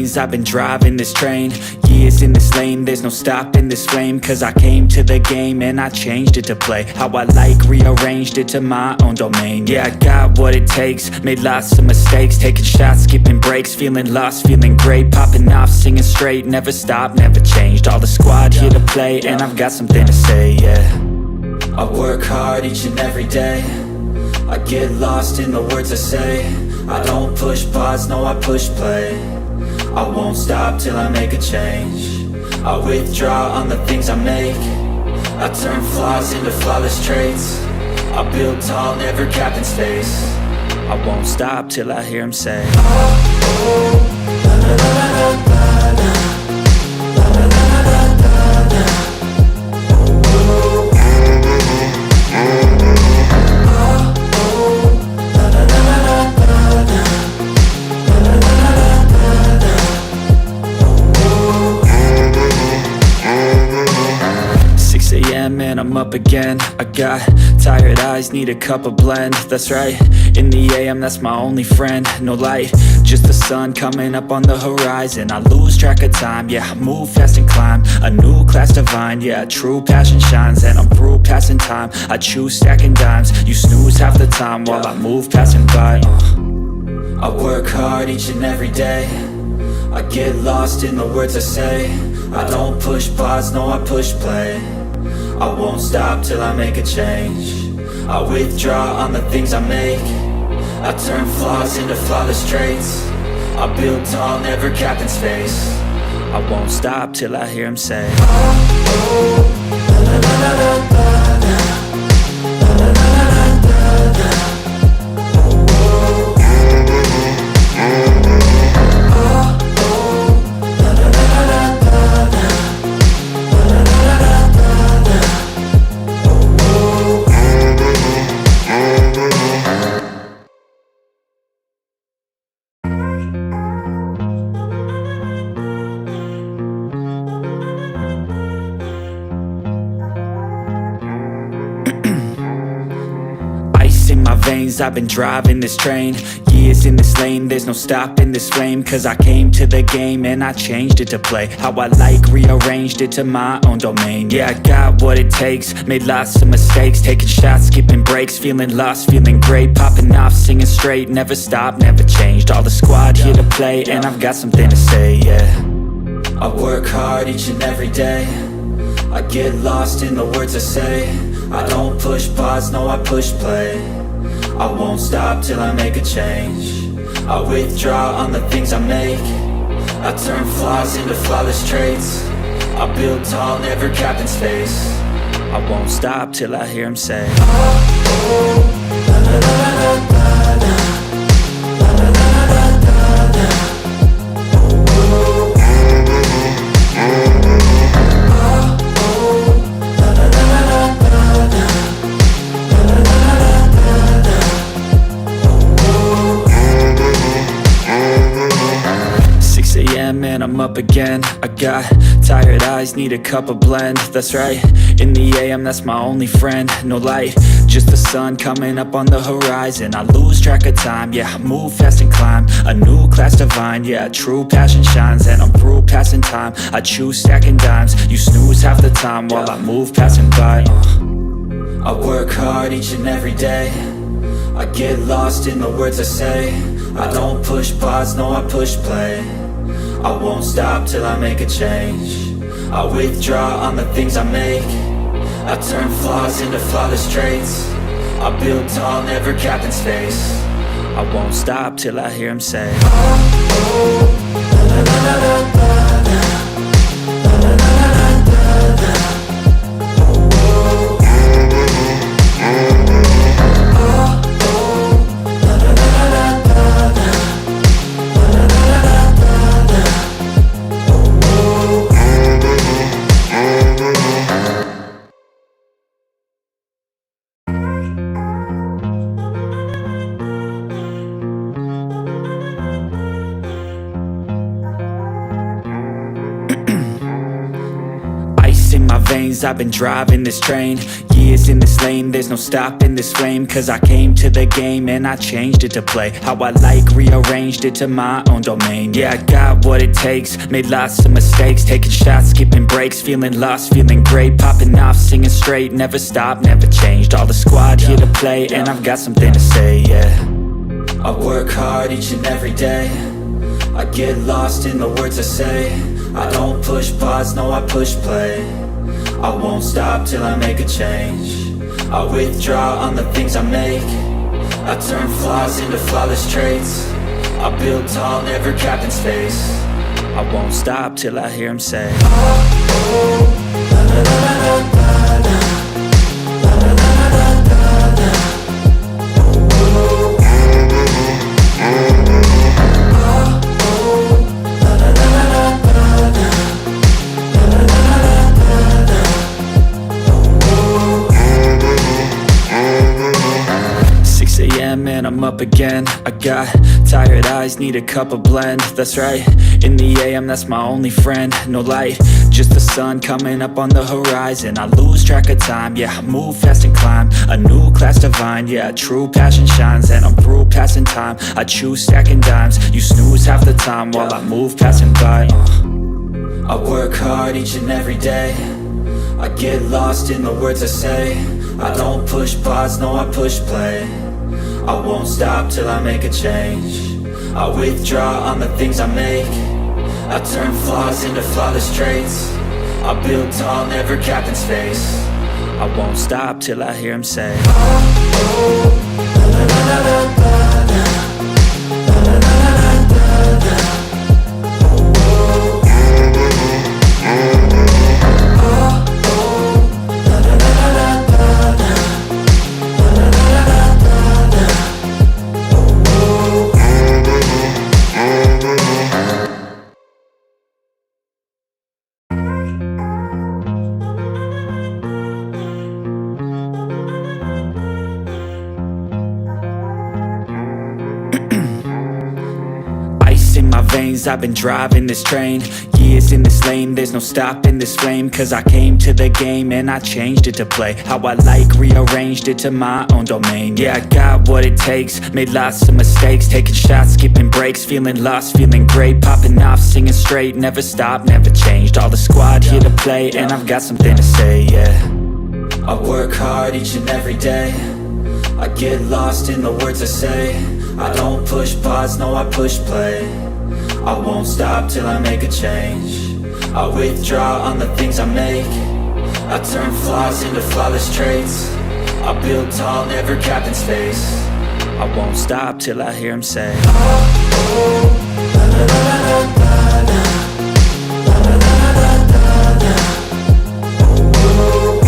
veins, I've been driving this train. Years in this lane, there's no stopping this flame. Cause I came to the game and I changed it to play how I like, rearranged it to my own domain. Yeah, I got what it takes, made lots of mistakes, taking shots, skipping breaks, feeling lost, feeling great, popping off, singing straight, never stopped, never changed. All the squad here to play, and I've got something to say, yeah. I work hard each and every day, I get lost in the words I say. I don't push pause, no, I push play. I won't stop till I make a change. I withdraw on the things I make. I turn flaws into flawless traits. I build tall, never capped in space. I won't stop till I hear him say, oh, oh, la la la la la la, la la la la la la, oh, oh, and I'm up again. I got tired eyes, need a cup of blend. That's right, in the AM, that's my only friend. No light, just the sun coming up on the horizon. I lose track of time, yeah, I move fast and climb a new class divine, yeah, true passion shines. And I'm through passing time, I choose stacking dimes. You snooze half the time while I move passing by. I work hard each and every day, I get lost in the words I say. I don't push pause, no, I push play. I won't stop till I make a change. I withdraw on the things I make. I turn flaws into flawless traits. I build tall, never capped in space. I won't stop till I hear him say, oh, oh, la la la la la la, la la la la la la, oh, oh, la la la la la la, la la la la la. 'Ice in my veins, I've been driving this train. Years in this lane, there's no stopping this flame. Cause I came to the game and I changed it to play how I like, rearranged it to my own domain. Yeah, I got what it takes, made lots of mistakes, taking shots, skipping breaks, feeling lost, feeling great, popping off, singing straight, never stopped, never changed. All the squad here to play, and I've got something to say, yeah. I work hard each and every day, I get lost in the words I say. I don't push pause, no, I push play. I won't stop till I make a change. I withdraw on the things I make. I turn flaws into flawless traits. I build tall, never capped in space. I won't stop till I hear him say, oh, oh, la la la la la la, la la la la la la, oh, oh, and I'm up again. I got tired eyes, need a cup of blend. That's right, in the AM, that's my only friend. No light, just the sun coming up on the horizon. I lose track of time, yeah, I move fast and climb a new class divine, yeah, true passion shines. And I'm through passing time, I choose stacking dimes. You snooze half the time while I move passing by. I work hard each and every day, I get lost in the words I say. I don't push pause, no, I push play. I won't stop till I make a change. I withdraw on the things I make. I turn flaws into flawless traits. I build tall, never capped in space. I won't stop till I hear him say, oh, oh, la la la la la la, la la la la la la, oh, oh, la la la la la la, la la la la la la, oh, oh. 'Ice in my veins, I've been driving this train. Years in this lane, there's no stopping this flame. Cause I came to the game and I changed it to play how I like, rearranged it to my own domain. Yeah, I got what it takes, made lots of mistakes, taking shots, skipping breaks, feeling lost, feeling great, popping off, singing straight, never stopped, never changed. All the squad here to play, and I've got something to say, yeah. I work hard each and every day, I get lost in the words I say. I don't push pause, no I push play. I won't stop till I make a change. I withdraw on the things I make. I turn flaws into flawless traits. I build tall, never capped in space. I won't stop till I hear him say, oh, oh, la la la la la la, la la la la la la, oh, oh, and I'm up again. I got tired eyes, need a cup of blend. That's right, in the AM, that's my only friend. No light, just the sun coming up on the horizon. I lose track of time, yeah, I move fast and climb a new class divine, yeah, true passion shines. And I'm through passing time, I choose stacking dimes. You snooze half the time while I move passing by. I work hard each and every day, I get lost in the words I say. I don't push pause, no I push play. I won't stop till I make a change. I withdraw on the things I make. I turn flaws into flawless traits. I build tall, never capped in space. I won't stop till I hear him say, oh, oh, la la la la la la, la la la la la la, oh, oh, I've been driving this train, years in this lane, there's no stopping this flame. Cause I came to the game and I changed it to play how I like, rearranged it to my own domain. Yeah, I got what it takes, made lots of mistakes, taking shots, skipping breaks, feeling lost, feeling great, popping off, singing straight, never stopped, never changed. All the squad here to play, and I've got something to say, yeah. I work hard each and every day, I get lost in the words I say. I don't push pause, no I push play. I won't stop till I make a change. I withdraw on the things I make. I turn flaws into flawless traits. I build tall, never capped in space. I won't stop till I hear him say, oh, oh, la la la la la la, la la la la la la, oh, oh,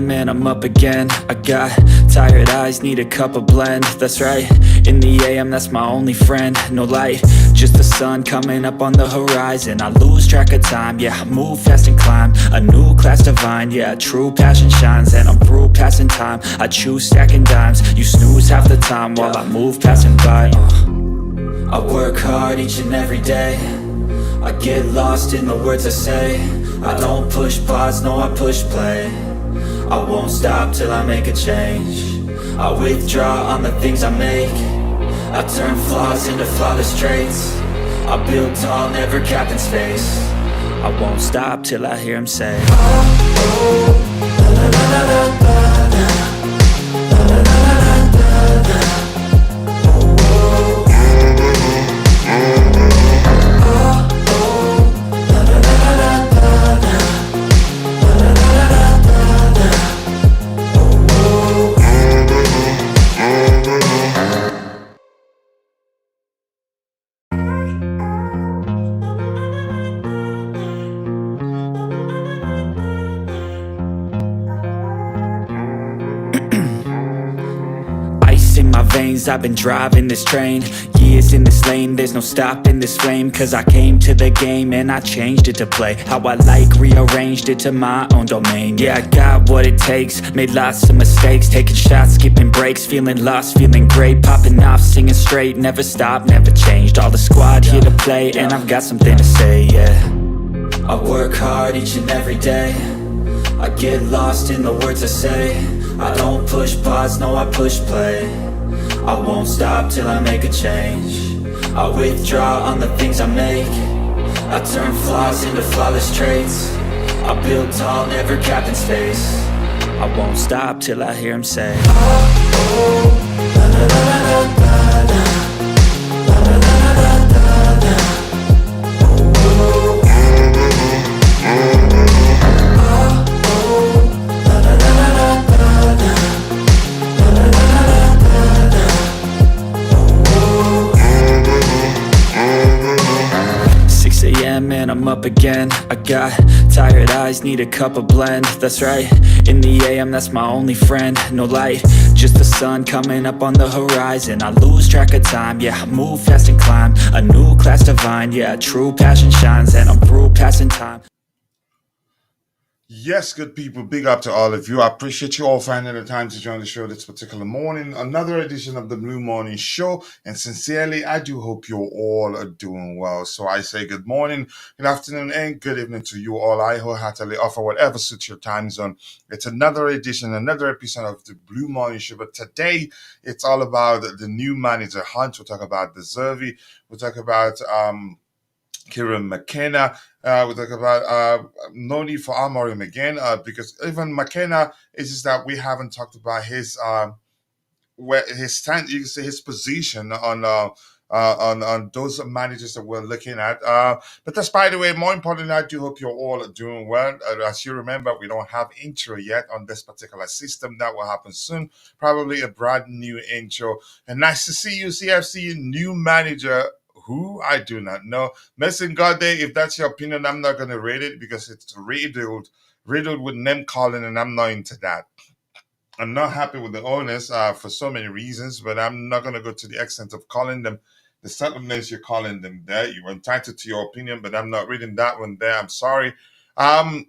and I'm up again. I got tired eyes, need a cup of blend. That's right, in the AM, that's my only friend. No light, just the sun coming up on the horizon. I lose track of time, yeah, I move fast and climb a new class divine, yeah, true passion shines. And I'm through passing time, I choose stacking dimes. You snooze half the time while I move passing by. I work hard each and every day, I get lost in the words I say. I don't push pause, no I push play. I won't stop till I make a change. I withdraw on the things I make. I turn flaws into flawless traits. I build tall, never capped in space. I won't stop till I hear him say, oh, oh, la la la la la la, la la la la la la, oh, oh, veins, I've been driving this train. Years in this lane, there's no stopping this flame. Cause I came to the game and I changed it to play how I like, rearranged it to my own domain. Yeah, I got what it takes, made lots of mistakes, taking shots, skipping breaks, feeling lost, feeling great, popping off, singing straight, never stopped, never changed. All the squad here to play, and I've got something to say, yeah. I work hard each and every day, I get lost in the words I say. I don't push pause, no I push play. I won't stop till I make a change. I withdraw on the things I make. I turn flaws into flawless traits. I build tall, never capped in space. I won't stop till I hear him say, oh, oh, la la la la la la, la la la la la la, oh, oh, oh, oh, la la la la la la, la la la la la la, oh, oh. 6 a.m. and I'm up again. I got tired eyes, need a cup of blend. That's right, in the AM, that's my only friend. No light, just the sun coming up on the horizon. I lose track of time, yeah, I move fast and climb a new class divine, yeah, true passion shines. And I'm through passing time. Yes, good people, big up to all of you. I appreciate you all finding the time to join the show this particular morning. Another edition of the Blue Morning Show. And sincerely, I do hope you all are doing well. So I say good morning, good afternoon, and good evening to you all. I wholeheartedly offer whatever suits your time zone. It's another edition, another episode of the Blue Morning Show. But today, it's all about the new manager hunt. We'll talk about De Zerbi. We'll talk about Kieran McKenna. We talk about no need for Amorim again because even McKenna is just that we haven't talked about his where his stand. You can say his position on those managers that we're looking at. But that's by the way. More importantly, I do hope you're all doing well. As you remember, we don't have intro yet on this particular system. That will happen soon. Probably a brand new intro. And nice to see you, CFC new manager. Who I do not know. Mason Gode, if that's your opinion, I'm not going to rate it because it's riddled with name calling, and I'm not into that. I'm not happy with the owners for so many reasons, but I'm not going to go to the extent of calling them the certain names you're calling them there. You're entitled to your opinion, but I'm not reading that one there. I'm sorry. The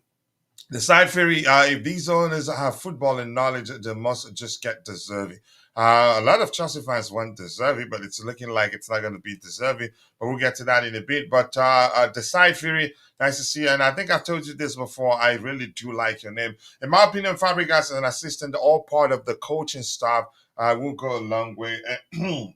side theory, if these owners have footballing knowledge, they must just get De Zerbi. A lot of Chelsea fans want De Zerbi, but it's looking like it's not going to be De Zerbi. But we'll get to that in a bit. But the side theory, nice to see you. And I think I've told you this before. I really do like your name. In my opinion, Fabregas as an assistant, all part of the coaching staff, will go a long way. I'm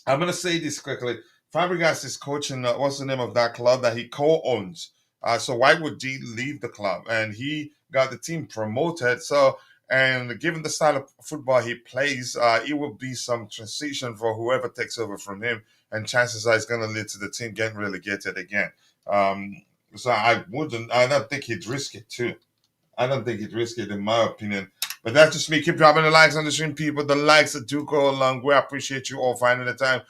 going to say this quickly. Fabregas is coaching, what's the name of that club that he co-owns? So why would he leave the club? And he got the team promoted. So, and given the style of football he plays, it will be some transition for whoever takes over from him. And chances are it's going to lead to the team getting relegated again. So I don't think he'd risk it too. I don't think he'd risk it in my opinion. But that's just me. Keep dropping the likes on the stream, people. The likes that do go along. We appreciate you all finding the time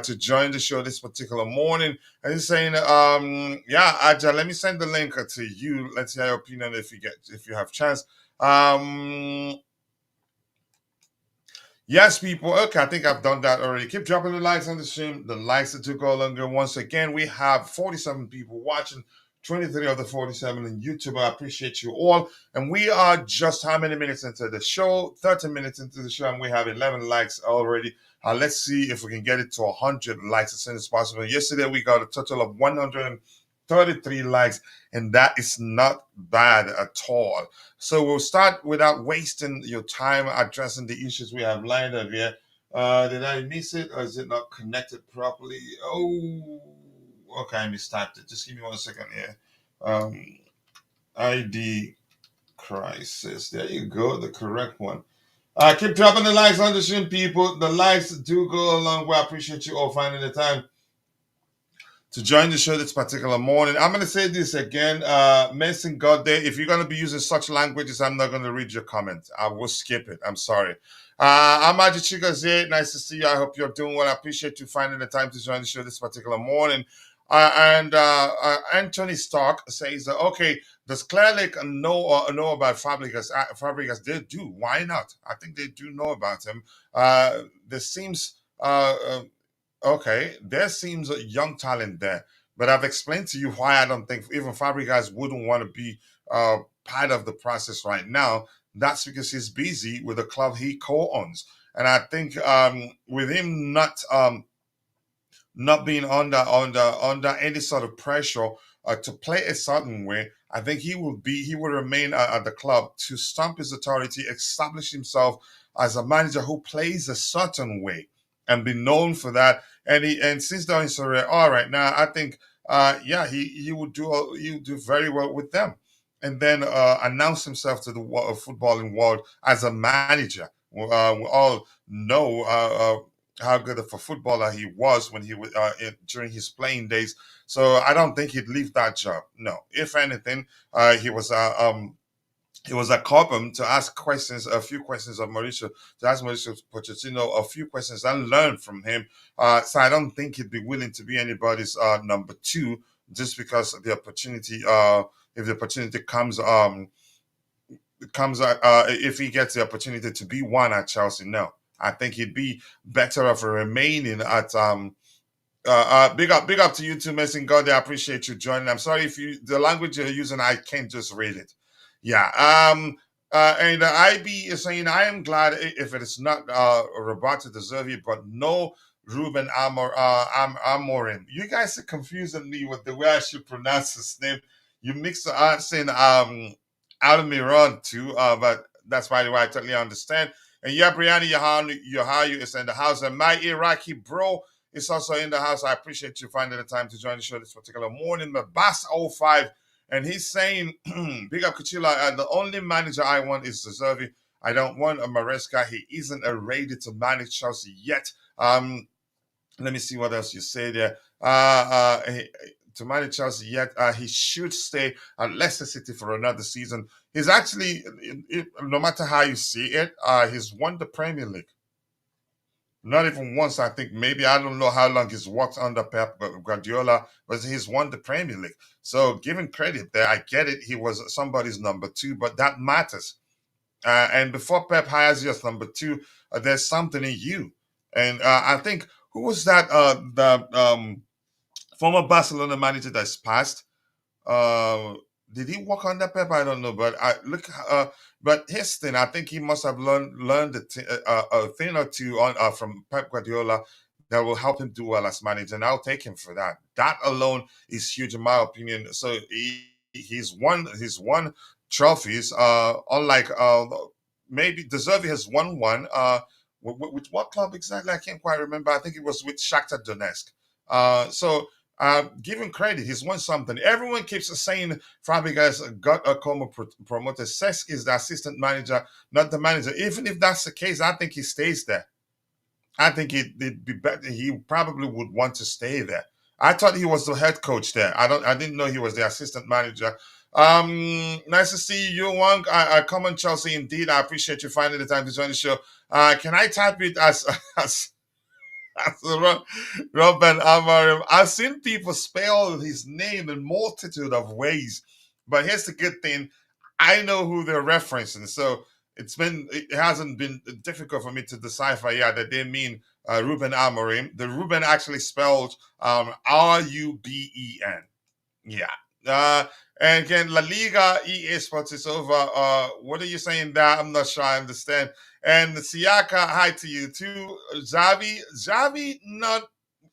to join the show this particular morning. And he's saying, yeah, Aja, let me send the link to you. Let's hear your opinion if you have chance. Yes, people. Okay, I think I've done that already. Keep dropping the likes on the stream. The likes that do go longer. Once again, we have 47 people watching. 23 of the 47 on YouTube. I appreciate you all. And we are just how many minutes into the show? 30 minutes into the show, and we have 11 likes already. Let's see if we can get it to 100 likes as soon as possible. Yesterday, we got a total of 133 likes, and that is not bad at all. So we'll start without wasting your time addressing the issues we have lined up here. Did I miss it, or is it not connected properly? Oh, okay, I mistyped it. Just give me 1 second here. ID crisis. There you go, the correct one. Keep dropping the likes on the stream, people. The likes do go a long way. I appreciate you all finding the time to join the show this particular morning. I'm going to say this again. Mason God Day, if you're going to be using such languages, I'm not going to read your comment. I will skip it. I'm sorry. I'm Aji Chigaze. Nice to see you. I hope you're doing well. I appreciate you finding the time to join the show this particular morning. And Anthony Stark says, okay, Does Clear Lake know about Fabregas? Fabregas, they do. Why not? I think they do know about him. There seems okay, there seems a young talent there, but I've explained to you why I don't think even Fabregas wouldn't want to be part of the process right now. That's because he's busy with the club he co-owns, and I think with him not being under any sort of pressure to play a certain way, I think he will remain at the club to stamp his authority, establish himself as a manager who plays a certain way, and be known for that. And since they're in Serie A right now, I think yeah, he would do very well with them, and then announce himself to the footballing world as a manager. We all know how good of a footballer he was when he was during his playing days. So I don't think he'd leave that job. No, if anything, he was a carbon to ask questions, a few questions of Mauricio, to ask Mauricio Pochettino a few questions and learn from him. So I don't think he'd be willing to be anybody's number two just because of the opportunity. If the opportunity comes if he gets the opportunity to be one at Chelsea, no. I think he'd be better off remaining at big up to you too, Mason God. I appreciate you joining. I'm sorry if the language you're using, I can't just read it. Yeah. And IB is saying, I am glad if it is not Roberto De Zerbi, but no Ruben Amorim. You guys are confusing me with the way I should pronounce his name. You mix the saying Almiron too, but that's by the way I totally understand. And yeah, Brianna Yohayu is in the house, and my Iraqi bro is also in the house. I appreciate you finding the time to join the show this particular morning. The Bass 05, and he's saying, big up Kuchila, the only manager I want is De Zerbi. I don't want a Maresca. He isn't ready to manage Chelsea yet. Let me see what else you say there. To manage Chelsea yet, he should stay at Leicester City for another season. He's actually, no matter how you see it, he's won the Premier League. Not even once, I think. Maybe I don't know how long he's worked under Pep Guardiola, but he's won the Premier League. So, given credit there, I get it. He was somebody's number two, but that matters. And before Pep hires you as number two, there's something in you. And I think who was that? The former Barcelona manager that's passed. Did he work on that Pep? I don't know, but I look. But his thing, I think he must have learned a thing or two on from Pep Guardiola that will help him do well as manager, and I'll take him for that. That alone is huge in my opinion. So he's won trophies. Unlike maybe De Zerbi has won one. With what club exactly? I can't quite remember. I think it was with Shakhtar Donetsk. So give him credit. He's won something. Everyone keeps saying Fabregas got a Como promoted. Cesc is the assistant manager, not the manager. Even if that's the case, I think he stays there. I think it'd be better. He probably would want to stay there. I thought he was the head coach there. I didn't know he was the assistant manager. Nice to see you, Wang. I come on Chelsea indeed. I appreciate you finding the time to join the show. Can I type it as Robin Amarim? I've seen people spell his name in multitude of ways, but here's the good thing: I know who they're referencing, so it hasn't been difficult for me to decipher. Yeah, that they mean Ruben Amorim. The Ruben actually spelled Ruben. Yeah. And again, La Liga, EA Sports is over. What are you saying there? I'm not sure I understand. And Siaka, hi to you too. Xavi, not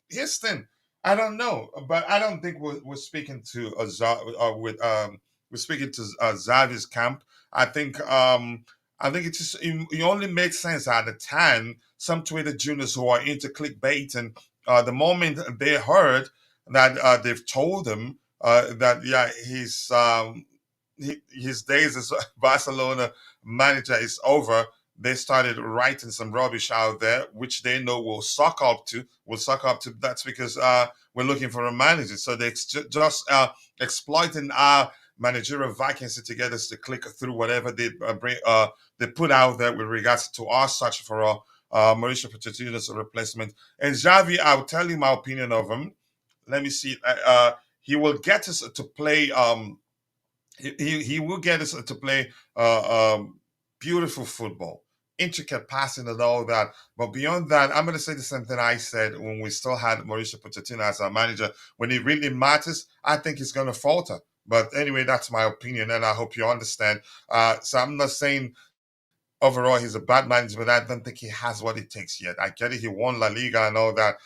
his thing. I don't know, but I don't think we're speaking to we're speaking to Xavi's camp. I think it just it only made sense at the time. Some Twitter juniors who are into clickbait, and the moment they heard that they've told him that yeah, his days as Barcelona manager is over. They started writing some rubbish out there, which they know will suck up to. That's because we're looking for a manager. So they just exploiting our managerial vacancy together to click through whatever they put out there with regards to our search for Mauricio Pochettino's replacement. And Xavi, I'll tell you my opinion of him. Let me see. He will get us to play He will get us to play beautiful football, intricate passing and all that. But beyond that, I'm going to say the same thing I said when we still had Mauricio Pochettino as our manager. When it really matters, I think he's going to falter. But anyway, that's my opinion, and I hope you understand. So I'm not saying overall he's a bad manager, but I don't think he has what it takes yet. I get it; he won La Liga and all that.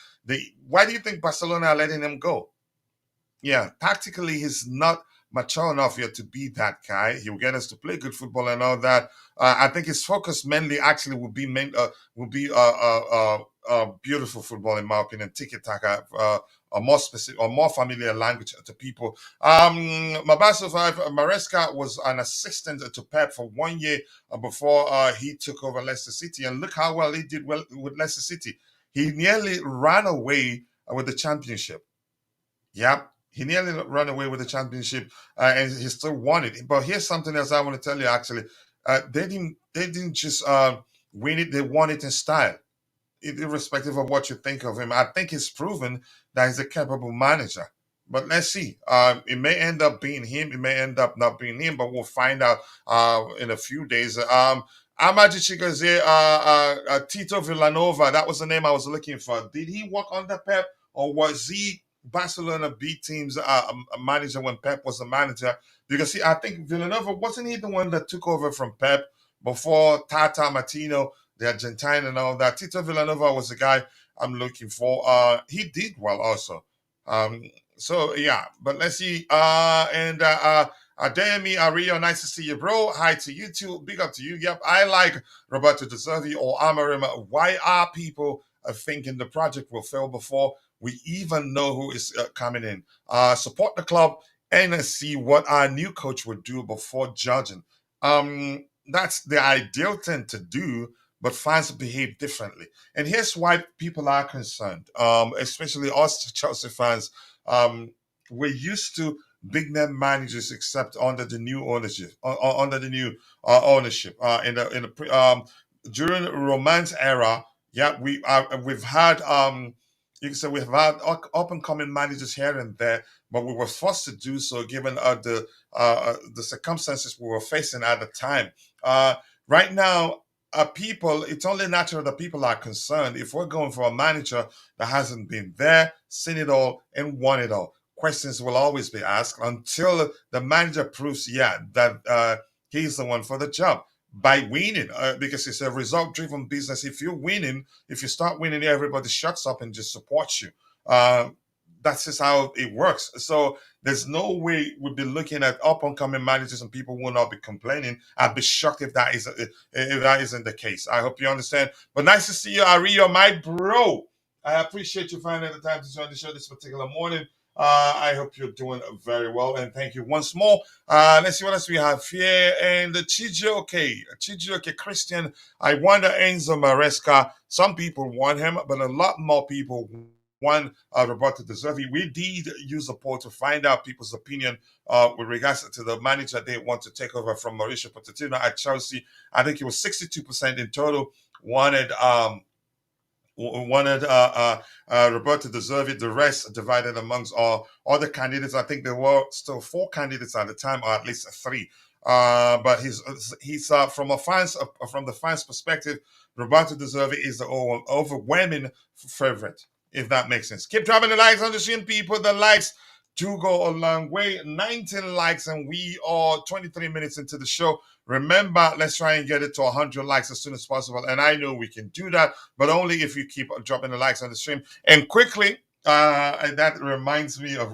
Why do you think Barcelona are letting him go? Yeah, tactically, he's not mature enough yet to be that guy. He will get us to play good football and all that. I think his focus mainly actually will be beautiful football in my opinion, tiki taka, a more specific or more familiar language to people. Mabaso Five Maresca was an assistant to Pep for 1 year before he took over Leicester City, and look how well he did well with Leicester City. He nearly ran away with the championship. Yep. He nearly ran away with the championship, and he still won it. But here's something else I want to tell you. Actually, they didn't just win it; they won it in style, irrespective of what you think of him. I think he's proven that he's a capable manager. But let's see. It may end up being him. It may end up not being him. But we'll find out in a few days. Amadi Chigozie, Tito Villanova. That was the name I was looking for. Did he work under Pep, or was he Barcelona B team's manager when Pep was the manager? Because see, I think Villanova wasn't he the one that took over from Pep before Tata Martino, the Argentine and all that. Tito Villanova was the guy I'm looking for. He did well also. Um, so yeah, but let's see. Adeyemi Ario, nice to see you, bro. Hi to you too. Big up to you. Yep, I like Roberto De Zerbi or Amarim. Why are people thinking the project will fail before we even know who is coming in? Support the club and see what our new coach would do before judging. That's the ideal thing to do, but fans behave differently. And here's why people are concerned, especially us Chelsea fans. We're used to big name managers, except under the new ownership. Under the new ownership, in the during the Romance era, yeah, we've had you can say we've had up and coming managers here and there, but we were forced to do so given the circumstances we were facing at the time. Right now, people, it's only natural that people are concerned if we're going for a manager that hasn't been there, seen it all, and won it all. Questions will always be asked until the manager proves, yeah, that he's the one for the job by winning, because it's a result-driven business. If you're winning, if you start winning, everybody shuts up and just supports you. Uh, that's just how it works. So there's no way we'll be looking at up and coming managers and people will not be complaining. I'd be shocked if that isn't the case. I hope you understand. But nice to see you, Ario, my bro. I appreciate you finding the time to join the show this particular morning. I hope you're doing very well, and thank you once more. Let's see what else we have here. And Chijioke Christian. I wonder Enzo Maresca. Some people want him, but a lot more people want Roberto De Zerbi. We did use the poll to find out people's opinion with regards to the manager they want to take over from Mauricio Pochettino at Chelsea. I think it was 62% in total wanted Roberto De Zerbi. The rest divided amongst all other candidates. I think there were still four candidates at the time, or at least three. But he's from the fans' perspective, Roberto De Zerbi is the overwhelming favorite, if that makes sense. Keep dropping the likes on the stream, people. The likes do go a long way. 19 likes, and we are 23 minutes into the show. Remember, let's try and get it to 100 likes as soon as possible. And I know we can do that, but only if you keep dropping the likes on the stream. And quickly, and that reminds me of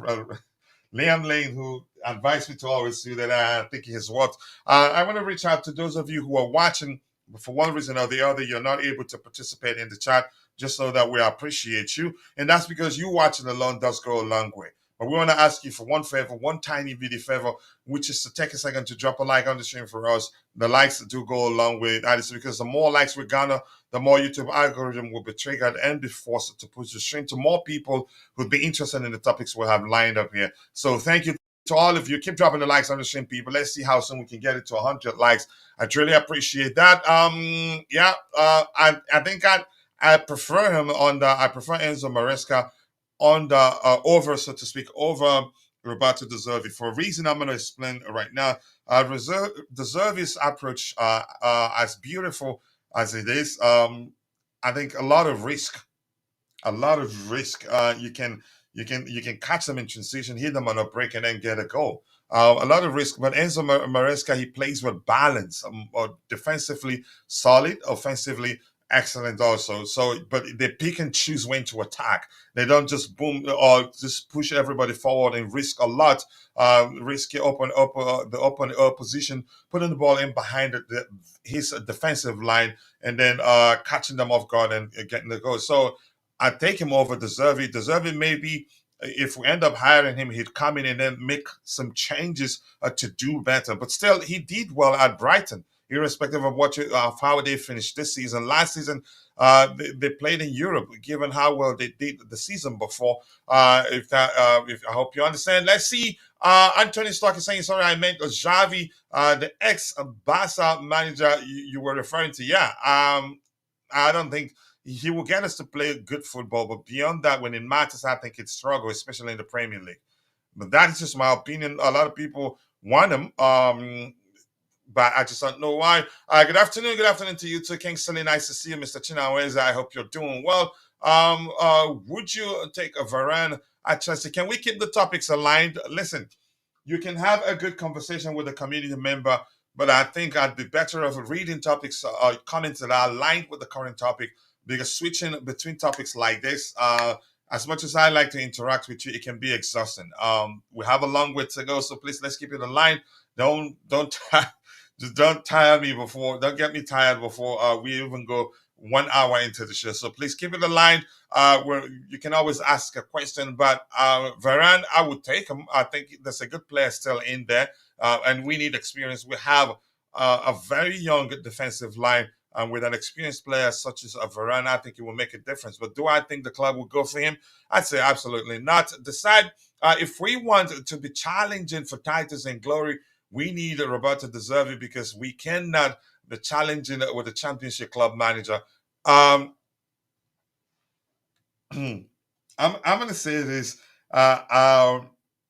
Liam Lane, who advised me to always do that. I think he has worked. I want to reach out to those of you who are watching, but for one reason or the other, you're not able to participate in the chat, just so that we appreciate you. And that's because you watching alone does go a long way. But we want to ask you for one favor, one tiny video favor, which is to take a second to drop a like on the stream for us. The likes do go a long way. That is because the more likes we garner, the more YouTube algorithm will be triggered and be forced to push the stream to more people who'd be interested in the topics we have lined up here. So thank you to all of you. Keep dropping the likes on the stream, people. Let's see how soon we can get it to 100 likes. I truly appreciate that. I think I prefer him I prefer Enzo Maresca on the over, so to speak, over Roberto De Zerbi for a reason I'm going to explain right now. De Zerbi's approach, as beautiful as it is, I think a lot of risk. You can catch them in transition, hit them on a break, and then get a goal. A lot of risk, but Enzo Maresca, he plays with balance, defensively solid, offensively excellent also. So, but they pick and choose when to attack. They don't just boom or just push everybody forward and risk a lot. Risk the open position, putting the ball in behind his defensive line, and then catching them off guard and getting the goal. So I take him over De Zerbi. De Zerbi maybe if we end up hiring him, he'd come in and then make some changes to do better. But still, he did well at Brighton, irrespective of of how they finished this season. Last season, they played in Europe. Given how well they did the season before, if I hope you understand. Let's see. Anthony Stark is saying, sorry, I meant Xavi, the ex-Barca manager you were referring to. Yeah, I don't think he will get us to play good football, but beyond that, when it matters, I think it's struggle, especially in the Premier League. But that is just my opinion. A lot of people want him, but I just don't know why. Good afternoon to you too, Kingsley. Nice to see you, Mr. Chinaweza. I hope you're doing well. Would you take a Varane at Chelsea? Can we keep the topics aligned? Listen, you can have a good conversation with a community member, but I think I'd be better off reading topics or comments that are aligned with the current topic, because switching between topics like this, as much as I like to interact with you, it can be exhausting. We have a long way to go, so please let's keep it aligned. Don't just don't tire me before. Don't get me tired before we even go 1 hour into the show. So please keep it aligned. Where you can always ask a question, but Varane, I would take him. I think there's a good player still in there, and we need experience. We have a very young defensive line. With an experienced player such as Varane, I think it will make a difference. But do I think the club will go for him? I'd say absolutely not. Decide if we want to be challenging for titles and glory, we need a Roberto De Zerbi, because we cannot be challenging with a championship club manager. Um, I'm going to say this. I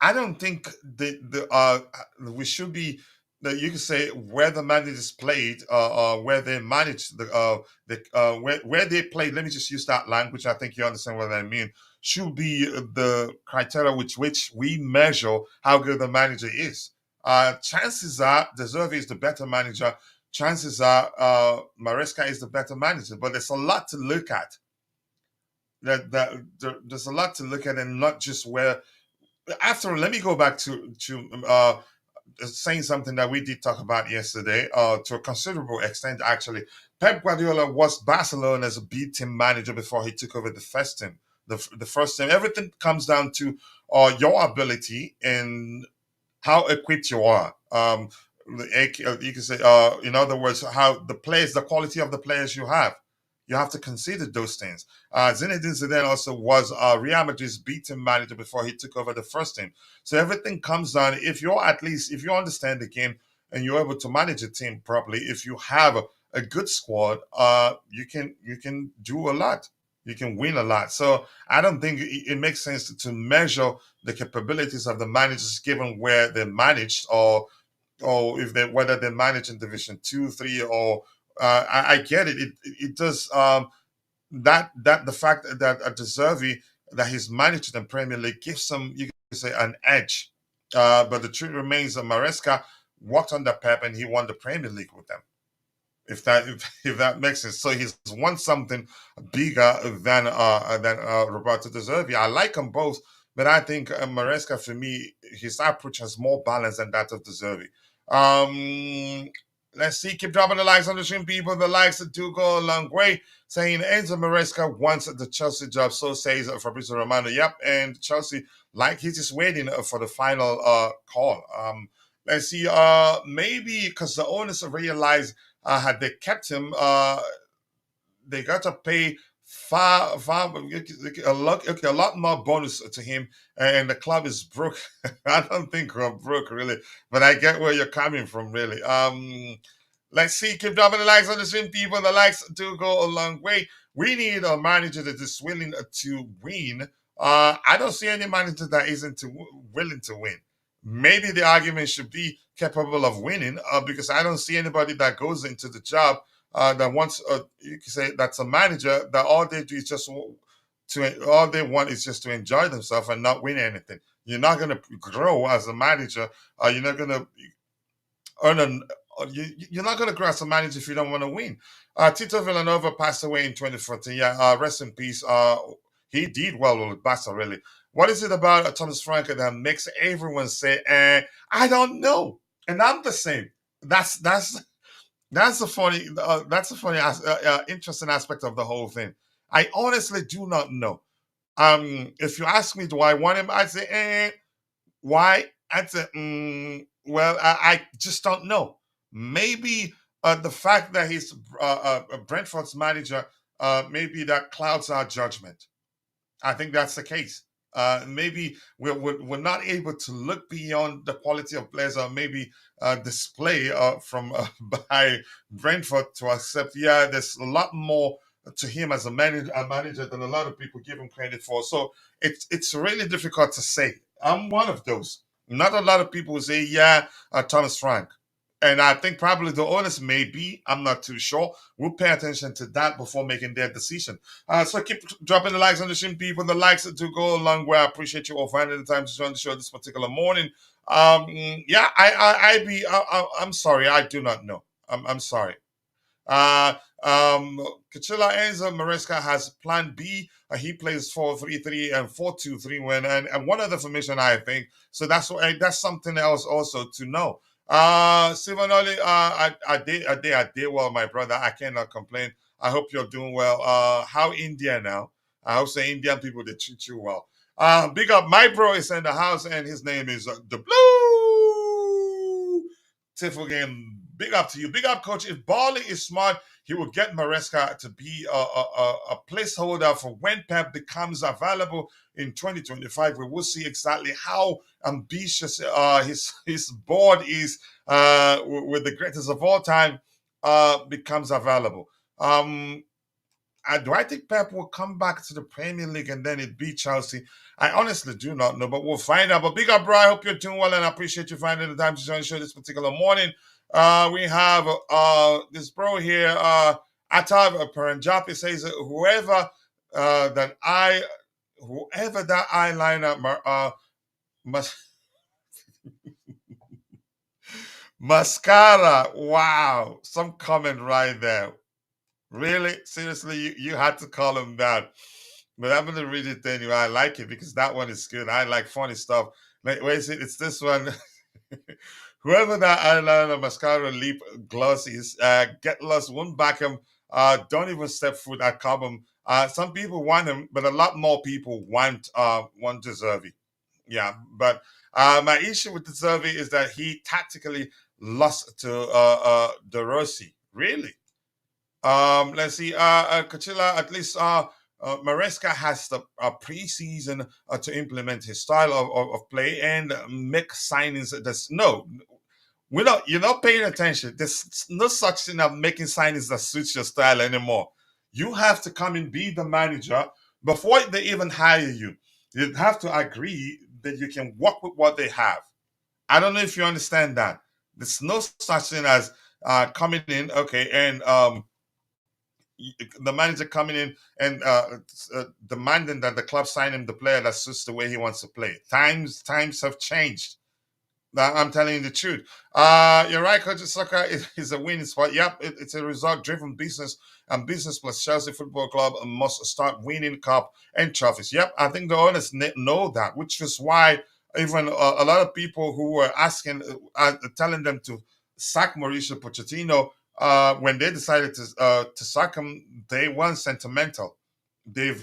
don't think we should be. That you can say where the managers played, where they managed where they played. Let me just use that language. I think you understand what I mean. Should be the criteria which we measure how good the manager is. Chances are De Zerbi is the better manager. Chances are Maresca is the better manager. But there's a lot to look at. There's a lot to look at, and not just where. After all, let me go back to saying something that we did talk about yesterday, to a considerable extent, actually. Pep Guardiola was Barcelona's B team manager before he took over the first team. The first team. Everything comes down to your ability and how equipped you are. You can say, in other words, how the quality of the players you have. You have to consider those things. Zinedine Zidane also was Real Madrid's B team manager before he took over the first team. So everything comes down. If you understand the game and you're able to manage a team properly, if you have a good squad, you can do a lot. You can win a lot. So I don't think it makes sense to measure the capabilities of the managers given where they managed, or if they whether they manage in Division 2, 3, or I get it. It does that the fact that De Zerbi, that he's managed in the Premier League, gives him, you can say, an edge. But the truth remains that Maresca worked under Pep and he won the Premier League with them. If that makes sense, so he's won something bigger than Roberto De Zerbi. I like them both, but I think Maresca, for me, his approach has more balance than that of De Zerbi. Let's see, keep dropping the likes on the stream, people. The likes do go a long way. Saying Enzo Maresca wants the Chelsea job, so says Fabrizio Romano. Yep, and Chelsea, like, he's just waiting for the final call. Let's see, maybe because the owners realized had they kept him, they got to pay a lot more bonus to him, and the club is broke. I don't think we're broke really, but I get where you're coming from, really. Let's see, keep dropping the likes on the stream, people. The likes do go a long way. We need a manager that is willing to win I don't see any manager that isn't willing to win. Maybe the argument should be capable of winning, because I don't see anybody that goes into the job that wants, you can say that's a manager that all they do is just to all they want is just to enjoy themselves and not win anything. You're not going to grow as a manager. You're not going to earn an you're not going to grow as a manager if you don't want to win. Tito Villanova passed away in 2014. Yeah, rest in peace. He did well with Barca, really. What is it about Thomas Frank that makes everyone say, I don't know? And I'm the same. That's a funny, interesting aspect of the whole thing. I honestly do not know. If you ask me, do I want him? I'd say, why? I'd say, well, I just don't know. Maybe the fact that he's Brentford's manager, maybe that clouds our judgment. I think that's the case. Maybe we're not able to look beyond the quality of players, or maybe display from by Brentford to accept. Yeah, there's a lot more to him as a manager than a lot of people give him credit for. So it's really difficult to say. I'm one of those. Not a lot of people will say, yeah, Thomas Frank. And I think probably the owners may be, I'm not too sure, will pay attention to that before making their decision. So keep dropping the likes on the stream, people. The likes do go a long way. I appreciate you all finding the time to join the show this particular morning. Yeah, I'm sorry. I do not know. I'm sorry. Uh, Kachila Enzo Maresca has Plan B. He plays 4-3-3 and 4-2-3 when and one other formation, I think. So that's something else also to know. Sivanoli, I did well, my brother. I cannot complain. I hope you're doing well. How India now? I hope the Indian people they treat you well. Big up, my bro is in the house, and his name is the Blue. Tiffle game. Big up to you. Big up, coach. If Barley is smart, he will get Maresca to be a placeholder for when Pep becomes available in 2025. We will see exactly how ambitious his board is with the greatest of all time becomes available. Do I think Pep will come back to the Premier League and then it beat Chelsea? I honestly do not know, but we'll find out. But big up, bro. I hope you're doing well, and I appreciate you finding the time to join the show this particular morning. We have this bro here, Atav Paranjapi says, whoever that eyeliner mas- mascara. Wow, some comment right there. Really? Seriously, you had to call him that. But I'm gonna read it anyway. I like it because that one is good. I like funny stuff. Like, wait, is it? It's this one. Whoever that eyeliner, mascara, lip gloss is, get lost, won't back him. Don't even step foot at Cobham. Some people want him, but a lot more people want De Zerbi. Yeah, but my issue with De Zerbi is that he tactically lost to De Rossi. Really? Let's see. Coachella, at least Maresca has the preseason to implement his style of play and make signings. We're not. You're not paying attention. There's no such thing as making signings that suits your style anymore. You have to come and be the manager before they even hire you. You have to agree that you can work with what they have. I don't know if you understand that. There's no such thing as coming in, okay, and the manager coming in and demanding that the club sign him the player that suits the way he wants to play. Times have changed. I'm telling you the truth. You're right, Coach. Soccer is a winning spot. Yep, it's a result-driven business, and business plus Chelsea Football Club must start winning cup and trophies. Yep, I think the owners know that, which is why even a lot of people who were asking, telling them to sack Mauricio Pochettino, when they decided to sack him, they weren't sentimental. They've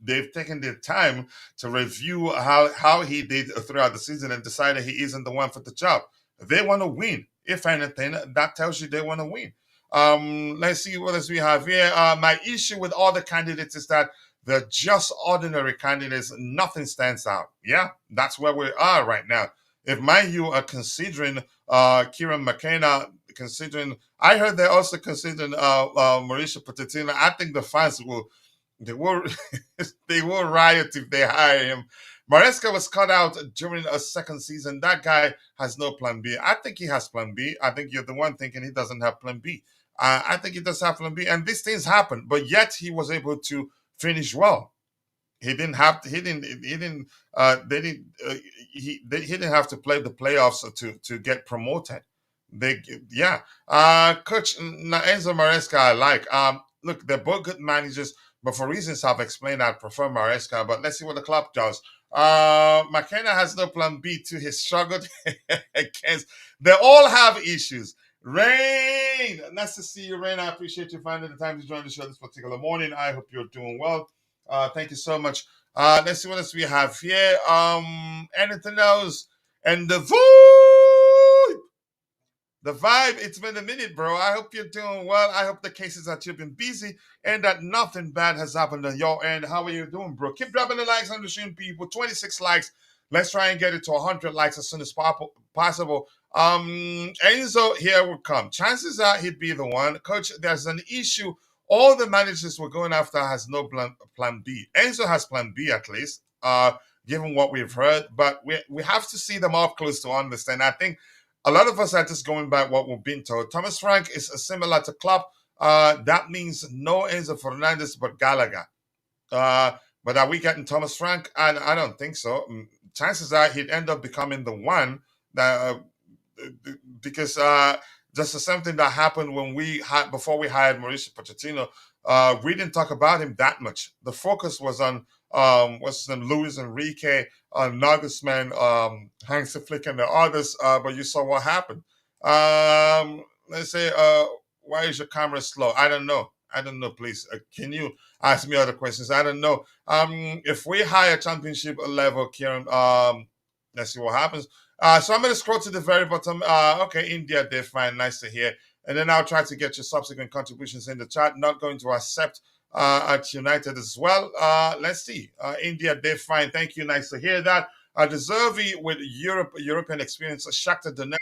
they've taken their time to review how he did throughout the season and decided he isn't the one for the job. They want to win. If anything, that tells you they want to win. Let's see what else we have here. My issue with all the candidates is that they're just ordinary candidates. Nothing stands out. Yeah, that's where we are right now. If mind you are considering Kieran McKenna, considering, I heard they're also considering Mauricio Pochettino. I think the fans They will they will riot if they hire him. Maresca was cut out during a second season. That guy has no plan B. I think he has plan B. I think you're the one thinking he doesn't have plan B. I think he does have plan B, and these things happen. But yet he was able to finish well. He didn't have to. He didn't. They didn't. He didn't have to play the playoffs to get promoted. They yeah. Coach Enzo Maresca, I like. Look, they're both good managers, but for reasons I've explained, I prefer Maresca. But let's see what the club does. McKenna has no plan B too. He struggled against. They all have issues. Rain, nice to see you, Rain. I appreciate you finding the time to join the show this particular morning. I hope you're doing well. Thank you so much. Let's see what else we have here. Anything else? And the vibe, it's been a minute, bro. I hope you're doing well. I hope the cases that you've been busy and that nothing bad has happened on your end. How are you doing, bro? Keep dropping the likes on the stream, people. 26 likes. Let's try and get it to 100 likes as soon as possible. Enzo here will come. Chances are he'd be the one. Coach, there's an issue. All the managers we're going after has no plan B. Enzo has plan B at least, given what we've heard. But we have to see them up close to understand. I think a lot of us are just going by what we've been told. Thomas Frank is similar to Klopp. That means no Enzo Fernandez but Gallagher. But are we getting Thomas Frank? I don't think so. Chances are he'd end up becoming the one that because just the same thing that happened when we had before we hired Mauricio Pochettino. We didn't talk about him that much. The focus was on Luis Enrique, Nagelsmann, Hansi Flick, and the others. But you saw what happened. Let's say, why is your camera slow? I don't know. I don't know. Please, can you ask me other questions? I don't know. If we hire championship level, Kieran, let's see what happens. So I'm going to scroll to the very bottom. Okay, India, they're fine. Nice to hear. And then I'll try to get your subsequent contributions in the chat. Not going to accept at United as well. Let's see. India, they're fine. Thank you. Nice to hear that. De Zerbi with European experience. Shakhtar Donetsk.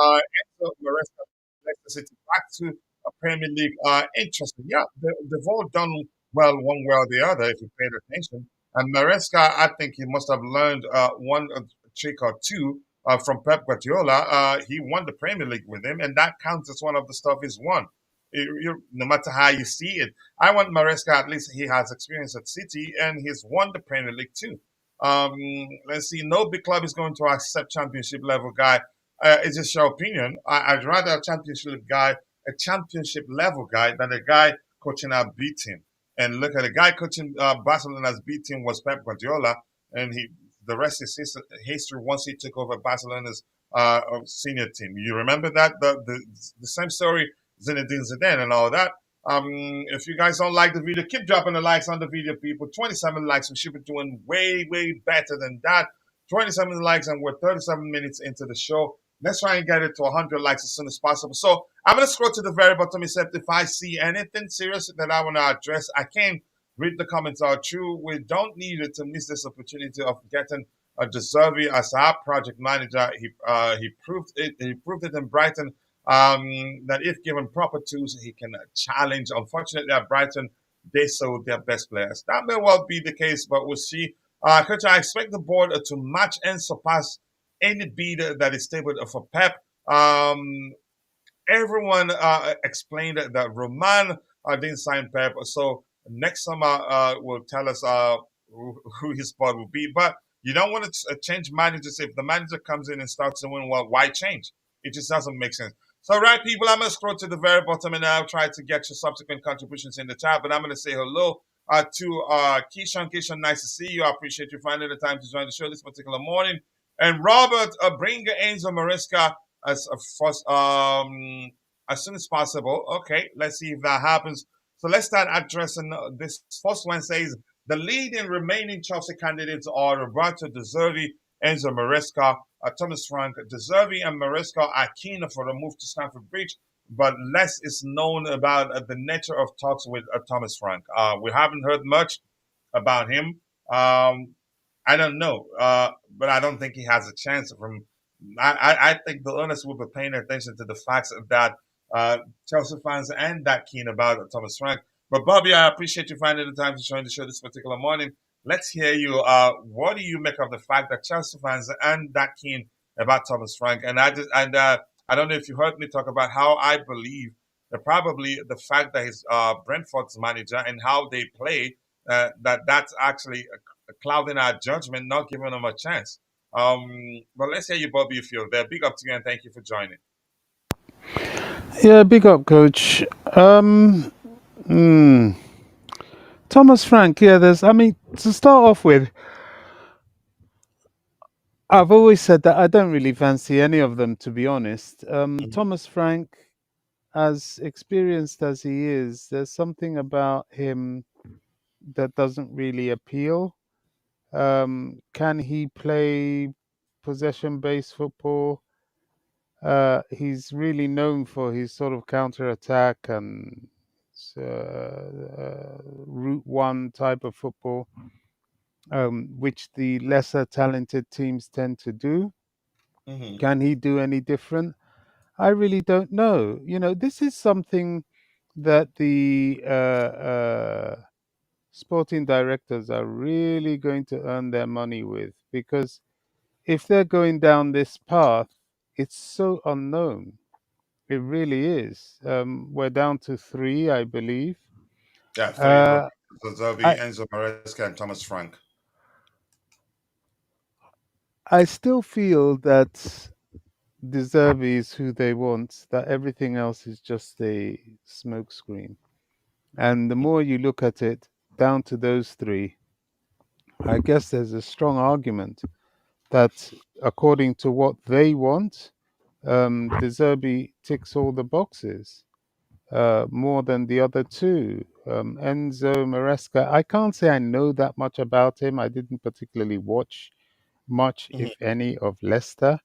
Enzo Maresca, Leicester City back to a Premier League. Interesting. Yeah, they've all done well one way or the other if you paid attention. And Maresca, I think he must have learned one trick or two from Pep Guardiola. He won the Premier League with him, and that counts as one of the stuff he's won. No matter how you see it, I want Maresca. At least he has experience at City, and he's won the Premier League too. Let's see. No big club is going to accept championship level guy. It's just your opinion. I'd rather a championship level guy, than a guy coaching our B team. And look at the guy coaching Barcelona's B team was Pep Guardiola, and the rest is history. Once he took over Barcelona's senior team, you remember that the same story, Zinedine Zidane and all that. If you guys don't like the video, keep dropping the likes on the video, people. 27 likes. We should be doing way better than that. 27 likes, and we're 37 minutes into the show. Let's try and get it to 100 likes as soon as possible. So I'm going to scroll to the very bottom, except if I see anything serious that I want to address, I can read the comments out true. We don't need it to miss this opportunity of getting De Zerbi as our project manager. He proved it. He proved it in Brighton that if given proper tools, he can challenge. Unfortunately, at Brighton, they sold their best players. That may well be the case, but we'll see. Coach, I expect the board to match and surpass any bid that is tabled for Pep. Everyone explained that Roman didn't sign Pep, so next summer will tell us who his spot will be. But you don't want to change managers. If the manager comes in and starts to win, well, why change? It just doesn't make sense. So, right, people, I'm going to scroll to the very bottom and I'll try to get your subsequent contributions in the chat. But I'm going to say hello to Keishan. Keishan, nice to see you. I appreciate you finding the time to join the show this particular morning. And Robert, bring Enzo Maresca as first, as soon as possible. Okay, let's see if that happens. So let's start addressing this. First one says the leading remaining Chelsea candidates are Roberto De Zerbi, Enzo Maresca, Thomas Frank. De Zerbi and Maresca are keen for a move to Stamford Bridge, but less is known about the nature of talks with Thomas Frank. We haven't heard much about him. I don't know, but I don't think he has a chance. I think the owners will be paying attention to the facts that Chelsea fans and that keen about Thomas Frank. But Bobby, I appreciate you finding the time to join the show this particular morning. Let's hear you. What do you make of the fact that Chelsea fans aren't that keen about Thomas Frank? And I don't know if you heard me talk about how I believe that probably the fact that he's Brentford's manager and how they play that's actually clouding our judgment, not giving them a chance. But let's hear you, Bobby, if you're there. Big up to you and thank you for joining. Yeah, big up, coach. Hmm. Thomas Frank, yeah, I mean, to start off with, I've always said that I don't really fancy any of them, to be honest. Mhm, Thomas Frank, as experienced as he is, there's something about him that doesn't really appeal. Can he play possession based football? He's really known for his sort of counter attack and route one type of football, which the lesser talented teams tend to do. mhm, Can he do any different? I really don't know. You know, this is something that the sporting directors are really going to earn their money with, because if they're going down this path, it's so unknown. It really is. We're down to three, I believe. Yeah, three: Uh, Roberto De Zerbi, I Enzo Maresca, and Thomas Frank. I still feel that De Zerbi is who they want. That everything else is just a smokescreen. And the more you look at it, down to those three, I guess there's a strong argument that according to what they want, De Zerbi ticks all the boxes. More than the other two. Enzo Maresca, I can't say I know that much about him. I didn't particularly watch much, Mhm. if any, of Leicester.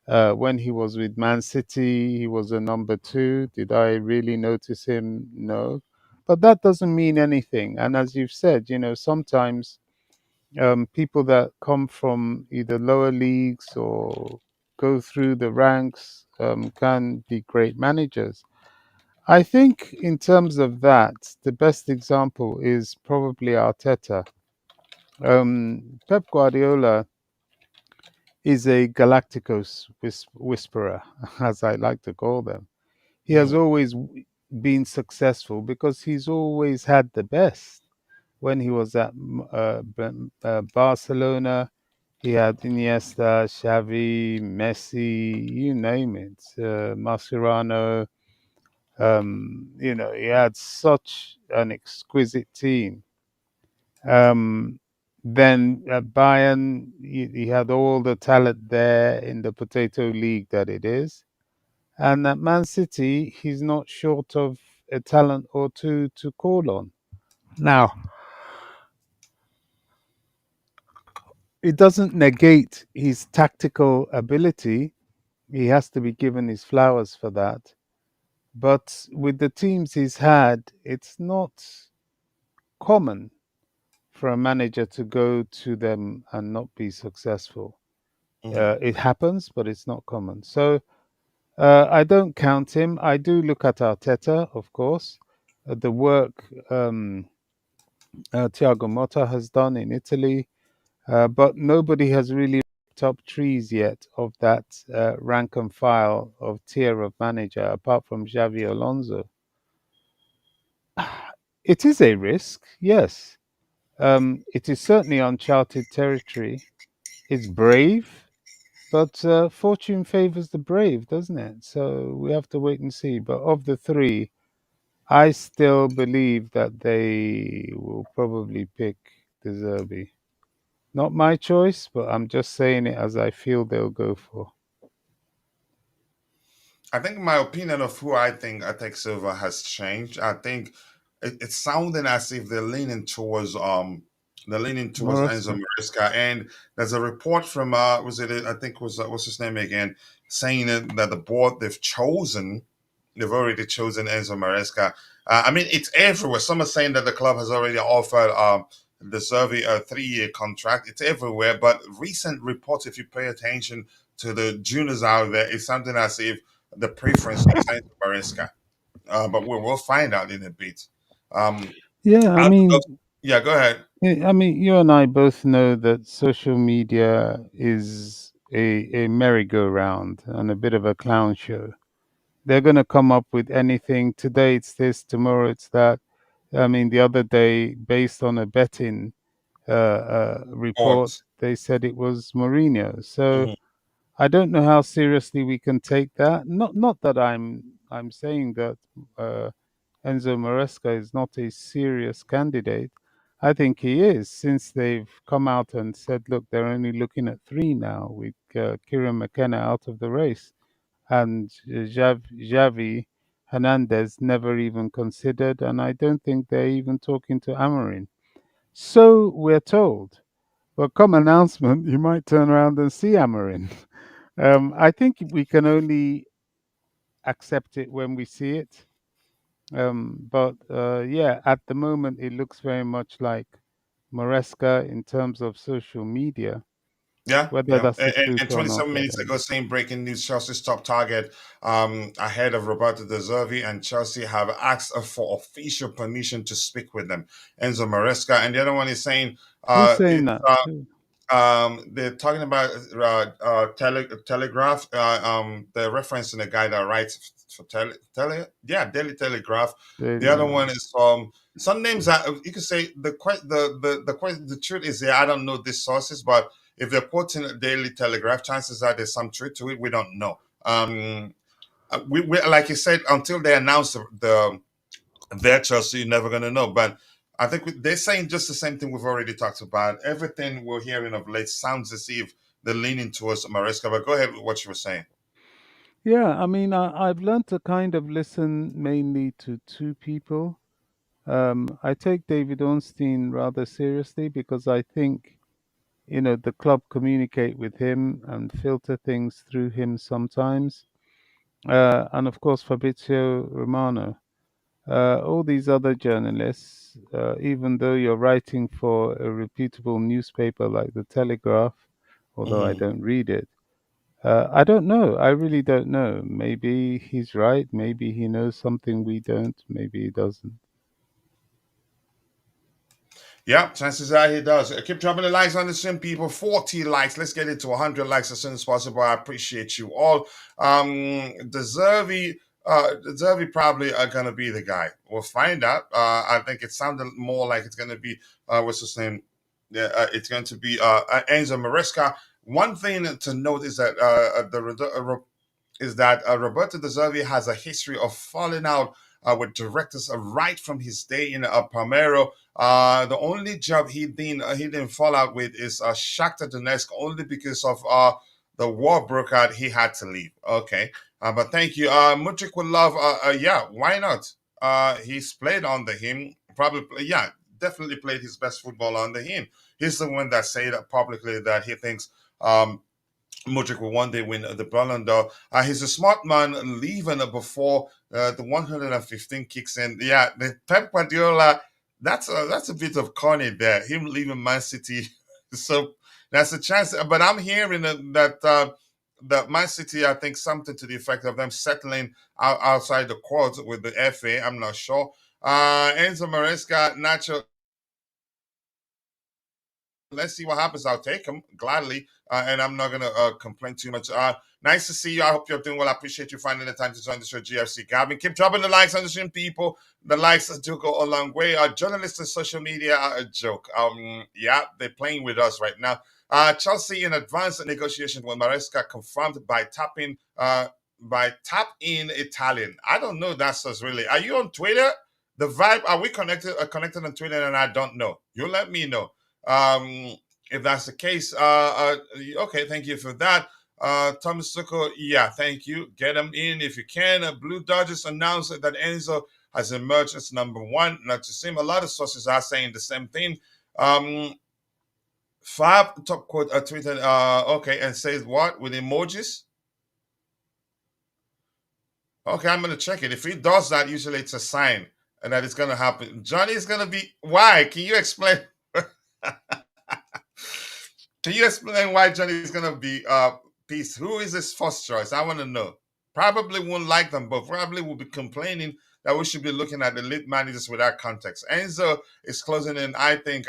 When he was with Man City, he was a number two. Did I really notice him? No. But that doesn't mean anything. And as you've said, you know, sometimes people that come from either lower leagues or go through the ranks can be great managers. I think in terms of that, the best example is probably Arteta. Pep Guardiola is a Galacticos whisperer, as I like to call them. He has Mhm. always been successful because he's always had the best. When he was at Barcelona, he had Iniesta, Xavi, Messi, you name it, Mascherano. You know, he had such an exquisite team. Um, then at Bayern, he had all the talent there in the potato league that it is. And at Man City, he's not short of a talent or two to call on. Now, it doesn't negate his tactical ability. He has to be given his flowers for that. But with the teams he's had, it's not common for a manager to go to them and not be successful. Mhm. It happens, but it's not common. So I don't count him. I do look at Arteta, of course, the work Thiago Motta has done in Italy, but nobody has really picked up trees yet of that rank and file of tier of manager, apart from Xavi Alonso. It is a risk, yes. It is certainly uncharted territory. It's brave, but fortune favors the brave, doesn't it? So we have to wait and see. But of the three, I still believe that they will probably pick De Zerbi. Not my choice, but I'm just saying it as I feel they'll go for. I think my opinion of who I think takes over has changed. I think it's sounding as if they're leaning towards Enzo Maresca. Maresca. And there's a report from was it I think was what's his name again, saying that the board they've already chosen Enzo Maresca. I mean, it's everywhere. Some are saying that the club has already offered the Zervi a 3-year contract. It's everywhere. But recent reports, if you pay attention to the juniors out there, it's something as if the preference is Enzo Maresca. But we'll find out in a bit. Um, Yeah, I I'd love, mean, yeah, go ahead. you and I both know that social media is a merry-go-round and a bit of a clown show. They're going to come up with anything. Today it's this, tomorrow it's that. I mean, the other day, based on a betting report, Sports. they said it was Mourinho. So Hmm. I don't know how seriously we can take that. Not that I'm saying that uh, Enzo Maresca is not a serious candidate. I think he is, since they've come out and said, look, they're only looking at three now, with Kieran McKenna out of the race, and Xavi Hernandez never even considered, and I don't think they're even talking to Amorim. So we're told. But come announcement, you might turn around and see Amorim. I think we can only accept it when we see it. But yeah, at the moment, it looks very much like Maresca in terms of social media. Yeah, Whether yeah. that's the And truth or not, 27 I minutes don't ago, know. saying breaking news: Chelsea's top target, ahead of Roberto De Zerbi, and Chelsea have asked for official permission to speak with them. Enzo Maresca, and the other one is saying, Who's saying it's that? they're talking about Telegraph. They're referencing a guy that writes for yeah, Daily Telegraph. The Daily, other one is some names that you could say the truth is, yeah, I don't know these sources, but if they're quoting a Daily Telegraph, chances are there's some truth to it. We don't know. We like you said, until they announce their Chelsea, you're never going to know. But I think they're saying just the same thing we've already talked about. Everything we're hearing of late sounds as if they're leaning towards Maresca. But go ahead with what you were saying. yeah, I mean, I've learned to kind of listen mainly to two people. I take David Ornstein rather seriously because I think, the club communicate with him and filter things through him sometimes. And of course, Fabrizio Romano. All these other journalists, even though you're writing for a reputable newspaper like the Telegraph, although I Mhm. don't read it, I don't know. I really don't know. Maybe he's right. Maybe he knows something we don't. Maybe he doesn't. Yeah, chances are he does. Keep dropping the likes on the stream, people. 40 likes. Let's get it to 100 likes as soon as possible. I appreciate you all. Deservy probably are going to be the guy. We'll find out. I think it sounded more like it's going to be, what's his name? Yeah, it's going to be Enzo Maresca. One thing to note is that Roberto De Zerbi has a history of falling out with directors right from his day in Palmero. The only job he didn't fall out with is Shakhtar Donetsk, only because of the war broke out. He had to leave. Okay, but thank you. Mudrik would love. Yeah, why not? He's played under him. Probably, yeah, definitely played his best football under him. He's the one that said publicly that he thinks. Modric will one day win the Ballon d'Or. He's a smart man, leaving before the 115 kicks in. Yeah, the Pep Guardiola. That's a bit of corny there. Him leaving Man City, so that's a chance. But I'm hearing that Man City, I think something to the effect of them settling outside the quads with the FA. I'm not sure. Enzo Maresca, Nacho, let's see what happens. I'll take him gladly, and I'm not gonna complain too much. Nice to see you. I hope you're doing well. I appreciate you finding the time to join the show, GFC Gavin. Keep dropping the likes on the stream, people. The likes do go a long way. Journalists and social media are a joke. Yeah, they're playing with us right now. Chelsea in advanced negotiation with Maresca confirmed by tap in Italian. I don't know that says really. Are you on Twitter? The vibe. Are we connected on Twitter? And I don't know. You let me know. If that's the case, okay, thank you for that. Thomas Suko, yeah, thank you. Get him in if you can. Blue Dodgers announced that Enzo has emerged as number one. Not to seem a lot of sources are saying the same thing. Um, Fab top quote tweeted, okay, and says what with emojis? Okay, I'm gonna check it. If he does that, usually it's a sign and that it's gonna happen. Johnny's gonna be why? Can you explain? Can you explain why Johnny is gonna be peace? Who is his first choice? I want to know. Probably won't like them, but probably will be complaining that we should be looking at the lead managers without context. Enzo is closing in, I think,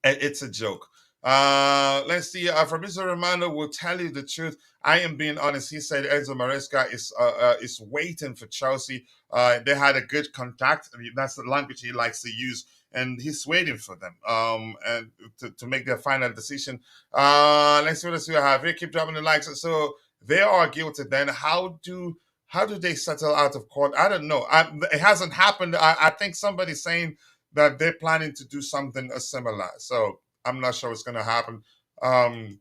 it's a joke. Let's see. Fabrizio Romano will tell you the truth. I am being honest. He said Enzo Maresca is waiting for Chelsea. They had a good contact. I mean, that's the language he likes to use, and he's waiting for them. And to make their final decision. Let's see what else we have here. Keep dropping the likes. So they are guilty. Then how do they settle out of court? I don't know. It hasn't happened. I think somebody's saying that they're planning to do something similar. So I'm not sure what's going to happen. Um,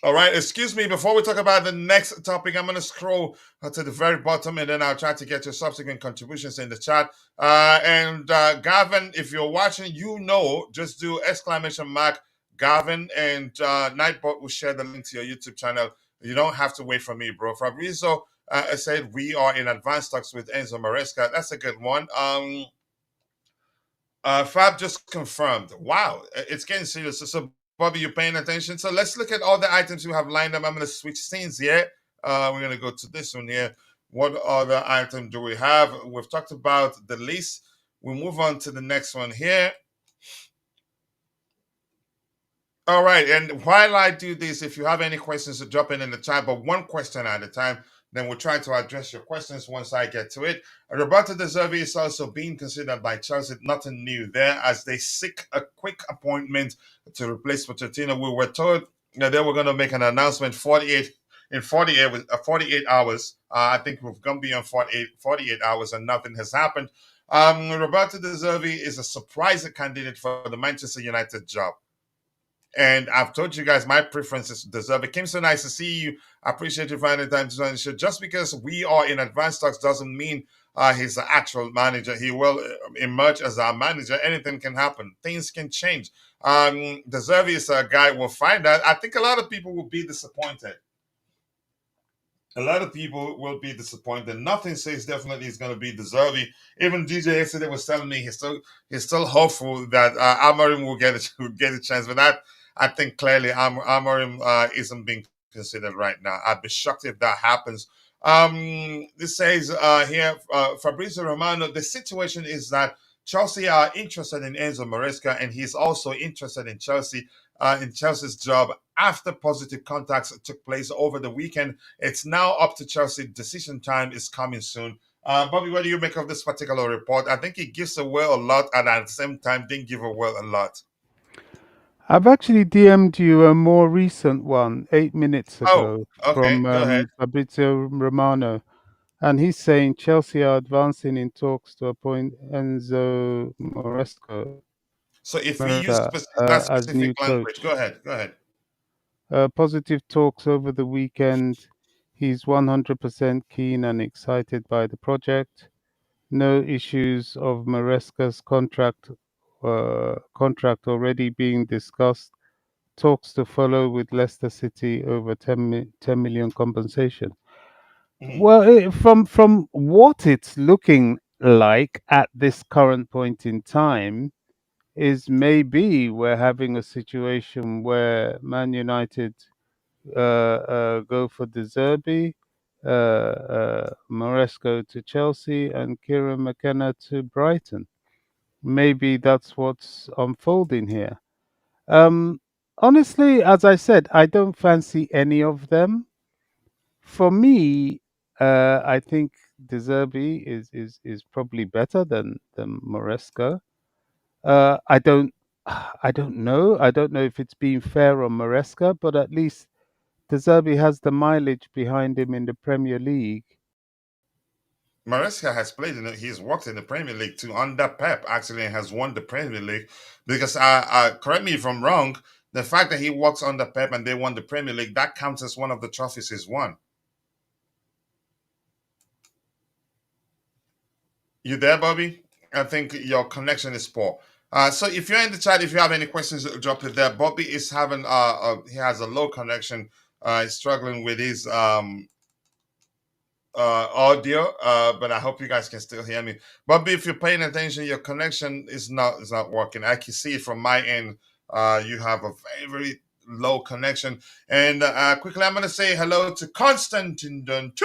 all right, excuse me. Before we talk about the next topic, I'm going to scroll to the very bottom and then I'll try to get your subsequent contributions in the chat. And Gavin, if you're watching, just do exclamation mark Gavin, and Nightbot will share the link to your YouTube channel. You don't have to wait for me, bro. Fabrizio said we are in advanced talks with Enzo Maresca. That's a good one. Fab just confirmed. Wow, it's getting serious. So, Bobby, you're paying attention. So let's look at all the items you have lined up. I'm going to switch scenes here. We're going to go to this one here. What other item do we have? We've talked about the lease. We move on to the next one here. All right, and while I do this, if you have any questions, to drop in the chat, but one question at a time, then we'll try to address your questions once I get to it. Roberto De Zerbi is also being considered by Chelsea. Nothing new there, as they seek a quick appointment to replace Pochettino. We were told that they were going to make an announcement 48 hours. I think we've gone beyond 48 hours and nothing has happened. Roberto De Zerbi is a surprise candidate for the Manchester United job. And I've told you guys my preference is De Zerbi. Kim, so nice to see you. I appreciate you finding time to join the show. Just because we are in advanced talks doesn't mean he's the actual manager. He will emerge as our manager. Anything can happen. Things can change. De Zerbi is a guy we'll find out. I think a lot of people will be disappointed. A lot of people will be disappointed. Nothing says definitely it's going to be De Zerbi. Even DJ yesterday was telling me he's still hopeful that Amorim will get a chance. But I think clearly Amorim isn't being considered right now. I'd be shocked if that happens. This says here, Fabrizio Romano, the situation is that Chelsea are interested in Enzo Maresca, and he's also interested in Chelsea's job after positive contacts took place over the weekend. It's now up to Chelsea. Decision time is coming soon. Bobby, what do you make of this particular report? I think it gives away a lot, and at the same time, didn't give away a lot. I've actually DM'd you a more recent one 8 minutes ago okay, from go ahead. Fabrizio Romano, and he's saying Chelsea are advancing in talks to appoint Enzo Maresca So if we use that as specific new language, coach. go ahead, go ahead. Positive talks over the weekend. He's 100% keen and excited by the project. No issues of Maresca's contract already being discussed. Talks to follow with Leicester City over 10 million compensation. Well, from what it's looking like at this current point in time, is maybe we're having a situation where Man United go for De Zerbi, Maresco to Chelsea, and Kieran McKenna to Brighton. Maybe that's what's unfolding here. Honestly, as I said, I don't fancy any of them. For me, I think De Zerbi is probably better than Maresca. I don't I don't know. I don't know if it's being fair on Maresca, but at least De Zerbi has the mileage behind him in the Premier League. Maresca has played in it. He's worked in the Premier League too. Under Pep, actually, has won the Premier League. Because, correct me if I'm wrong, the fact that he works under Pep and they won the Premier League, that counts as one of the trophies he's won. You there, Bobby? I think your connection is poor. So if you're in the chat, if you have any questions, drop it there. Bobby is having he has a low connection. He's struggling with his audio, but I hope you guys can still hear me. Bobby, if you're paying attention, your connection is not working. I can see it from my end. You have a very low connection. And quickly, I'm going to say hello to Constantine Duntu.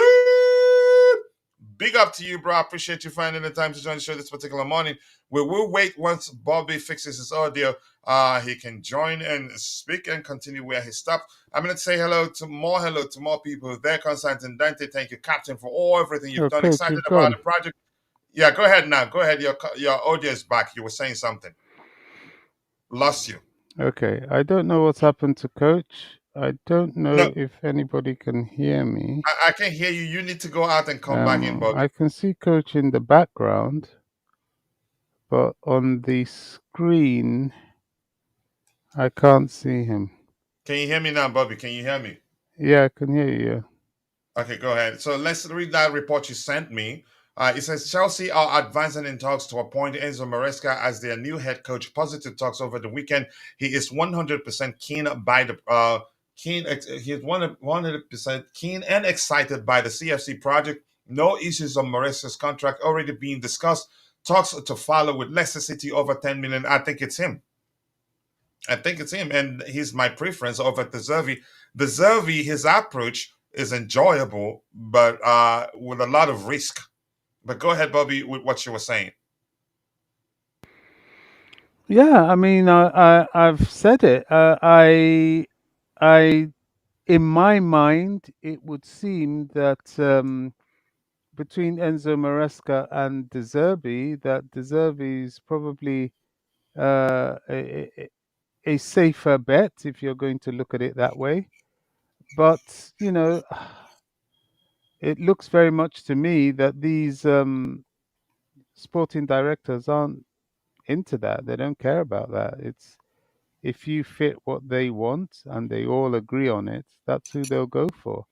Big up to you, bro. I appreciate you finding the time to join the show this particular morning. We will wait once Bobby fixes his audio. He can join and speak and continue where he stopped. I'm going to say hello to more people there. Constantine Dante, thank you, Captain, for everything you've Oh, done. coach, Excited you've about gone. the project. Yeah, go ahead now. Go ahead. Your audio is back. You were saying something. Lost you. Okay, I don't know what's happened to coach. I don't No, know if anybody can hear me. I can hear you. You need to go out and come back in, Bobby. I can see coach in the background, but on the screen, I can't see him. Can you hear me now, Bobby? Can you hear me? Yeah, I can hear you. Okay, go ahead. So let's read that report you sent me. It says Chelsea are advancing in talks to appoint Enzo Maresca as their new head coach. Positive talks over the weekend. He is 100% keen by the keen. He is 100% keen and excited by the CFC project. No issues on Maresca's contract already being discussed. Talks to follow with Leicester City over 10 million. I think it's him. And he's my preference over De Zerbi. De Zerbi, his approach is enjoyable, but with a lot of risk. But go ahead, Bobby, with what you were saying. Yeah, I mean, I've said it. I, in my mind, it would seem that between Enzo Maresca and De Zerbi, that De Zerbi is probably a safer bet if you're going to look at it that way. But it looks very much to me that these sporting directors aren't into that. They don't care about that. It's if you fit what they want and they all agree on it, that's who they'll go for.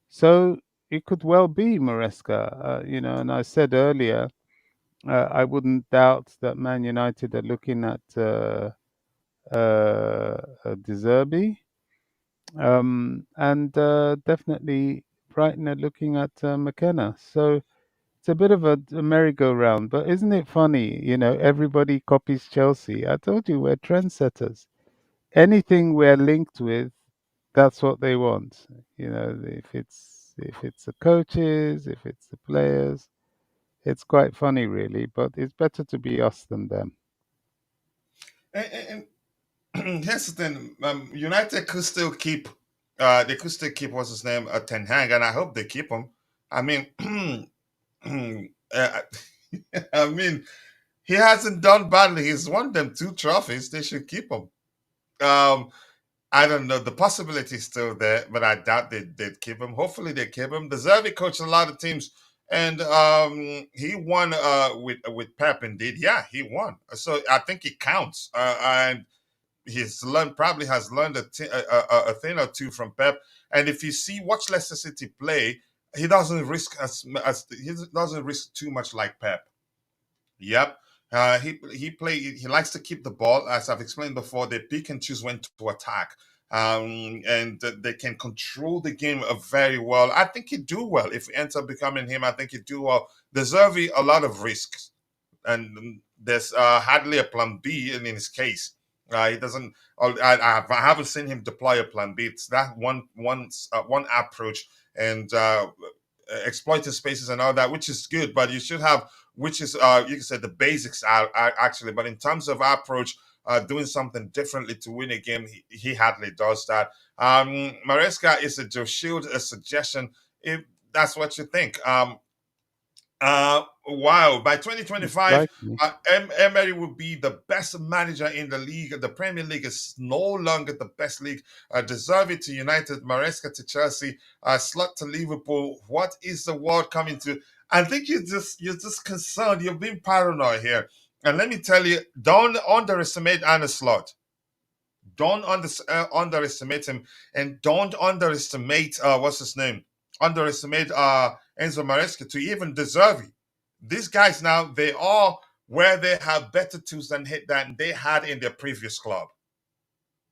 So it could well be Maresca, and I said earlier, I wouldn't doubt that Man United are looking at De Zerbi, and definitely Brighton are looking at McKenna. So it's a bit of a merry-go-round, but isn't it funny? Everybody copies Chelsea. I told you we're trendsetters. Anything we're linked with, that's what they want. If it's the coaches, if it's the players, it's quite funny, really. But it's better to be us than them. And here's the thing: United could still keep, they could still keep what's his name, Ten Hag, and I hope they keep him. I mean, uh, I mean, he hasn't done badly. He's won them 2 trophies. They should keep him. Um, I don't know. The possibility is still there, but I doubt they'd keep him. Hopefully they keep him. De Zerbi coached a lot of teams, and he won with Pep. Indeed, yeah, he won. So I think it counts. And he's probably has learned a thing or two from Pep. And if you watch Leicester City play, he doesn't risk he doesn't risk too much like Pep. Yep. He likes to keep the ball, as I've explained before. They pick and choose when to attack, and they can control the game very well. I think he'd do well if it ends up becoming him. I think he'd do well. Deserving a lot of risks, and there's hardly a plan B in his case. He doesn't. I haven't seen him deploy a plan B. It's that one approach, and exploiting spaces and all that, which is good. But you should have, which is you can say the basics are actually. But in terms of approach, doing something differently to win a game, he hardly does that. Maresca is a Joe Shield a suggestion if that's what you think. Wow. By It's 2025, likely. Emery will be the best manager in the league. The Premier League is no longer the best league. De Zerbi to United, Maresca to Chelsea, Slot to Liverpool. What is the world coming to? I think you're just concerned. You're being paranoid here. And let me tell you, don't underestimate Anna Slot. Don't underestimate him, and don't underestimate what's his name. Underestimate Enzo Maresca to even De Zerbi. These guys now they are where they have better tools than they had in their previous club.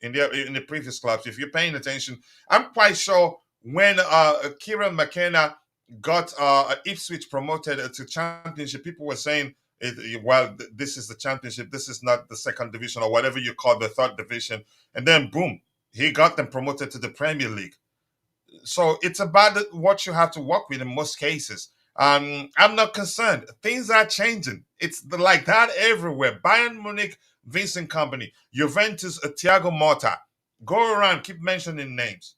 In the previous clubs, if you're paying attention, I'm quite sure when Kieran McKenna got Ipswich promoted to championship, people were saying, this is the championship. This is not the second division or whatever you call the third division. And then boom, He got them promoted to the Premier League. So it's about what you have to work with in most cases. I'm not concerned. Things are changing. It's like that everywhere. Bayern Munich, Vincent Company, Juventus, Thiago Motta. Go around, keep mentioning names.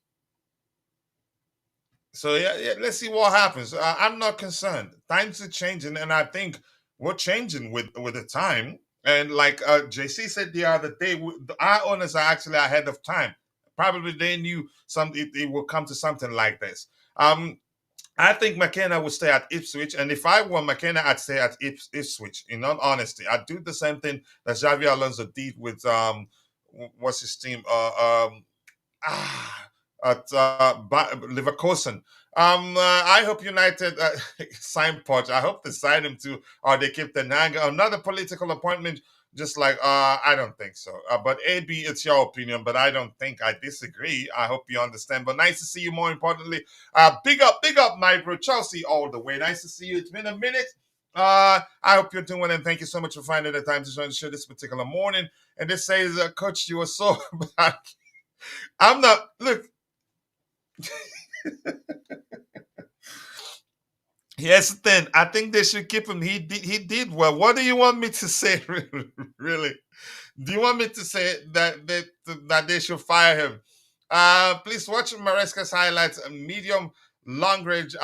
So yeah, let's see what happens. I'm not concerned. Times are changing, and I think we're changing with the time. And like JC said the other day, our owners are actually ahead of time. Probably they knew it will come to something like this. I think McKenna would stay at Ipswich, and if I were McKenna, I'd stay at Ipswich. In all honesty, I'd do the same thing that Xavi Alonso did with what's his team? Ah, at Leverkusen. I hope United sign Poch. I hope they sign him too, or they keep the Nanga. Another political appointment, just like I don't think so. But AB, it's your opinion, but I don't think I disagree. I hope you understand. But nice to see you. More importantly, big up, my bro Chelsea, all the way. Nice to see you. It's been a minute. I hope you're doing well, and thank you so much for finding the time to join the show this particular morning. And this says, Coach, you were so bad. I'm not. Look, here's the thing. I think they should keep him. He did well. What do you want me to say? Really? Do you want me to say that they should fire him? Please watch Maresca's highlights. Medium long range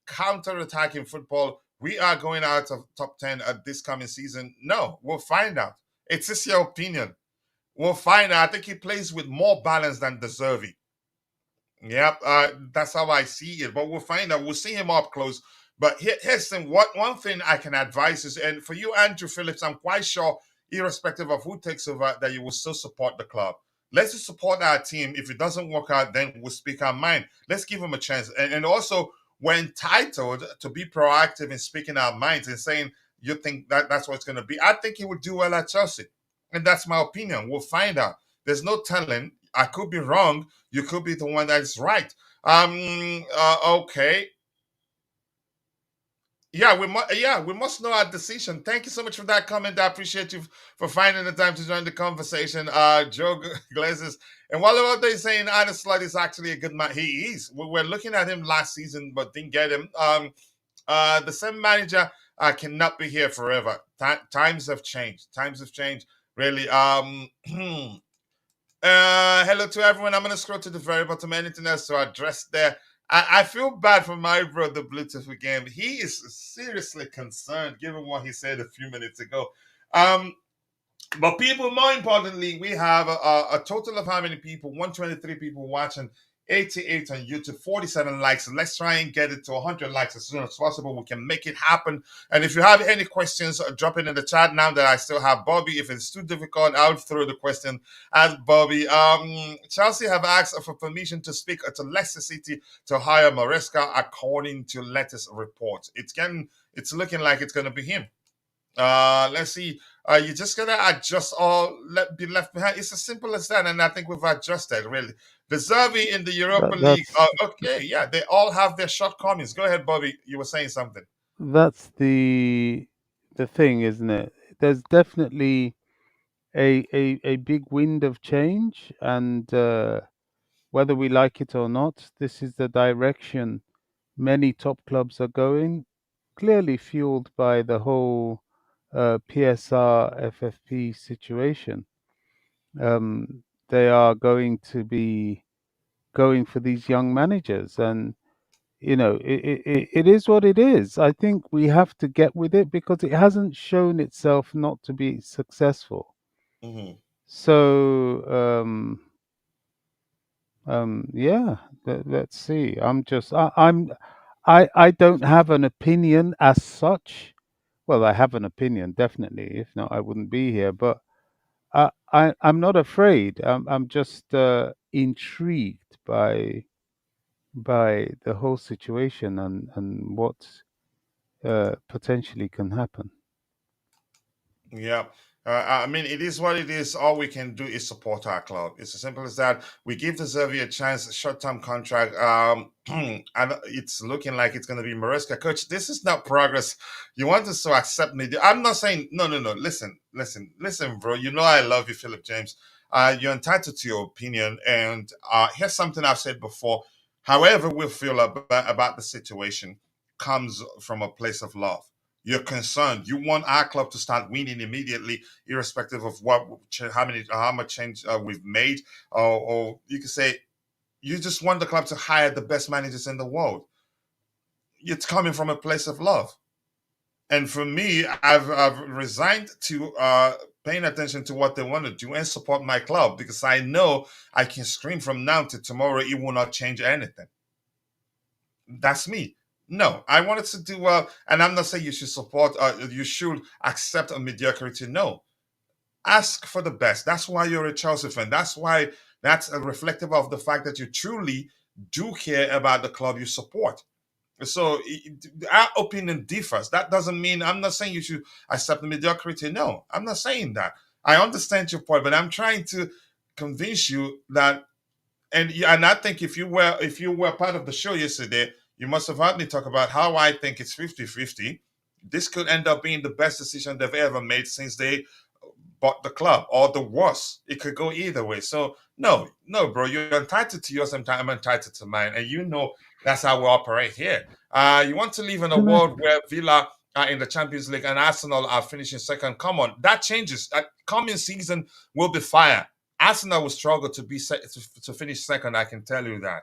counter attacking football. We are going out of top 10 at this coming season. No, we'll find out. It's just your opinion. We'll find out. I think he plays with more balance than De Zerbi. Yep, that's how I see it. But we'll find out. We'll see him up close. But here's some one thing I can advise is, and for you, Andrew Phillips, I'm quite sure, irrespective of who takes over, that you will still support the club. Let's just support our team. If it doesn't work out, then we'll speak our mind. Let's give him a chance. And also, we're entitled to be proactive in speaking our minds and saying, you think that's what it's going to be. I think he would do well at Chelsea. And that's my opinion. We'll find out. There's no telling. I could be wrong. You could be the one that is right. Okay. We must know our decision. Thank you so much for that comment. I appreciate you for finding the time to join the conversation. Joe Glazes. And while they're saying Arne Slot is actually a good man, he is. We were looking at him last season, but didn't get him. The same manager cannot be here forever. Times have changed. Times have changed. Really. Hello to everyone. I'm going to scroll to the very bottom. Anything else to address there? I feel bad for my brother Bluetooth again. He is seriously concerned, given what he said a few minutes ago. But people, more importantly, we have a total of how many people? 123 people watching, 88 on YouTube, 47 likes. Let's try and get it to 100 likes as soon as possible. We can make it happen. And if you have any questions, drop it in the chat now that I still have Bobby. If it's too difficult, I'll throw the question at Bobby. Chelsea have asked for permission to speak to Leicester City to hire Maresca, according to latest reports. It's looking like it's going to be him. Let's see. You just gotta adjust or be left behind. It's as simple as that, and I think we've adjusted really. The Zerbi in the Europa League. Okay, yeah, they all have their shortcomings. Go ahead, Bobby. You were saying something. That's the thing, isn't it? There's definitely a big wind of change, and whether we like it or not, this is the direction many top clubs are going. Clearly fueled by the whole PSR FFP situation. They are going to be going for these young managers, and it is what it is. I think we have to get with it because it hasn't shown itself not to be successful. Mm-hmm. So yeah, let's see. I don't have an opinion as such. Well, I have an opinion, definitely. If not, I wouldn't be here. But I'm not afraid. I'm just intrigued by the whole situation and what potentially can happen. Yeah. I mean, it is what it is. All we can do is support our club. It's as simple as that. We give the Zerbi a chance, a short-term contract. And it's looking like it's going to be Maresca. Coach, this is not progress. You want us to accept me. I'm not saying, no. Listen, bro. You know I love you, Philip James. You're entitled to your opinion. And here's something I've said before. However we feel about the situation comes from a place of love. You're concerned. You want our club to start winning immediately, irrespective of how much change we've made, or you can say you just want the club to hire the best managers in the world. It's coming from a place of love. And for me, I've resigned to paying attention to what they want to do and support my club, because I know I can scream from now to tomorrow, it will not change anything. That's me. No, I wanted to do well, and I'm not saying you should support. You should accept a mediocrity. No, ask for the best. That's why you're a Chelsea fan. That's a reflective of the fact that you truly do care about the club you support. So our opinion differs. That doesn't mean I'm not saying you should accept mediocrity. No, I'm not saying that. I understand your point, but I'm trying to convince you that, and I think if you were part of the show yesterday, you must have heard me talk about how I think it's 50-50. This could end up being the best decision they've ever made since they bought the club, or the worst. It could go either way. So no, no, bro, you're entitled to yours. I'm entitled to mine, and that's how we operate here. You want to live in a Can I? world where Villa are in the Champions League and Arsenal are finishing second? Come on, that changes. Coming season will be fire. Arsenal will struggle to finish second. I can tell you that.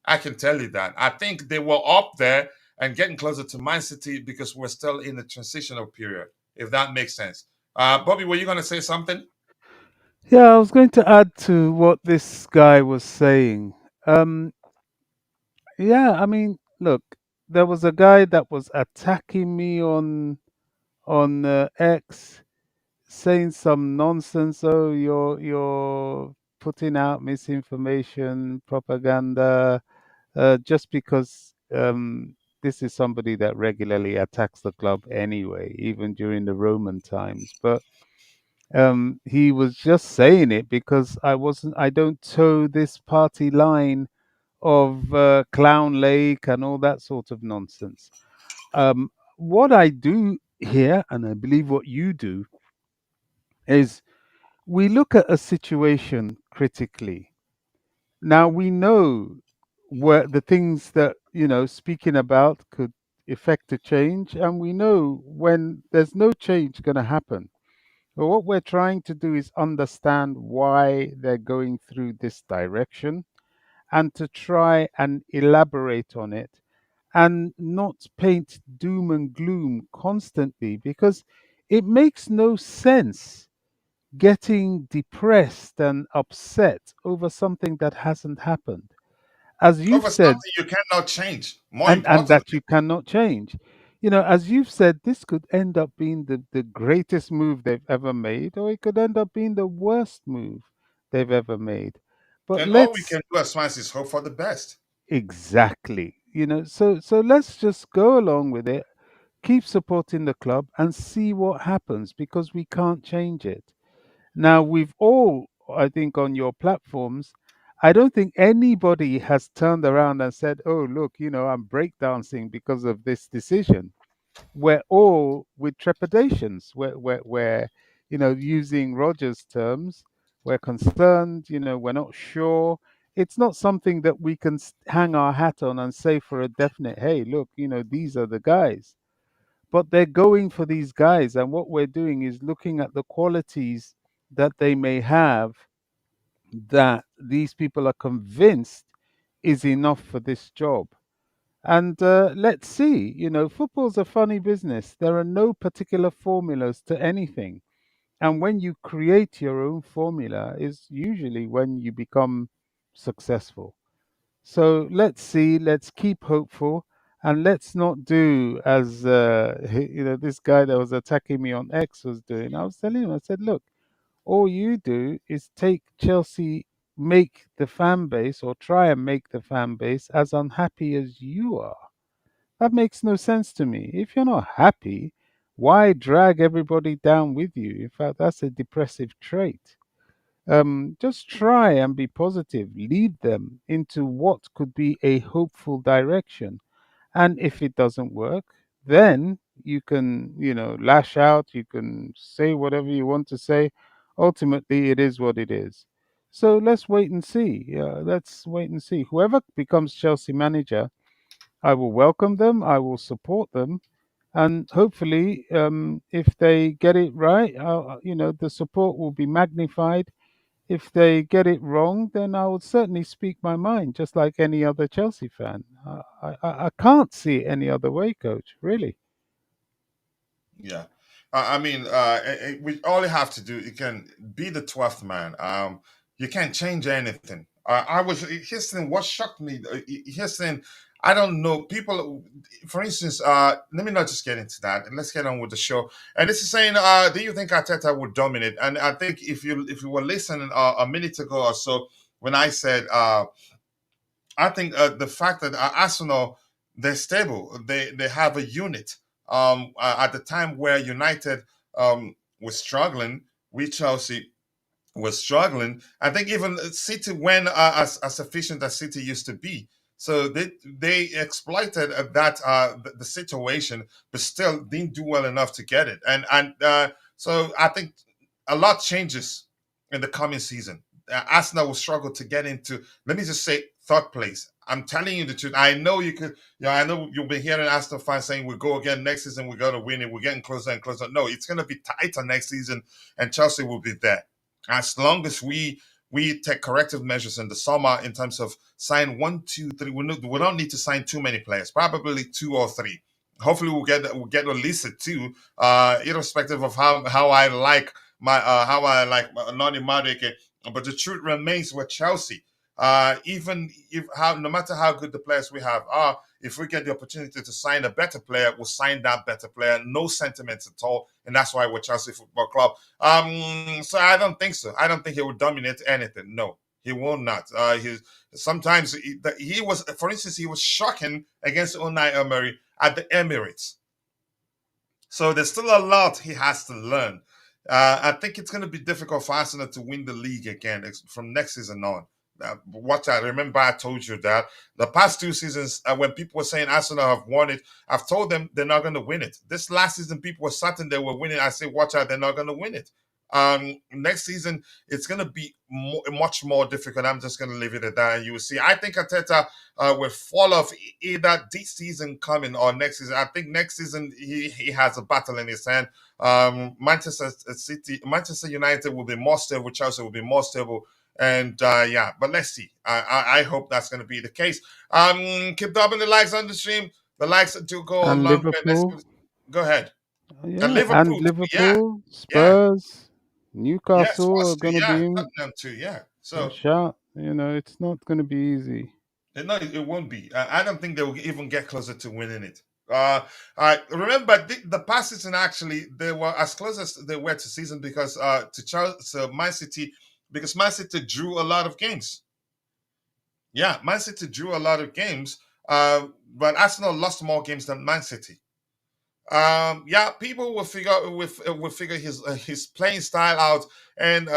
I can tell you that. I think they were up there and getting closer to Man City because we're still in the transitional period, if that makes sense. Bobby, were you going to say something? Yeah, I was going to add to what this guy was saying. Um, yeah, I mean, look, there was a guy that was attacking me on X, saying some nonsense. Oh, you're putting out misinformation, propaganda, just because this is somebody that regularly attacks the club anyway, even during the Roman times. But he was just saying it because I don't toe this party line of Clown Lake and all that sort of nonsense. What I do here, and I believe what you do, is we look at a situation critically. Now we know where the things that, speaking about could effect a change, and we know when there's no change going to happen. But what we're trying to do is understand why they're going through this direction, and to try and elaborate on it, and not paint doom and gloom constantly, because it makes no sense getting depressed and upset over something that hasn't happened. As you've Over said, something you cannot change. More and that importantly, you cannot change. As you've said, this could end up being the greatest move they've ever made, or it could end up being the worst move they've ever made. But and all we let's can do as fans is hope for the best. exactly, so let's just go along with it, keep supporting the club and see what happens, because we can't change it. Now, we've all, I think, on your platforms, I don't think anybody has turned around and said, oh, look, I'm breakdancing because of this decision. We're all with trepidations. We're using Roger's terms, we're concerned, we're not sure. It's not something that we can hang our hat on and say for a definite, hey, look, these are the guys. But they're going for these guys. And what we're doing is looking at the qualities that they may have, that these people are convinced is enough for this job. And let's see, football's a funny business. There are no particular formulas to anything. And when you create your own formula, is usually when you become successful. So let's see, let's keep hopeful, and let's not do as this guy that was attacking me on X was doing. I was telling him, I said, look, all you do is take Chelsea, make the fan base, or try and make the fan base as unhappy as you are. That makes no sense to me. If you're not happy, why drag everybody down with you? In fact, that's a depressive trait. Just try and be positive, lead them into what could be a hopeful direction. And if it doesn't work, then you can, lash out, you can say whatever you want to say, ultimately, it is what it is. So let's wait and see. Let's wait and see. Whoever becomes Chelsea manager, I will welcome them. I will support them, and hopefully, if they get it right, the support will be magnified. If they get it wrong, then I would certainly speak my mind, just like any other Chelsea fan. I can't see it any other way, Coach. Really. Yeah. I mean, we all you have to do, you can be the 12th man. You can't change anything. I was, here's the thing, what shocked me, here's the thing, I don't know, people, for instance, let me not just get into that. Let's get on with the show. And this is saying, do you think Arteta would dominate? And I think if you were listening a minute ago or so, when I said, I think the fact that Arsenal, they're stable, they have a unit. At the time where United was struggling, we Chelsea was struggling. I think even City went as efficient as City used to be. So they exploited the situation, but still didn't do well enough to get it. And so I think a lot changes in the coming season. Arsenal will struggle to get into, let me just say, third place. I'm telling you the truth. I know you could, I know you'll be hearing Arsenal fans saying we'll go again next season, we're going to win it, we're getting closer and closer. No, it's going to be tighter next season, and Chelsea will be there. As long as we take corrective measures in the summer in terms of sign one, two, three. We don't need to sign too many players, probably two or three. Hopefully we'll get at least a two, irrespective of how I like Nani Madueke. But the truth remains with Chelsea. Even if how no matter how good the players we have are, if we get the opportunity to sign a better player, we'll sign that better player. No sentiments at all, and that's why we're Chelsea Football Club. So I don't think so. I don't think he will dominate anything. No, he will not. Sometimes he was, for instance, he was shocking against Unai Emery at the Emirates. So there's still a lot he has to learn. I think it's going to be difficult for Arsenal to win the league again from next season on. Watch out. Remember, I told you that the past two seasons, when people were saying Arsenal have won it, I've told them they're not going to win it. This last season, people were certain they were winning. I say, watch out, they're not going to win it. Next season, it's going to be much more difficult. I'm just going to leave it at that. And you will see. I think Arteta will fall off either this season coming or next season. I think next season he has a battle in his hand. Manchester United will be more stable. Chelsea will be more stable. And yeah, but let's see. I hope that's going to be the case. Keep dropping the likes on the stream. The likes do go a And long way. Liverpool. Go ahead. And Yeah, and Liverpool, yeah, Liverpool, yeah, Spurs, yeah. Newcastle are Spurs too, going to yeah. be in Tottenham too, yeah. a So shout. It's not going to be easy. no, it won't be. I don't think they will even get closer to winning it. I remember the past season actually they were as close as they were to season because to Chelsea, Man City, because Man City drew a lot of games. Yeah, Man City drew a lot of games, but Arsenal lost more games than Man City. Yeah, people will figure his playing style out and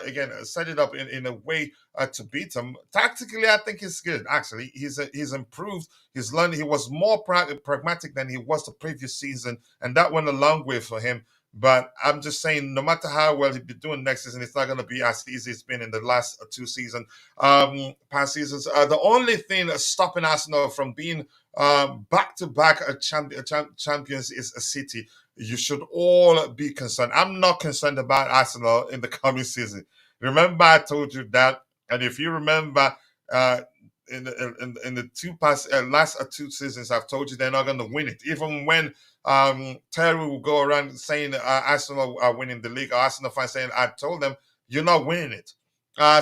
again set it up in a way to beat him. Tactically, I think he's good. Actually, he's improved. He's learned. He was more pragmatic than he was the previous season, and that went a long way for him. But I'm just saying, no matter how well he'll be doing next season, it's not going to be as easy as it's been in the last two seasons, past seasons. The only thing stopping Arsenal from being back-to-back champions is a City. You should all be concerned. I'm not concerned about Arsenal in the coming season. Remember, I told you that, and if you remember, uh, in the last two seasons, I've told you they're not going to win it. Even when Terry will go around saying Arsenal are winning the league, or Arsenal fans saying, I told them you're not winning it.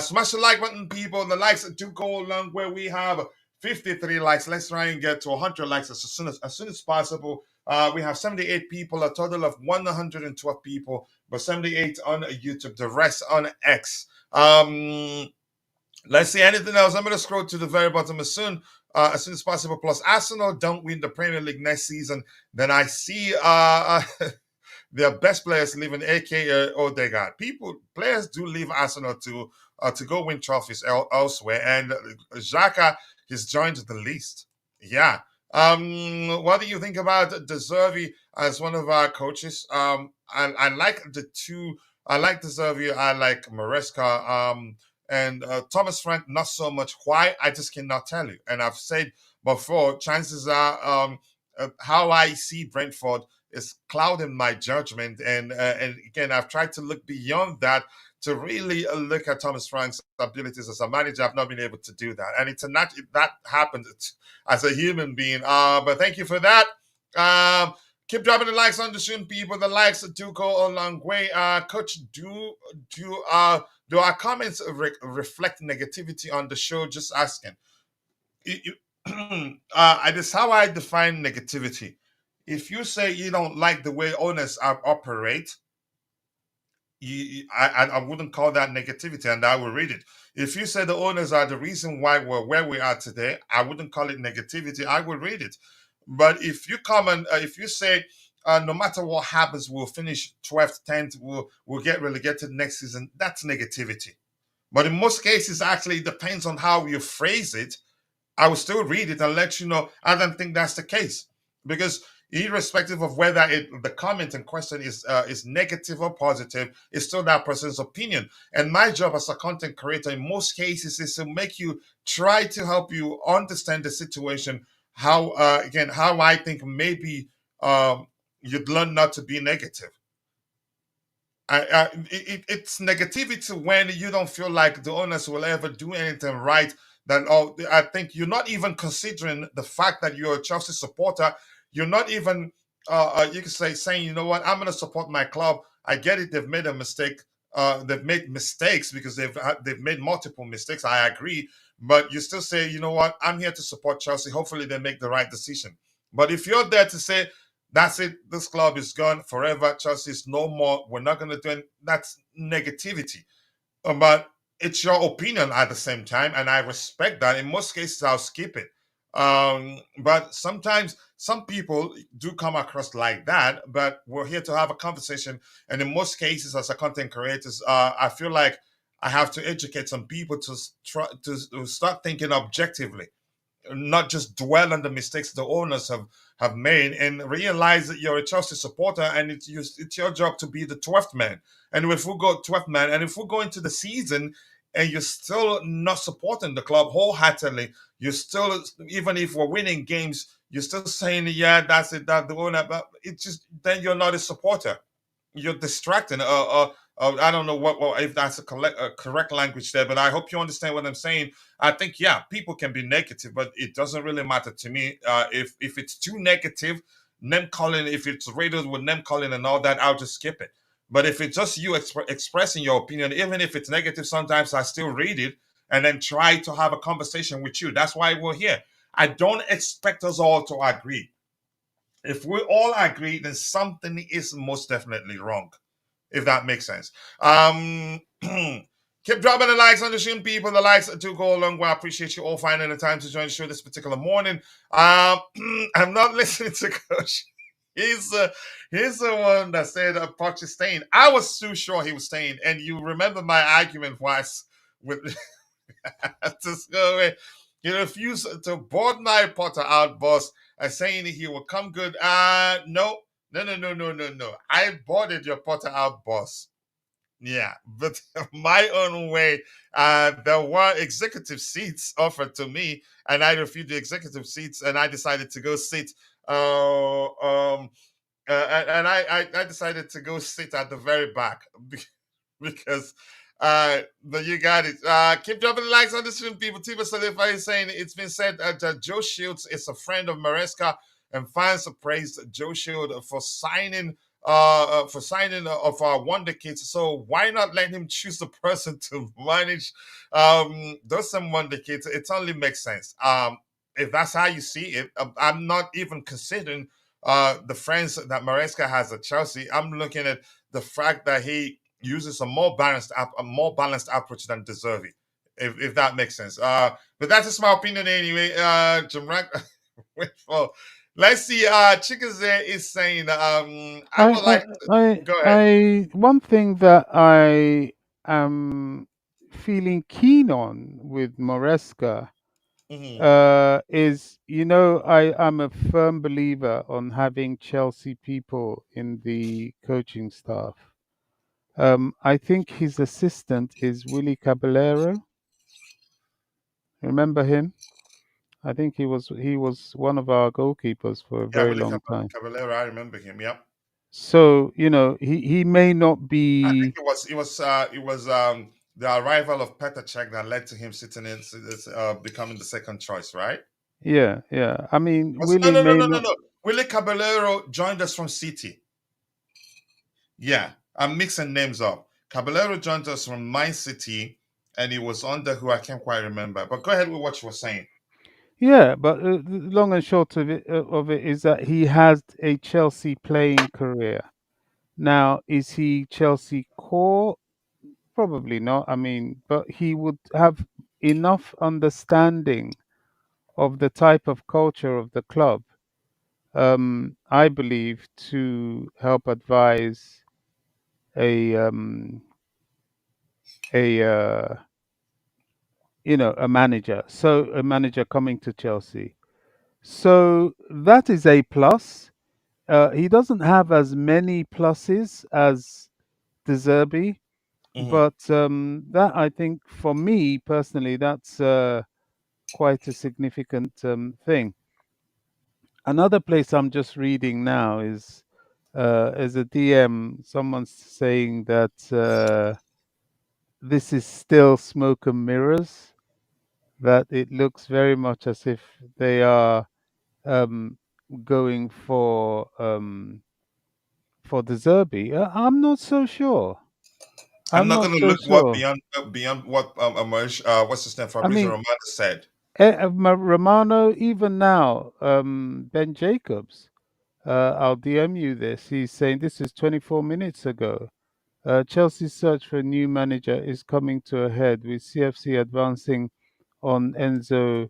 Smash the like button, people. The likes do go along where we have 53 likes. Let's try and get to 100 likes as soon as possible. We have 78 people, a total of 112 people, but 78 on YouTube, the rest on X. Let's see anything else. I'm going to scroll to the very bottom as soon as possible. Plus, Arsenal don't win the Premier League next season, then I see their best players leaving, aka Odegaard. Players do leave Arsenal to go win trophies elsewhere, and Xhaka has joined the list. Yeah. What do you think about De Zerbi as one of our coaches? I like the two I like De Zerbi, I like Maresca, and Thomas Frank, not so much. Why? I just cannot tell you. And I've said before, chances are how I see Brentford is clouding my judgment. And again, I've tried to look beyond that to really look at Thomas Frank's abilities as a manager. I've not been able to do that, and it's a not that happened as a human being. But thank you for that. Keep dropping the likes on the stream, people. The likes do go a long way. Coach, do our comments reflect negativity on the show? Just asking. It is how I define negativity. If you say you don't like the way owners operate, I wouldn't call that negativity, and I will read it. If you say the owners are the reason why we're where we are today, I wouldn't call it negativity. I will read it. But if you come and if you say no matter what happens, we'll finish 12th, 10th, we'll get relegated next season, that's negativity. But in most cases, actually, it depends on how you phrase it. I will still read it and let you know I don't think that's the case, because irrespective of whether the comment in question is negative or positive, it's still that person's opinion. And my job as a content creator in most cases is to make you try to help you understand the situation. How again, how I think maybe you'd learn not to be negative. It's negativity when you don't feel like the owners will ever do anything right. Then, oh, I think you're not even considering the fact that you're a Chelsea supporter. You're not even, you can say, saying, you know what, I'm going to support my club. I get it. They've made a mistake. They've made mistakes because they've made multiple mistakes. I agree, but you still say, you know what, I'm here to support Chelsea. Hopefully, they make the right decision. But if you're there to say, that's it. This club is gone forever. Chelsea is no more. We're not going to do it. That's negativity. But it's your opinion at the same time, and I respect that. In most cases, I'll skip it. But sometimes some people do come across like that. But we're here to have a conversation, and in most cases, as a content creators, I feel like I have to educate some people to try to start thinking objectively, not just dwell on the mistakes the owners have made, and realize that you're a Chelsea supporter and it's your job to be the 12th man. And if we go 12th man, and if we go into the season and you're still not supporting the club wholeheartedly, you're still, even if we're winning games, you're still saying, yeah, that's it, that the owner, but it's just, then you're not a supporter. You're distracting. I don't know if that's a correct language there, but I hope you understand what I'm saying. I think, yeah, people can be negative, but it doesn't really matter to me. If it's too negative, name calling, if it's rated with name calling and all that, I'll just skip it. But if it's just you expressing your opinion, even if it's negative, sometimes I still read it and then try to have a conversation with you. That's why we're here. I don't expect us all to agree. If we all agree, then something is most definitely wrong, if that makes sense. Keep dropping the likes on the stream, people. The likes do go a long way. I appreciate you all finding the time to join the show this particular morning. I'm not listening to Coach. He's the one that said Poch is staying. I was too sure he was staying, and you remember my argument was with to go away. He refused to board my Potter out, boss, saying he will come good. No, no. I boarded your Potter out, boss. Yeah, but my own way. There were executive seats offered to me, and I refused the executive seats, and I decided to go sit. Uh, um, and I decided to go sit at the very back because but you got it. Keep dropping the likes on the stream, people. Tiva Solify is saying it's been said that Joe Shields is a friend of Maresca, and fans have praised Joe Shields for signing of our wonder kids. So why not let him choose the person to manage those some wonder kids? It only makes sense. If that's how you see it, I'm not even considering the friends that Maresca has at Chelsea. I'm looking at the fact that he uses a more balanced approach than De Zerbi, if that makes sense. But that's just my opinion anyway. Jamrak, wait for. Let's see. Chikaze is saying, I would like to go ahead. One thing that I am feeling keen on with Moresca Mhm. is, you know, I am a firm believer on having Chelsea people in the coaching staff. I think his assistant is Willie Caballero. Remember him? I think he was one of our goalkeepers for a Yeah, very long time. Caballero, I remember him. Yep. So he may not I think be. it was the arrival of Petr Cech that led to him sitting in, becoming the second choice, right? Yeah, yeah. I mean, No, Willie no, no, may no, no, not. no. Willie Caballero joined us from City. Yeah, I'm mixing names up. Caballero joined us from My City, and he was under who I can't quite remember. But go ahead with what you were saying. Yeah, but the long and short of it is that he has a Chelsea playing career. Now, is he Chelsea core? Probably not. I mean, but he would have enough understanding of the type of culture of the club, I believe, to help advise a a a manager. So a manager coming to Chelsea. So that is a plus. He doesn't have as many pluses as De Zerbi, Hmm. but that I think for me personally, that's quite a significant thing. Another place I'm just reading now is as a DM, someone's saying that this is still smoke and mirrors, that it looks very much as if they are um, going for De Zerbi. I'm not so sure. I'm I'm not not going to so look what sure. beyond what what's his name, I Fabrizio mean, Romano said. Romano, even now, Ben Jacobs, I'll DM you this. He's saying this is 24 minutes ago. Chelsea's search for a new manager is coming to a head with CFC advancing on Enzo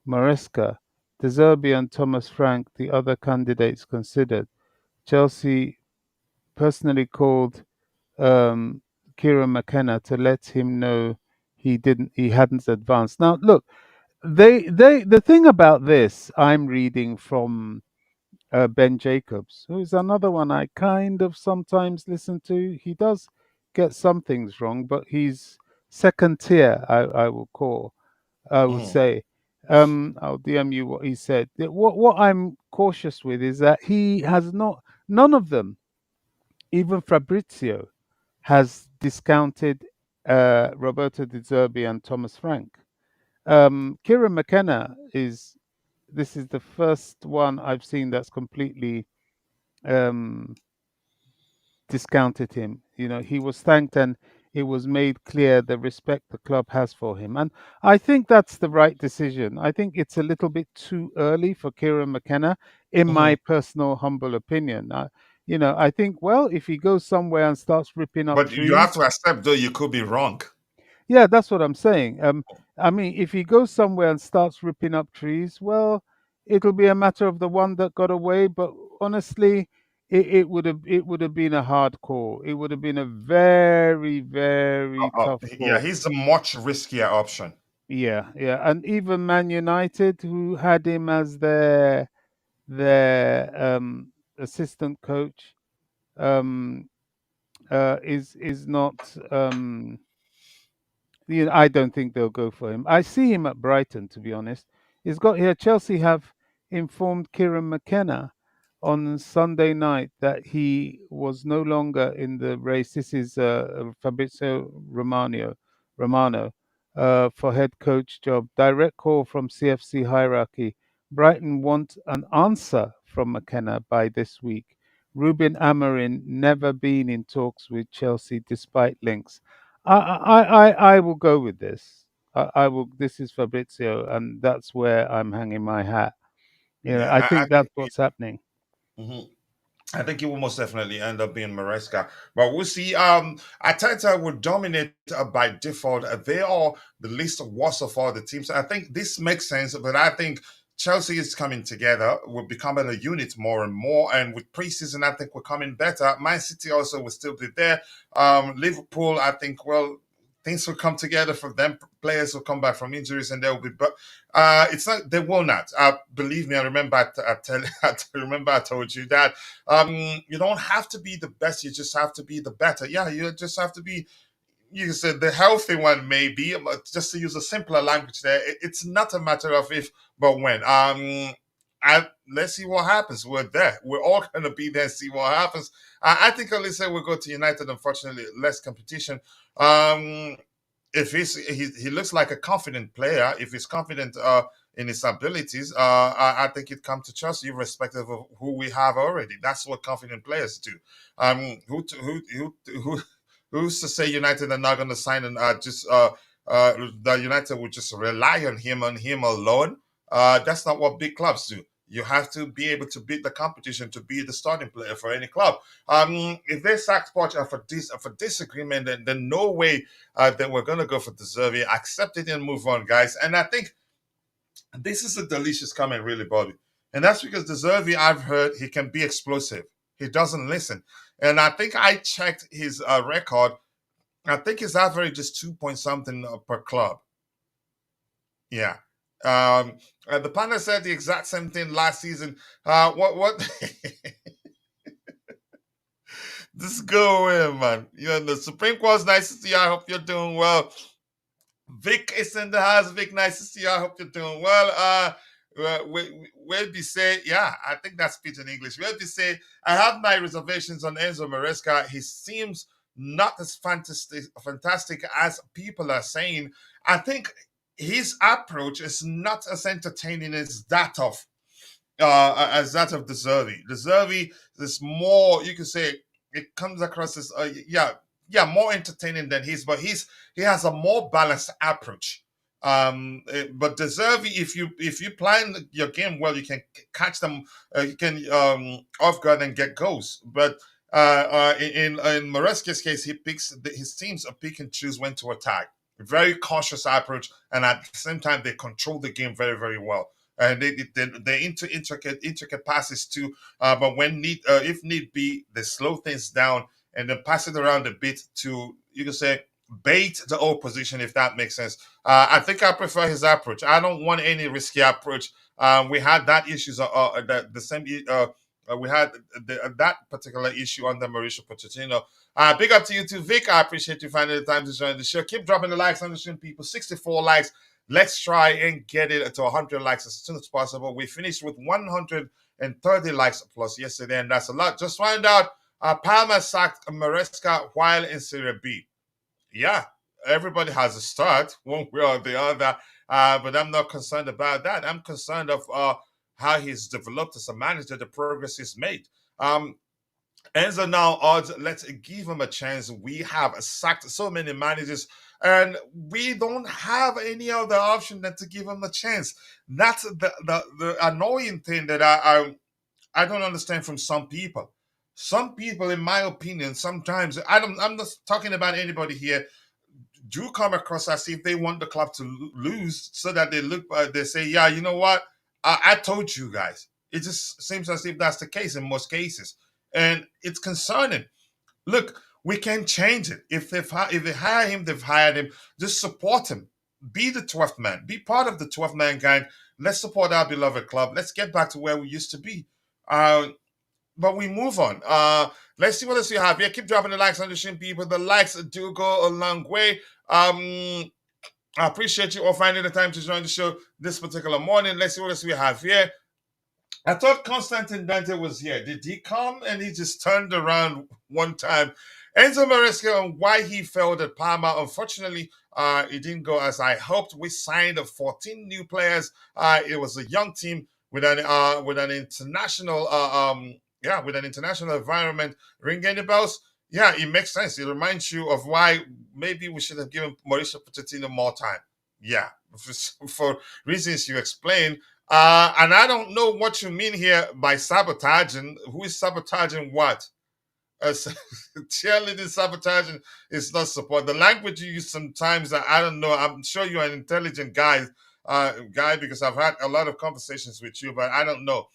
Maresca. De Zerbi and Thomas Frank, the other candidates considered. Chelsea personally called um, Kieran McKenna to let him know he hadn't advanced. Now, look, the thing about this, I'm reading from Ben Jacobs, who is another one I kind of sometimes listen to. He does get some things wrong, but he's second tier. I would Hmm. say. I'll DM you what he said. What I'm cautious with is that he has not. None of them, even Fabrizio, has discounted Roberto De Zerbi and Thomas Frank. Kieran McKenna is. This is the first one I've seen that's completely um, discounted him. He was thanked and it was made clear the respect the club has for him. And I think that's the right decision. I think it's a little bit too early for Kieran McKenna, in Hmm. my personal humble opinion. I think, well, if he goes somewhere and starts ripping up But you have trees. to accept, though, you could be wrong. Yeah, that's what I'm saying. I mean, if he goes somewhere and starts ripping up trees, well, it'll be a matter of the one that got away. But honestly, it would have been a hard call. It would have been a very, very tough Yeah, call. he's a much riskier option. Yeah, yeah, and even Man United, who had him as their assistant coach, um, is not. I don't think they'll go for him. I see him at Brighton, to be honest. He's got here. Chelsea have informed Kieran McKenna on Sunday night that he was no longer in the race. This is Fabrizio Romano for head coach job. Direct call from CFC hierarchy. Brighton want an answer from McKenna by this week. Ruben Amorim never been in talks with Chelsea despite links. I will go with this. I will. This is Fabrizio, and that's where I'm hanging my hat. Yeah, I I think think. that's what's happening. Mhm. I think he will most definitely end up being Maresca, but we'll see. Atlanta will dominate by default. They are the least worst of all the teams. I think this makes sense, but I think Chelsea is coming together. We're becoming a unit more and more, and with preseason, I think we're coming better. Man City also will still be there. Liverpool, I think, well, things will come together for them. Players will come back from injuries, and they'll be. But it's not. They will not. Believe me. I remember. I remember. I told you that. You don't have to be the best. You just have to be the better. Yeah. You just have to be. You said the healthy one, maybe. But just to use a simpler language, there, it's not a matter of if, but when. Let's see what happens. We're there. We're all going to be there and see what happens. I think Olise will go to United. Unfortunately, less competition. Um, if he looks like a confident player, if he's confident in his abilities, I think it comes to trust, irrespective of who we have already. That's what confident players do. Who who's to say United are not going to sign and the United would just rely on him alone? That's not what big clubs do. You have to be able to beat the competition to be the starting player for any club. If they sacked Poch for disagreement, then no way that we're gonna go for De Zerbi. Accept it and move on, guys. And I think this is a delicious comment, really, Bobby. And that's because De Zerbi, I've heard, he can be explosive. He doesn't listen. And I think I checked his record. I think his average is 2 point something per club. Yeah. The panda said the exact same thing last season. What? Just go away, man. You're in the Supreme Court's nice to see you. I hope you're doing well. Vic is in the house. Vic, nice to see you. I hope you're doing well. Where be say, yeah, I think that's speech in English. Where be say, I have my reservations on Enzo Maresca. He seems not as fantastic as people are saying. I think his approach is not as entertaining as that of De Zerbi. De Zerbi is more, you could say, it comes across as more entertaining than his, but he has a more balanced approach. But De Zerbi, if you plan your game well, you can catch them, you can off guard and get goals. But in Maresca's case, his teams pick and choose when to attack. Very cautious approach, and at the same time, they control the game very, very well. And they intricate passes too. But when if need be, they slow things down and then pass it around a bit to, you can say, bait the opposition, if that makes sense. I think I prefer his approach. I don't want any risky approach. We had that issues. The same. We had that particular issue under Mauricio Pochettino. Big up to you too, Vic. I appreciate you finding the time to join the show. Keep dropping the likes on the stream, people. 64 likes. Let's try and get it to 100 likes as soon as possible. We finished with 130 likes plus yesterday, and that's a lot. Just find out, Palma sacked Maresca while in Serie B. Yeah, everybody has a start, one way or the other, but I'm not concerned about that. I'm concerned of how he's developed as a manager, the progress he's made. Enzo now odds, let's give him a chance. We have sacked so many managers, and we don't have any other option than to give him a chance. That's the annoying thing that I don't understand from some people. Some people, in my opinion, sometimes I'm not talking about anybody here, do come across as if they want the club to lose so that they say, yeah, you know what? I told you guys. It just seems as if that's the case in most cases. And it's concerning. Look, we can change it. If they hire him, they've hired him. Just support him. Be the 12th man. Be part of the 12th man gang. Let's support our beloved club. Let's get back to where we used to be. But we move on. Let's see what else we have here. Keep dropping the likes on the stream, people. The likes do go a long way. I appreciate you all finding the time to join the show this particular morning. Let's see what else we have here. I thought Constantine Dante was here. Did he come and he just turned around one time? Enzo Maresca and why he failed at Parma. Unfortunately, it didn't go as I hoped. We signed 14 new players. It was a young team with an international with an international environment. Ring any bells? Yeah, it makes sense. It reminds you of why maybe we should have given Mauricio Pochettino more time. Yeah, for reasons you explained. And I don't know what you mean here by sabotaging. Who is sabotaging what? Cheerleading, sabotaging is not support. The language you use sometimes, I don't know. I'm sure you're an intelligent guy, because I've had a lot of conversations with you, but I don't know.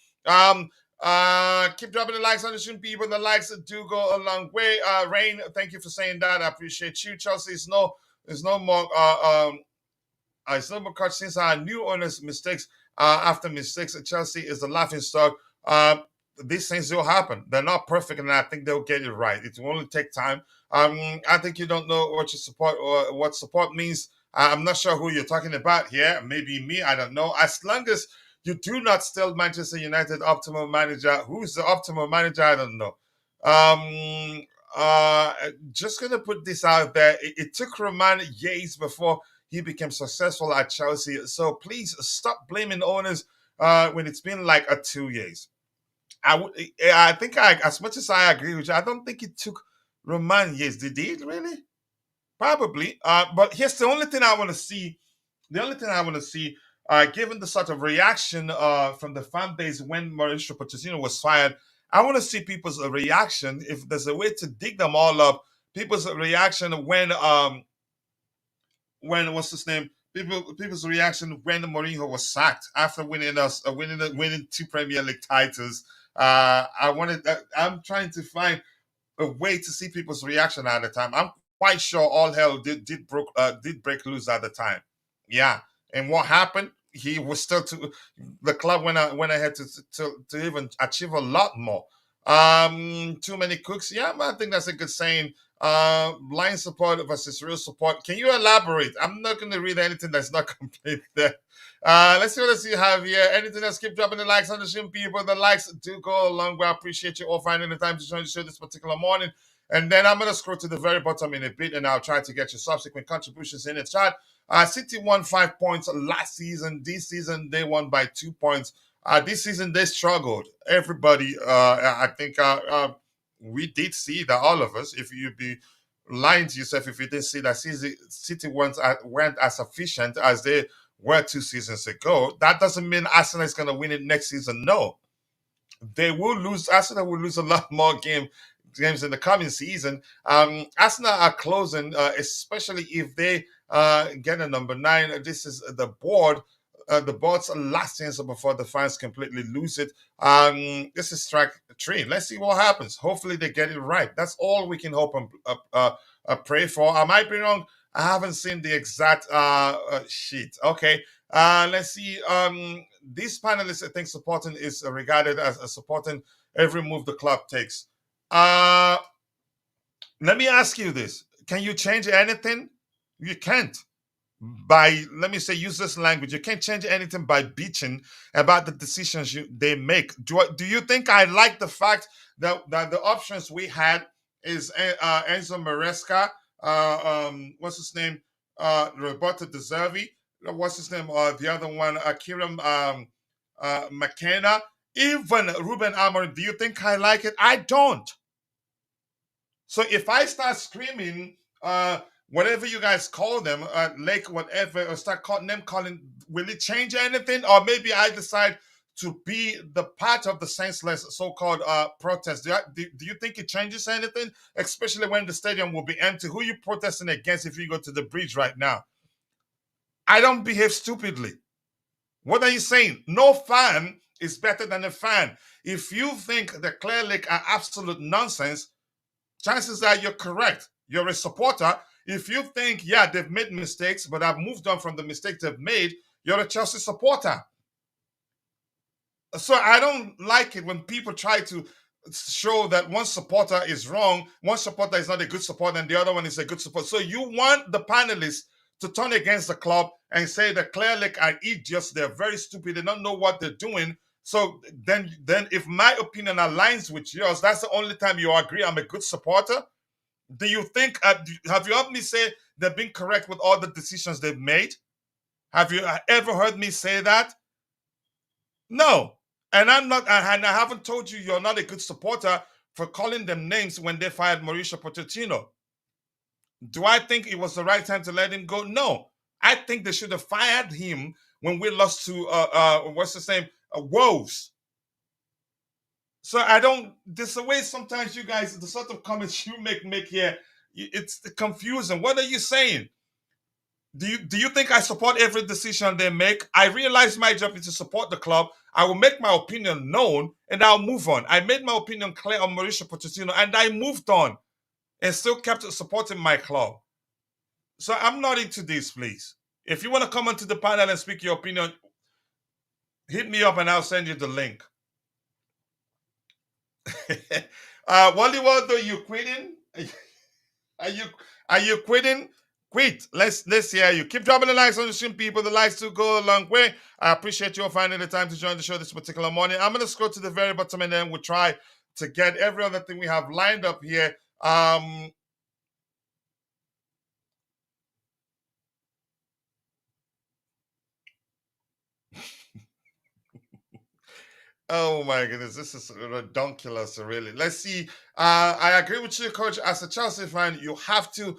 Keep dropping the likes on the stream, people. The likes do go a long way. Rain, thank you for saying that. I appreciate you. Chelsea Snow, There's no more. It's no more coach since our new owners' mistakes after mistakes at Chelsea is the laughing stock. These things will happen. They're not perfect, and I think they'll get it right. It will only take time. I think you don't know what you support or what support means. I'm not sure who you're talking about here. Maybe me. I don't know. As long as you do not steal Manchester United optimal manager, who's the optimal manager? I don't know. Just gonna put this out there. It took Roman years before he became successful at Chelsea. So please stop blaming owners when it's been like 2 years. I think as much as I agree with you, I don't think it took Roman years. Did it really? Probably. But here's the only thing I want to see. The only thing I want to see, given the sort of reaction from the fan base when Mauricio Pochettino was fired, I want to see people's reaction. If there's a way to dig them all up, people's reaction when what's his name? People's reaction when Mourinho was sacked after winning 2 Premier League titles. I'm trying to find a way to see people's reaction at the time. I'm quite sure all hell did break loose at the time. Yeah, and what happened? He was still to the club went ahead to even achieve a lot more. Too many cooks. Yeah, but I think that's a good saying. Blind support versus real support. Can you elaborate? I'm not going to read anything that's not complete there. Let's see what else you have here. Anything else? Keep dropping the likes on the stream, people. The likes do go a long way. I appreciate you all finding the time to join the show this particular morning. And then I'm going to scroll to the very bottom in a bit, and I'll try to get your subsequent contributions in the chat. City won 5 points last season. This season, they won by 2 points. This season, they struggled. Everybody, I think we did see that, all of us, if you'd be lying to yourself if you didn't see that City weren't as efficient as they were 2 seasons ago. That doesn't mean Arsenal is going to win it next season. No. They will lose. Arsenal will lose a lot more games in the coming season. Arsenal are closing, especially if they get a number 9. This is the board. The board's last chance before the fans completely lose it. This is strike 3. Let's see what happens. Hopefully they get it right. That's all we can hope and pray for. I might be wrong. I haven't seen the exact sheet. Okay. Let's see. These panelists, I think, supporting is regarded as supporting every move the club takes. Let me ask you this. Can you change anything? You can't. Let me say, use this language. You can't change anything by bitching about the decisions they make. Do you think I like the fact that the options we had is Enzo Maresca, what's his name, Roberto De Zerbi, what's his name, the other one, Kieran McKenna, even Ruben Amorim? Do you think I like it? I don't. So if I start screaming, whatever you guys call them, Lake, whatever, or start calling, will it change anything? Or maybe I decide to be the part of the senseless so-called protest. Do you think it changes anything? Especially when the stadium will be empty. Who are you protesting against if you go to the bridge right now? I don't behave stupidly. What are you saying? No fan is better than a fan. If you think the Clear Lake are absolute nonsense, chances are you're correct. You're a supporter. If you think, yeah, they've made mistakes, but I've moved on from the mistakes they've made, you're a Chelsea supporter. So I don't like it when people try to show that one supporter is wrong, one supporter is not a good supporter, and the other one is a good supporter. So you want the panelists to turn against the club and say that Clear Lake are idiots, they're very stupid, they don't know what they're doing. So then if my opinion aligns with yours, that's the only time you agree I'm a good supporter. Do you think, have you heard me say they've been correct with all the decisions they've made? Have you ever heard me say that? No. And I'm not, and I haven't told you you're not a good supporter for calling them names when they fired Mauricio Pochettino. Do I think it was the right time to let him go? No. I think they should have fired him when we lost to, what's his name, Wolves. So I don't, there's a way sometimes you guys, the sort of comments you make here, it's confusing. What are you saying? Do you think I support every decision they make? I realize my job is to support the club. I will make my opinion known and I'll move on. I made my opinion clear on Mauricio Pochettino and I moved on and still kept supporting my club. So I'm not into this, please. If you want to come onto the panel and speak your opinion, hit me up and I'll send you the link. Wally Waldo, you quitting? Are you are you quitting? Quit. Let's hear you. Keep dropping the likes on the stream, people. The likes do go a long way. I appreciate you all finding the time to join the show this particular morning. I'm gonna scroll to the very bottom and then we'll try to get every other thing we have lined up here. Oh my goodness, this is redonkulous, really. Let's see. I agree with you, Coach. As a Chelsea fan, you have to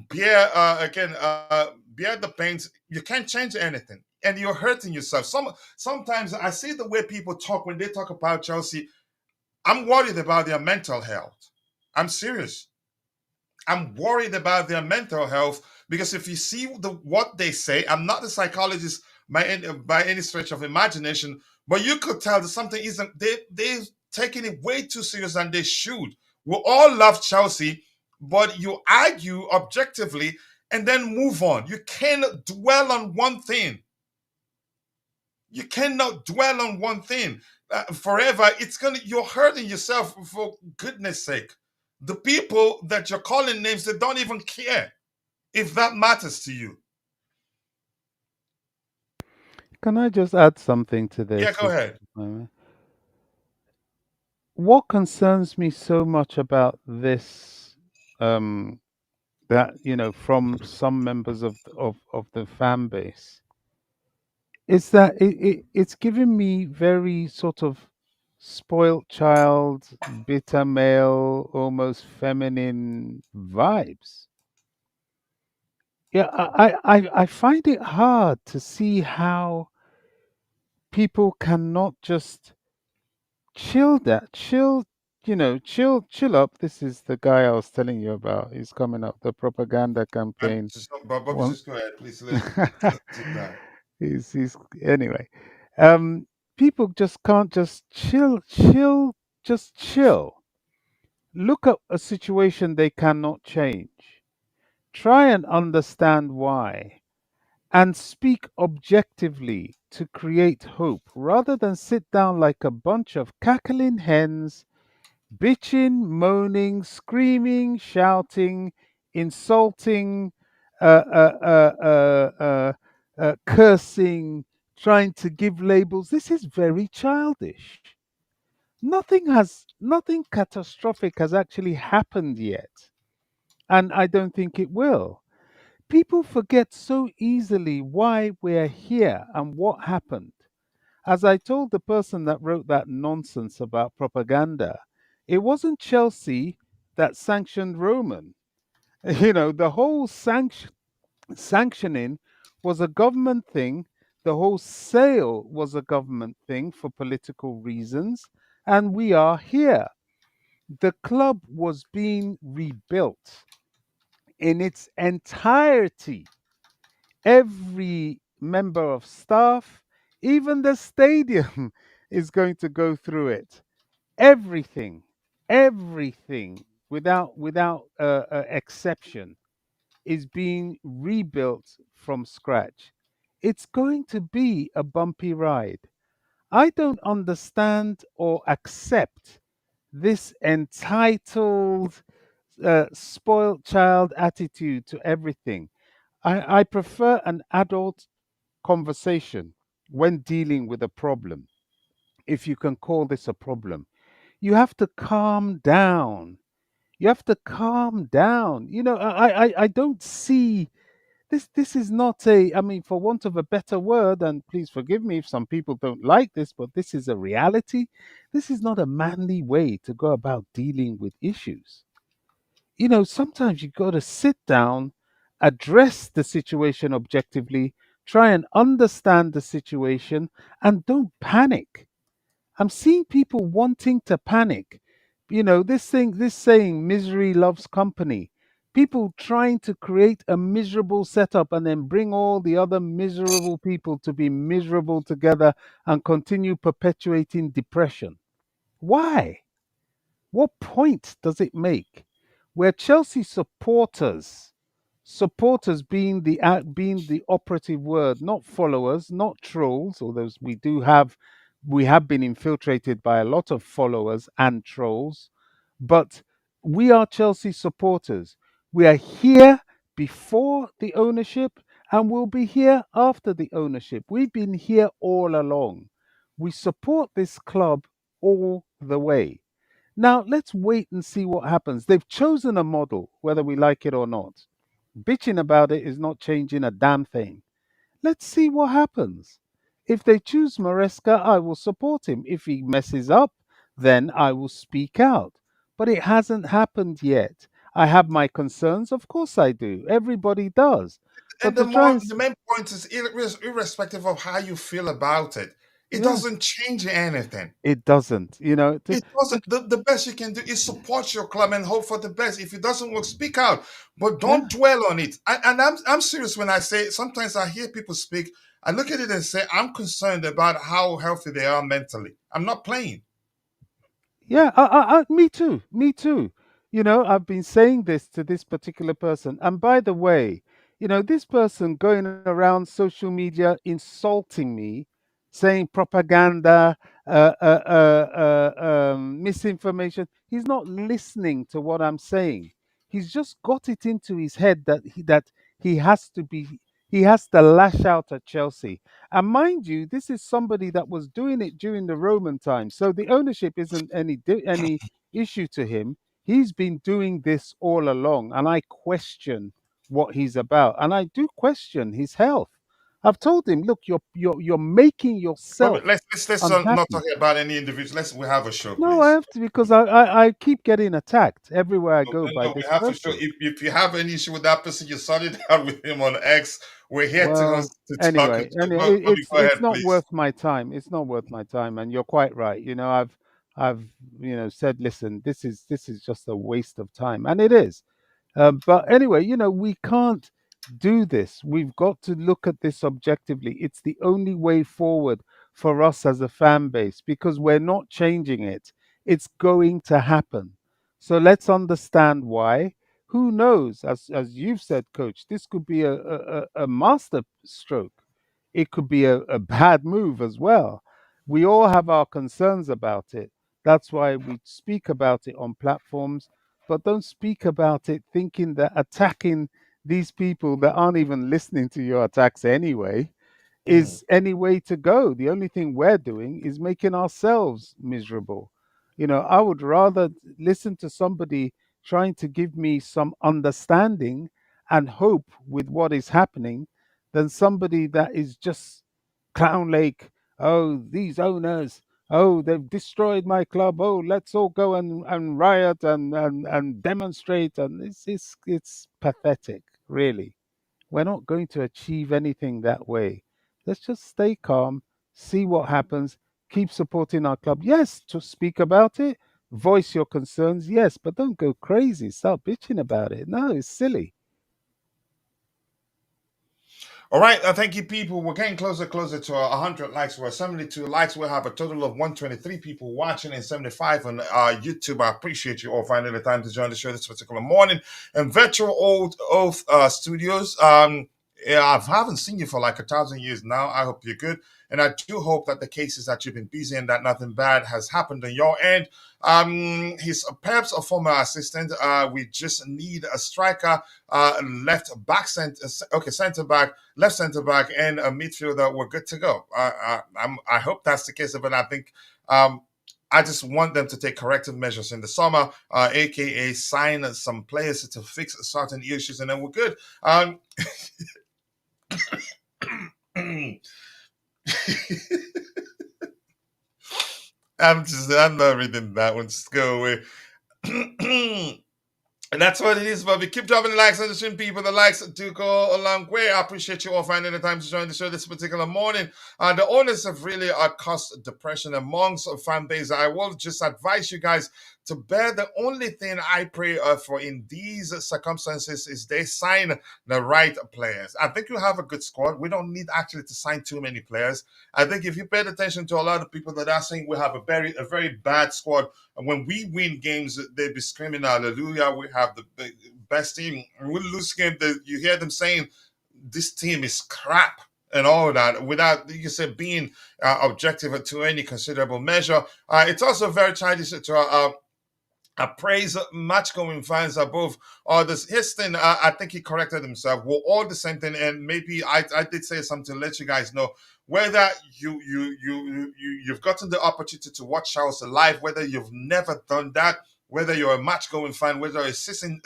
bear the pains. You can't change anything, and you're hurting yourself. Sometimes I see the way people talk when they talk about Chelsea. I'm worried about their mental health. I'm serious. I'm worried about their mental health because if you see what they say, I'm not a psychologist by any stretch of imagination, but you could tell that something isn't. They're taking it way too serious than they should. We all love Chelsea, but you argue objectively and then move on. You cannot dwell on one thing. You cannot dwell on one thing forever. You're hurting yourself for goodness sake. The people that you're calling names, they don't even care if that matters to you. Can I just add something to Yeah, this? go ahead. What concerns me so much about this, that from some members of the fan base, is that it's giving me very sort of spoilt child, bitter male, almost feminine vibes. Yeah, I find it hard to see how people cannot just chill up. This is the guy I was telling you about. He's coming up, the propaganda campaign. Bobby, One, just go ahead, please. Let's sit down. he's anyway. Um, People just can't just chill, just chill. Look at a situation they cannot change. Try and understand why, and speak objectively to create hope, rather than sit down like a bunch of cackling hens, bitching, moaning, screaming, shouting, insulting, cursing, trying to give labels. This is very childish. Nothing catastrophic has actually happened yet, and I don't think it will. People forget so easily why we're here and what happened. As I told the person that wrote that nonsense about propaganda, it wasn't Chelsea that sanctioned Roman. The whole sanctioning was a government thing. The whole sale was a government thing for political reasons. And we are here. The club was being rebuilt in its entirety. Every member of staff, even the stadium, is going to go through it. Everything, everything, without exception, is being rebuilt from scratch. It's going to be a bumpy ride. I don't understand or accept this entitled, spoiled child attitude to everything. I prefer an adult conversation when dealing with a problem, if you can call this a problem. You have to calm down. You have to calm down. I don't see this. This is not a, I mean, for want of a better word, and please forgive me if some people don't like this, but this is a reality. This is not a manly way to go about dealing with issues. Sometimes you got to sit down, address the situation objectively, try and understand the situation, and don't panic. I'm seeing people wanting to panic. This saying, misery loves company. People trying to create a miserable setup and then bring all the other miserable people to be miserable together and continue perpetuating depression. Why? What point does it make? We're Chelsea supporters. Supporters being the operative word, not followers, not trolls. Although we have been infiltrated by a lot of followers and trolls, but we are Chelsea supporters. We are here before the ownership, and we'll be here after the ownership. We've been here all along. We support this club all the way. Now, let's wait and see what happens. They've chosen a model, whether we like it or not. Bitching about it is not changing a damn thing. Let's see what happens. If they choose Maresca, I will support him. If he messes up, then I will speak out. But it hasn't happened yet. I have my concerns, of course I do. Everybody does. And But to try and the main point is irrespective of how you feel about it, it yeah, doesn't change anything. it doesn't. It doesn't. The best you can do is support your club and hope for the best. If it doesn't work, speak out, but Yeah. don't dwell on it. And I'm serious when I say sometimes I hear people speak. I look at it and say I'm concerned about how healthy they are mentally. I'm not playing. Yeah, me too. Me too. I've been saying this to this particular person. And by the way, this person going around social media insulting me, saying propaganda, misinformation. He's not listening to what I'm saying. He's just got it into his head that he has to he has to lash out at Chelsea. And mind you, this is somebody that was doing it during the Roman times. So the ownership isn't any issue to him. He's been doing this all along, and I question what he's about. And I do question his health. I've told him, look, you're making But yourself let's not talk unhappy. about any individual. We have a show, No, I please. have to because I keep getting attacked everywhere I No, go no, by no, we this have a show. person. If you have any issue with that person, you sort it out with him on X. We're here Well, to talk. anyway, Bobby, go it's ahead, not please. worth my time. It's not worth my time, and you're quite right. I've said, listen, this is just a waste of time, and it is. But anyway, we can't do this. We've got to look at this objectively. It's the only way forward for us as a fan base because we're not changing it. It's going to happen. So let's understand why. Who knows? As you've said, Coach, this could be a master stroke. It could be a bad move as well. We all have our concerns about it. That's why we speak about it on platforms, but don't speak about it thinking that attacking these people that aren't even listening to your attacks anyway Mm. is any way to go. The only thing we're doing is making ourselves miserable. I would rather listen to somebody trying to give me some understanding and hope with what is happening than somebody that is just clown lake. Oh, these owners. Oh, they've destroyed my club. Oh, let's all go and riot and demonstrate. And it's pathetic, really. We're not going to achieve anything that way. Let's just stay calm, see what happens, keep supporting our club. Yes, to speak about it, voice your concerns, yes, but don't go crazy. Start bitching about it. No, it's silly. All right, thank you, people. We're getting closer to 100 likes. We're 72 likes. We'll have a total of 123 people watching and 75 on YouTube. I appreciate you all finding the time to join the show this particular morning. And Virtual Old Oath Studios. Yeah, I haven't seen you for like 1,000 years now. I hope you're good. And I do hope that the cases that you've been busy and that nothing bad has happened on your end. He's perhaps a former assistant. We just need a striker, left back, center back, left center back, and a midfielder. We're good to go. I hope that's the case, but I think I just want them to take corrective measures in the summer, aka sign some players to fix certain issues, and then we're good. I'm not reading that one. Just go away. And that's what it is, Bobby. Keep dropping the likes on the stream, people. The likes do go a long way. I appreciate you all finding the time to join the show this particular morning. The owners have really caused depression amongst fan base. I will just advise you guys to bear. The only thing I pray for in these circumstances is they sign the right players. I think you have a good squad. We don't need actually to sign too many players. I think if you paid attention to a lot of people that are saying we have a very bad squad, and when we win games, they be screaming hallelujah. We have the best team. We lose game, you hear them saying this team is crap and all that without, you said, being objective to any considerable measure. It's also very childish to praise match going fans above others. His thing, I think he corrected himself. We're all the same thing, and maybe I did say something to let you guys know whether you've gotten the opportunity to watch Chelsea live, whether you've never done that, whether you're a match going fan, whether a season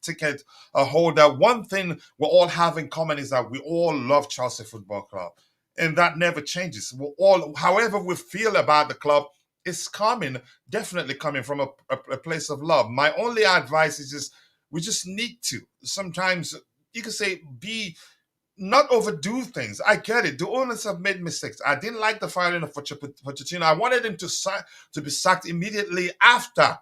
ticket holder. One thing we all have in common is that we all love Chelsea Football Club, and that never changes. We all, however we feel about the club, is coming, definitely coming from a place of love. My only advice is just, we just need to sometimes, you can say, be not overdo things. I get it. The owners have made mistakes. I didn't like the firing of Pochettino. I wanted him to be sacked immediately after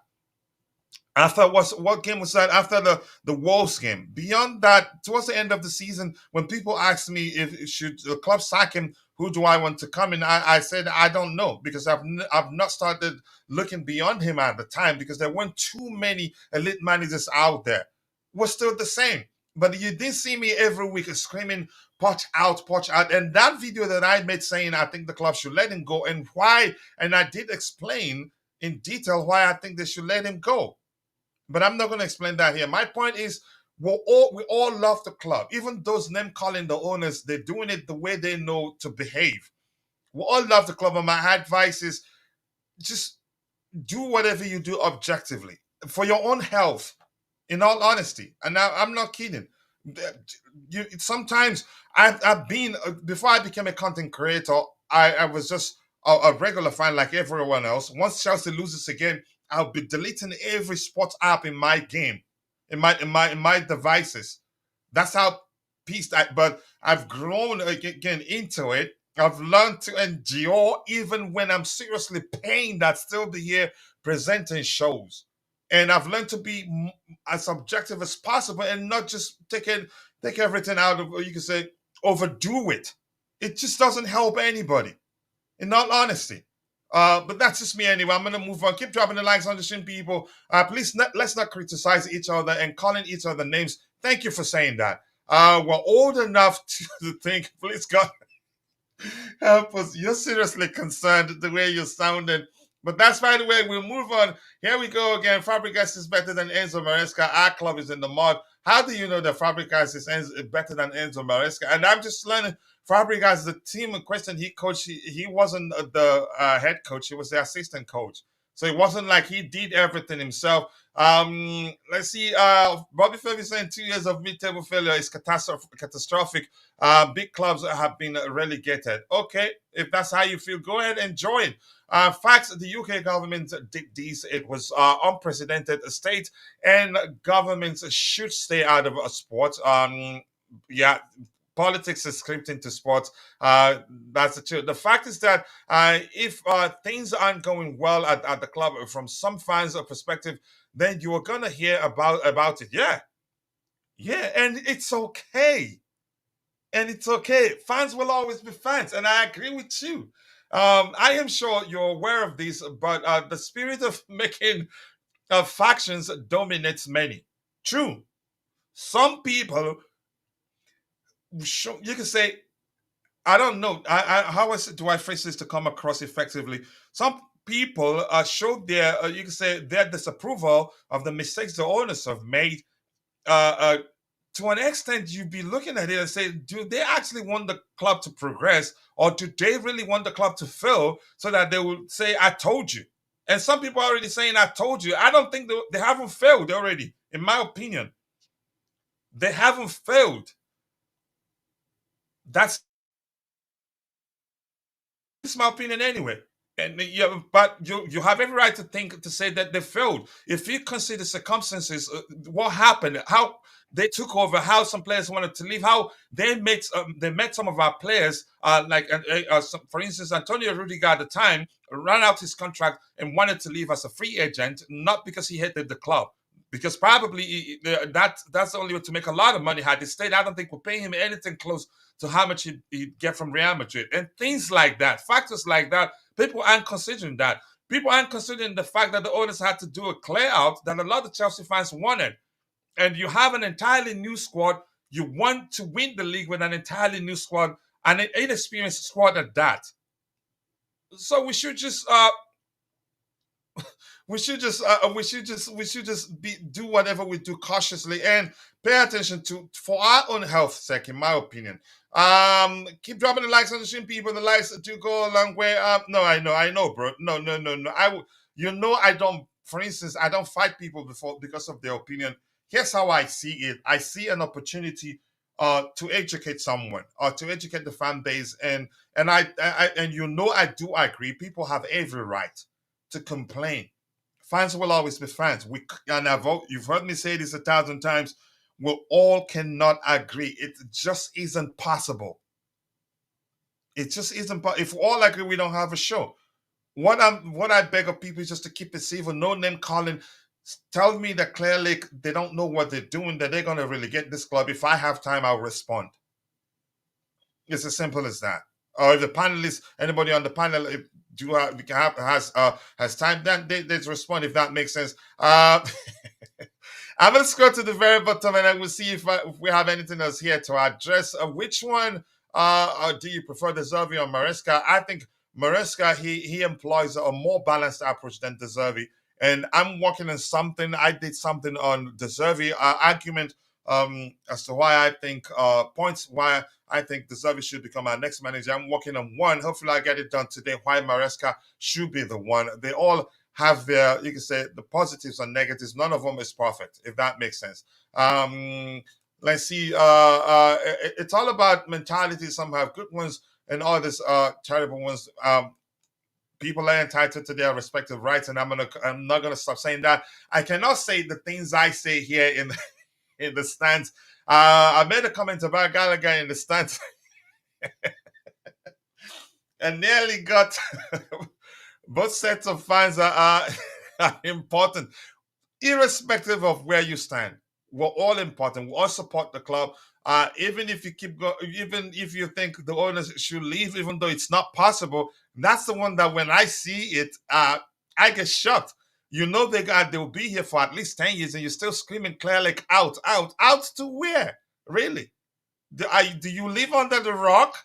what game was that? After the Wolves game. Beyond that, towards the end of the season, when people asked me if should the club sack him, who do I want to come in? I said I don't know, because I've not started looking beyond him at the time, because there weren't too many elite managers out there. We're still the same. But you did see me every week screaming, "Poch out, Poch out." And that video that I made saying I think the club should let him go, and why, and I did explain in detail why I think they should let him go. But I'm not going to explain that here. My point is, we all love the club. Even those name calling the owners, they're doing it the way they know to behave. We all love the club, and my advice is just do whatever you do objectively for your own health. In all honesty, and now I'm not kidding. Sometimes I've been, before I became a content creator, I was just a regular fan like everyone else. Once Chelsea loses a game, I'll be deleting every sports app in my game, in my devices. That's how pissed I. But I've grown again into it. I've learned to endure even when I'm seriously pained. That still be here presenting shows, and I've learned to be as objective as possible and not just take everything out of, you can say, overdo it. It just doesn't help anybody, in all honesty. But that's just me anyway. I'm gonna move on. Keep dropping the likes on the stream, people. Please, let's not criticize each other and calling each other names. Thank you for saying that. We're old enough to think. Please, God, help us. You're seriously concerned the way you're sounding. But that's by the way. We'll move on. Here we go again. Fabregas is better than Enzo Maresca. Our club is in the mud. How do you know that Fabregas is better than Enzo Maresca? And I'm just learning. Fabregas, the team in question he coached, he wasn't the head coach. He was the assistant coach. So it wasn't like he did everything himself. Let's see. Bobby Ferguson saying 2 years of mid-table failure is catastrophic. Big clubs have been relegated. Okay, if that's how you feel, go ahead and enjoy it. Facts, the UK government did this. It was unprecedented state, and governments should stay out of sport. Yeah, politics is crept into sports. That's the truth. The fact is that if things aren't going well at the club from some fans' perspective, then you are gonna hear about it. Yeah, and it's okay. And it's okay. Fans will always be fans, and I agree with you. I am sure you're aware of this, but the spirit of making factions dominates many. True. Some people, you can say, I don't know. Do I phrase this to come across effectively? Some people showed their, you can say, their disapproval of the mistakes the owners have made. To an extent, you'd be looking at it and say, do they actually want the club to progress, or do they really want the club to fail so that they will say, "I told you"? And some people are already saying, "I told you." I don't think they haven't failed already. In my opinion, they haven't failed. That's my opinion anyway. And yeah, but you have every right to say that they failed. If you consider circumstances, what happened, how they took over, how some players wanted to leave, how they met some of our players, for instance, Antonio Rudiger at the time ran out his contract and wanted to leave as a free agent, not because he hated the club, because probably that's the only way to make a lot of money. Had he stayed, I don't think we're paying him anything close to how much he'd get from Real Madrid, and things like that, factors like that. People aren't considering that. People aren't considering the fact that the owners had to do a clear out that a lot of Chelsea fans wanted. and you have an entirely new squad. You want to win the league with an entirely new squad, and an inexperienced squad at that. So we should just do whatever we do cautiously and pay attention to for our own health sake, in my opinion. Keep dropping the likes on the stream, people. The likes do go a long way. No, I know, bro. No. I don't. For instance, I don't fight people before because of their opinion. Here's how I see it. I see an opportunity to educate someone or to educate the fan base, and I do agree. People have every right to complain. Fans will always be fans. You've heard me say this 1,000 times. We all cannot agree. It just isn't possible. It just isn't. If we all agree, we don't have a show. What I beg of people is just to keep it civil. No name calling. Tell me that clearly they don't know what they're doing. That they're gonna really get this club. If I have time, I'll respond. It's as simple as that. Or if the panelists, anybody on the panel, has time, then they respond if that makes sense. I'm gonna scroll to the very bottom and I will see if we have anything else here to address. Which one do you prefer, De Zerbi or Maresca? I think Maresca he employs a more balanced approach than De Zerbi, and I'm working on something. I did something on De Zerbi argument as to why I think points why I think De Zerbi should become our next manager. I'm working on one. Hopefully, I get it done today. Why Maresca should be the one. They all have their, you can say, the positives and negatives. None of them is perfect, if that makes sense. Let's see. It's all about mentality. Some have good ones and others terrible ones. People are entitled to their respective rights, and I'm not gonna stop saying that. I cannot say the things I say here in the stands. I made a comment about Gallagher in the stands and nearly got both sets of fans are important, irrespective of where you stand. We're all important. We all support the club. Even if you even if you think the owners should leave, even though it's not possible, that's the one that when I see it, I get shocked. You know they'll be here for at least 10 years, and you're still screaming clear like out, to where? Really? Do you live under the rock?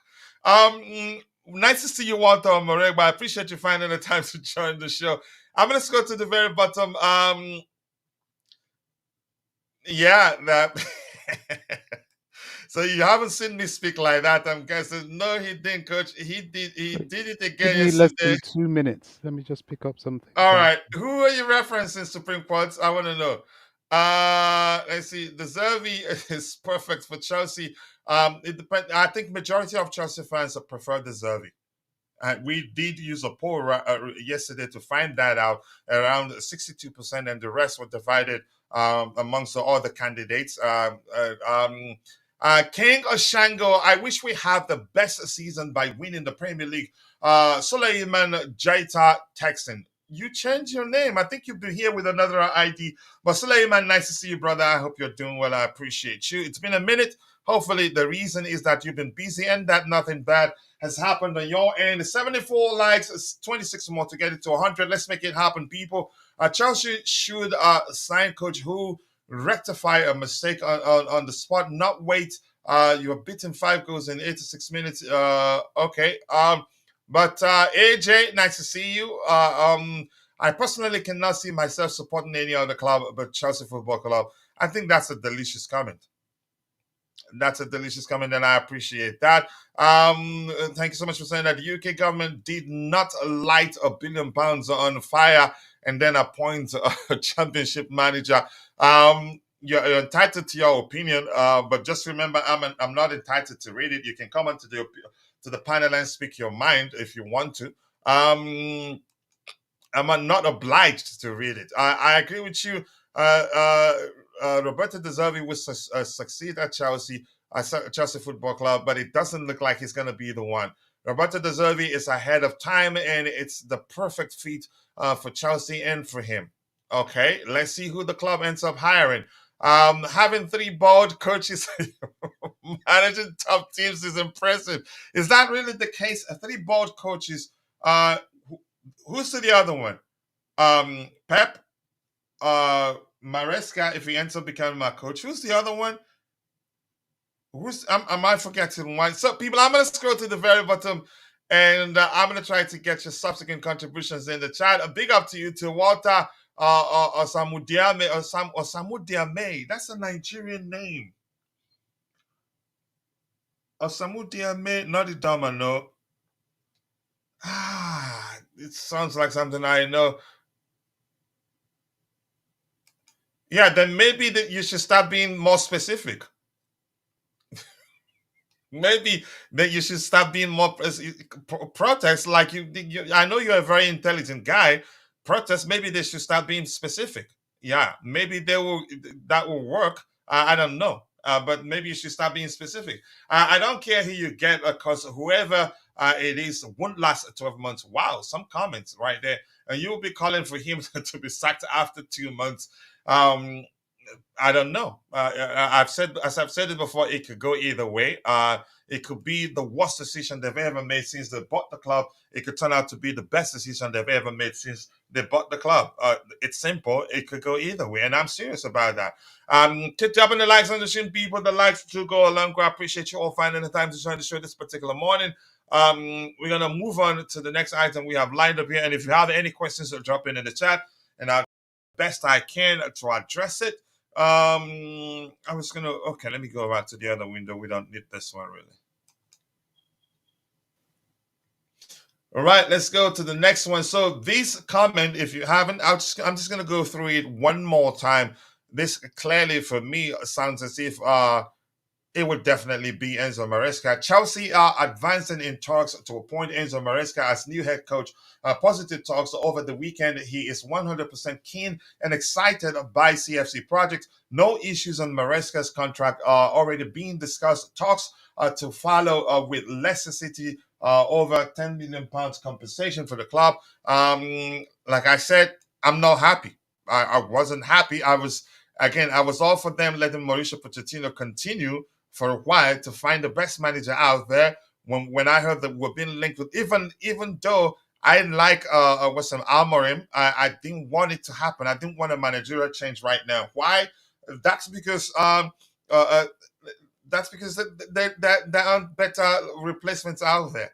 Nice to see you, Walter Moregba. I appreciate you finding the time to join the show. I'm gonna go to the very bottom. Yeah, that. So you haven't seen me speak like that, I'm guessing. No, he didn't, Coach. He did it again Give me less yesterday. than 2 minutes. Let me just pick up something. All right. Who are you referencing, Supreme Court? I want to know. Let's see. De Zerbi is perfect for Chelsea. It depends. I think majority of Chelsea fans prefer De Zerbi. We did use a poll yesterday to find that out. Around 62%, and the rest were divided amongst the other candidates. King Oshango, I wish we had the best season by winning the Premier League. Suleiman Jaita Texan, you changed your name. I think you've been here with another ID. But Suleiman, nice to see you, brother. I hope you're doing well. I appreciate you. It's been a minute. Hopefully, the reason is that you've been busy and that nothing bad has happened on your end. 74 likes, 26 more to get it to 100. Let's make it happen, people. Chelsea should sign Coach who rectify a mistake on the spot, not wait. You were beaten 5 goals in 86 minutes. Okay. But AJ, nice to see you. I personally cannot see myself supporting any other club but Chelsea Football Club. I think that's a delicious comment. That's a delicious comment, and I appreciate that. Thank you so much for saying that. The UK government did not light £1 billion on fire and then appoint a championship manager. You're entitled to your opinion, but just remember, I'm not entitled to read it. You can come onto the panel and speak your mind if you want to. I'm not obliged to read it. I agree with you. Roberto De Zerbi will succeed at Chelsea Football Club, but it doesn't look like he's going to be the one. Roberto De Zerbi is ahead of time, and it's the perfect fit for Chelsea and for him. Okay, let's see who the club ends up hiring. Having 3 bold coaches managing top teams is impressive. Is that really the case? 3 bold coaches. Who's the other one? Pep, Maresca, if he ends up becoming my coach. Who's the other one? Am I forgetting one? So, people, I'm going to scroll to the very bottom, and I'm going to try to get your subsequent contributions in the chat. A big up to you, to Walter Samudiame, or Samudiame. That's a Nigerian name. Samudiame, not the Domino. It sounds like something I know. Yeah, then maybe that you should start being more specific. Maybe that you should start being more protest. Like I know you're a very intelligent guy. Protest. Maybe they should start being specific. Yeah, maybe that will work. I don't know, but maybe you should start being specific. I don't care who you get, because whoever it is won't last 12 months. Wow, some comments right there, and you will be calling for him to be sacked after 2 months. I don't know. I've said it before. It could go either way. It could be the worst decision they've ever made since they bought the club. It could turn out to be the best decision they've ever made since they bought the club. It's simple. It could go either way, and I'm serious about that. Keep dropping the likes on the stream, people. The likes to go along. I appreciate you all finding the time to join the show this particular morning. We're gonna move on to the next item we have lined up here, and if you have any questions, drop in the chat, and I'll do the best I can to address it. I was gonna, okay, let me go back to the other window. We don't need this one really. All right, let's go to the next one. So this comment, if you haven't, I'm just gonna go through it one more time. This clearly for me sounds as if it would definitely be Enzo Maresca. Chelsea are advancing in talks to appoint Enzo Maresca as new head coach. Positive talks over the weekend. He is 100% keen and excited by CFC project. No issues on Maresca's contract are already being discussed. Talks to follow with Leicester City over £10 million compensation for the club. Like I said, I'm not happy. I wasn't happy. I was all for them letting Mauricio Pochettino continue for a while to find the best manager out there. When I heard that we're being linked with, even though I didn't like Weston Almorim, I didn't want it to happen. I didn't want a managerial change right now. Why? That's because there aren't better replacements out there.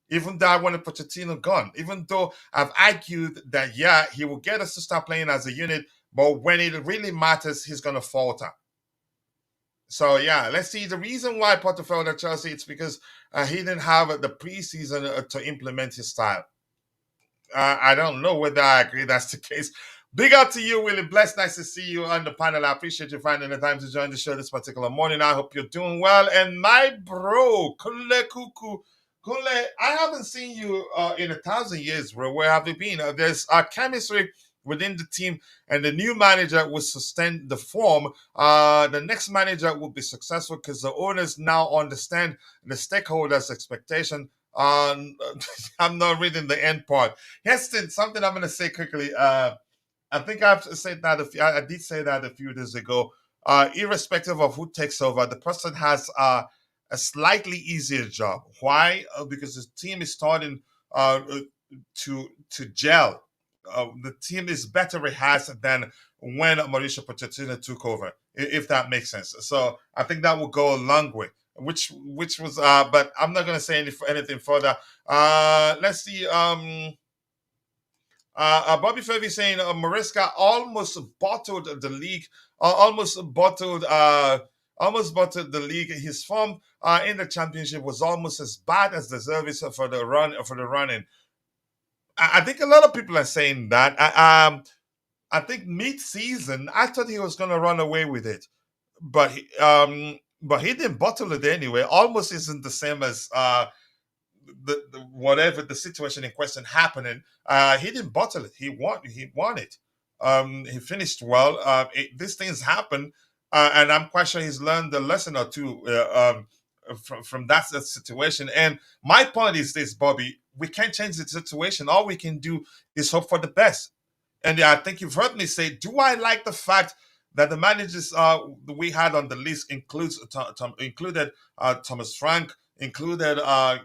Even though I wanted Pochettino gone, even though I've argued that he will get us to start playing as a unit, but when it really matters, he's gonna falter. So let's see. The reason why Potter failed at Chelsea, it's because he didn't have the preseason to implement his style. I don't know whether I agree that's the case. Big up to you, Willie. Blessed. Nice to see you on the panel. I appreciate you finding the time to join the show this particular morning. I hope you're doing well. And my bro, Kule Kuku. Kule, I haven't seen you in 1,000 years, bro. Where have you been? There's chemistry within the team, and the new manager will sustain the form. The next manager will be successful because the owners now understand the stakeholders' expectation. I'm not reading the end part. Heston, something I'm going to say quickly. I think I've said that. I did say that a few days ago. Irrespective of who takes over, the person has a slightly easier job. Why? Because the team is starting to gel. The team is better rehearsed than when Mauricio Pochettino took over, if that makes sense. So I think that will go a long way. Which was, but I'm not going to say anything further. Let's see. Bobby Fervey saying Maresca almost bottled the league. Almost bottled the league. His form in the championship was almost as bad as the service for the running. I think a lot of people are saying that. I think mid-season, I thought he was going to run away with it, but he didn't bottle it anyway. Almost isn't the same as the whatever the situation in question happening. He didn't bottle it. He won it. He finished well. These things happen, and I'm quite sure he's learned a lesson or two from that situation. And my point is this, Bobby: we can't change the situation. All we can do is hope for the best. And I think you've heard me say, do I like the fact that the managers we had on the list included Thomas Frank, included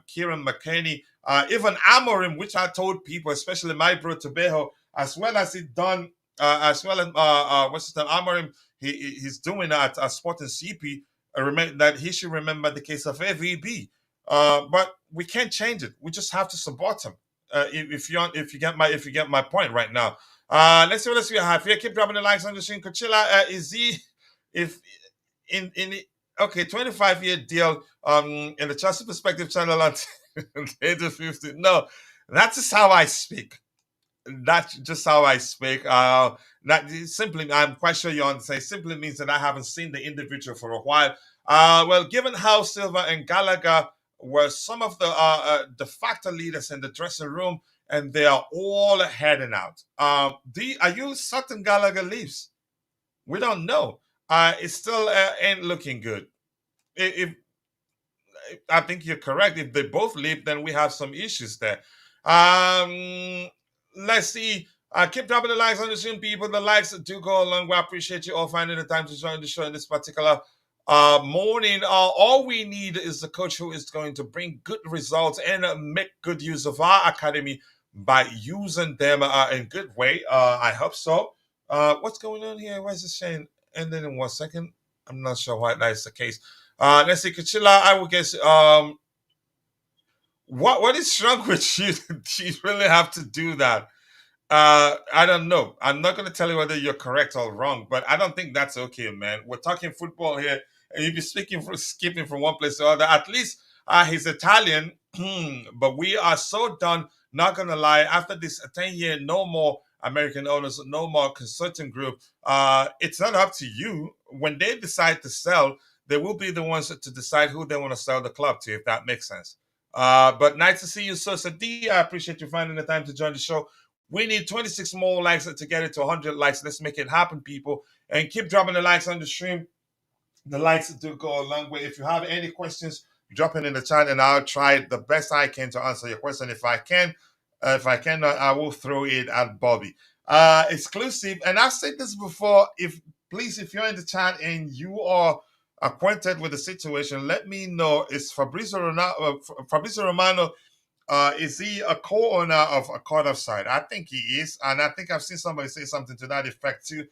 Kieran McKinney, even Amorim, which I told people, especially my bro Tobeho, as well as he done as well as what's his name, Amorim. He's doing that at Sporting CP. Remember that he should remember the case of AVB. But we can't change it. We just have to support him. If you get my point right now. Let's see what else we have here. Keep dropping the likes on the screen. Coachella, is he if in the okay 25-year deal in the Chelsea Perspective channel on the age of 50? No, that's just how I speak. That's just how I speak. That simply, I'm quite sure you understand. Simply means that I haven't seen the individual for a while. Well, given how Silva and Gallagher were some of the de facto leaders in the dressing room, and they are all heading out. Are you certain Gallagher leaves? We don't know. It still ain't looking good. If I think you're correct. If they both leave, then we have some issues there. Let's see. Keep dropping the likes on the stream, people. The likes do go along. We appreciate you all finding the time to join the show in this particular morning. All we need is the coach who is going to bring good results and make good use of our academy by using them in good way. I hope so. What's going on here? Why is it saying ending in 1 second? I'm not sure why that is the case. Let's see, Kachila, I would guess what is wrong with you? You really have to do that. I don't know. I'm not going to tell you whether you're correct or wrong, but I don't think that's okay, man. We're talking football here, and you'd be skipping from one place to the other. At least he's Italian, but we are so done. Not going to lie. After this 10-year, no more American owners, no more consulting group. It's not up to you. When they decide to sell, they will be the ones to decide who they want to sell the club to, if that makes sense. But nice to see you, Sosa D. I appreciate you finding the time to join the show. We need 26 more likes to get it to 100 likes. Let's make it happen, people. And keep dropping the likes on the stream. The likes do go a long way. If you have any questions, drop it in the chat, and I'll try the best I can to answer your question. If I cannot, I will throw it at Bobby. Exclusive, and I've said this before. If you're in the chat and you are acquainted with the situation, let me know. It's Fabrizio Romano. Is he a co-owner of a Cardiff side? I think he is, and I think I've seen somebody say something to that effect too.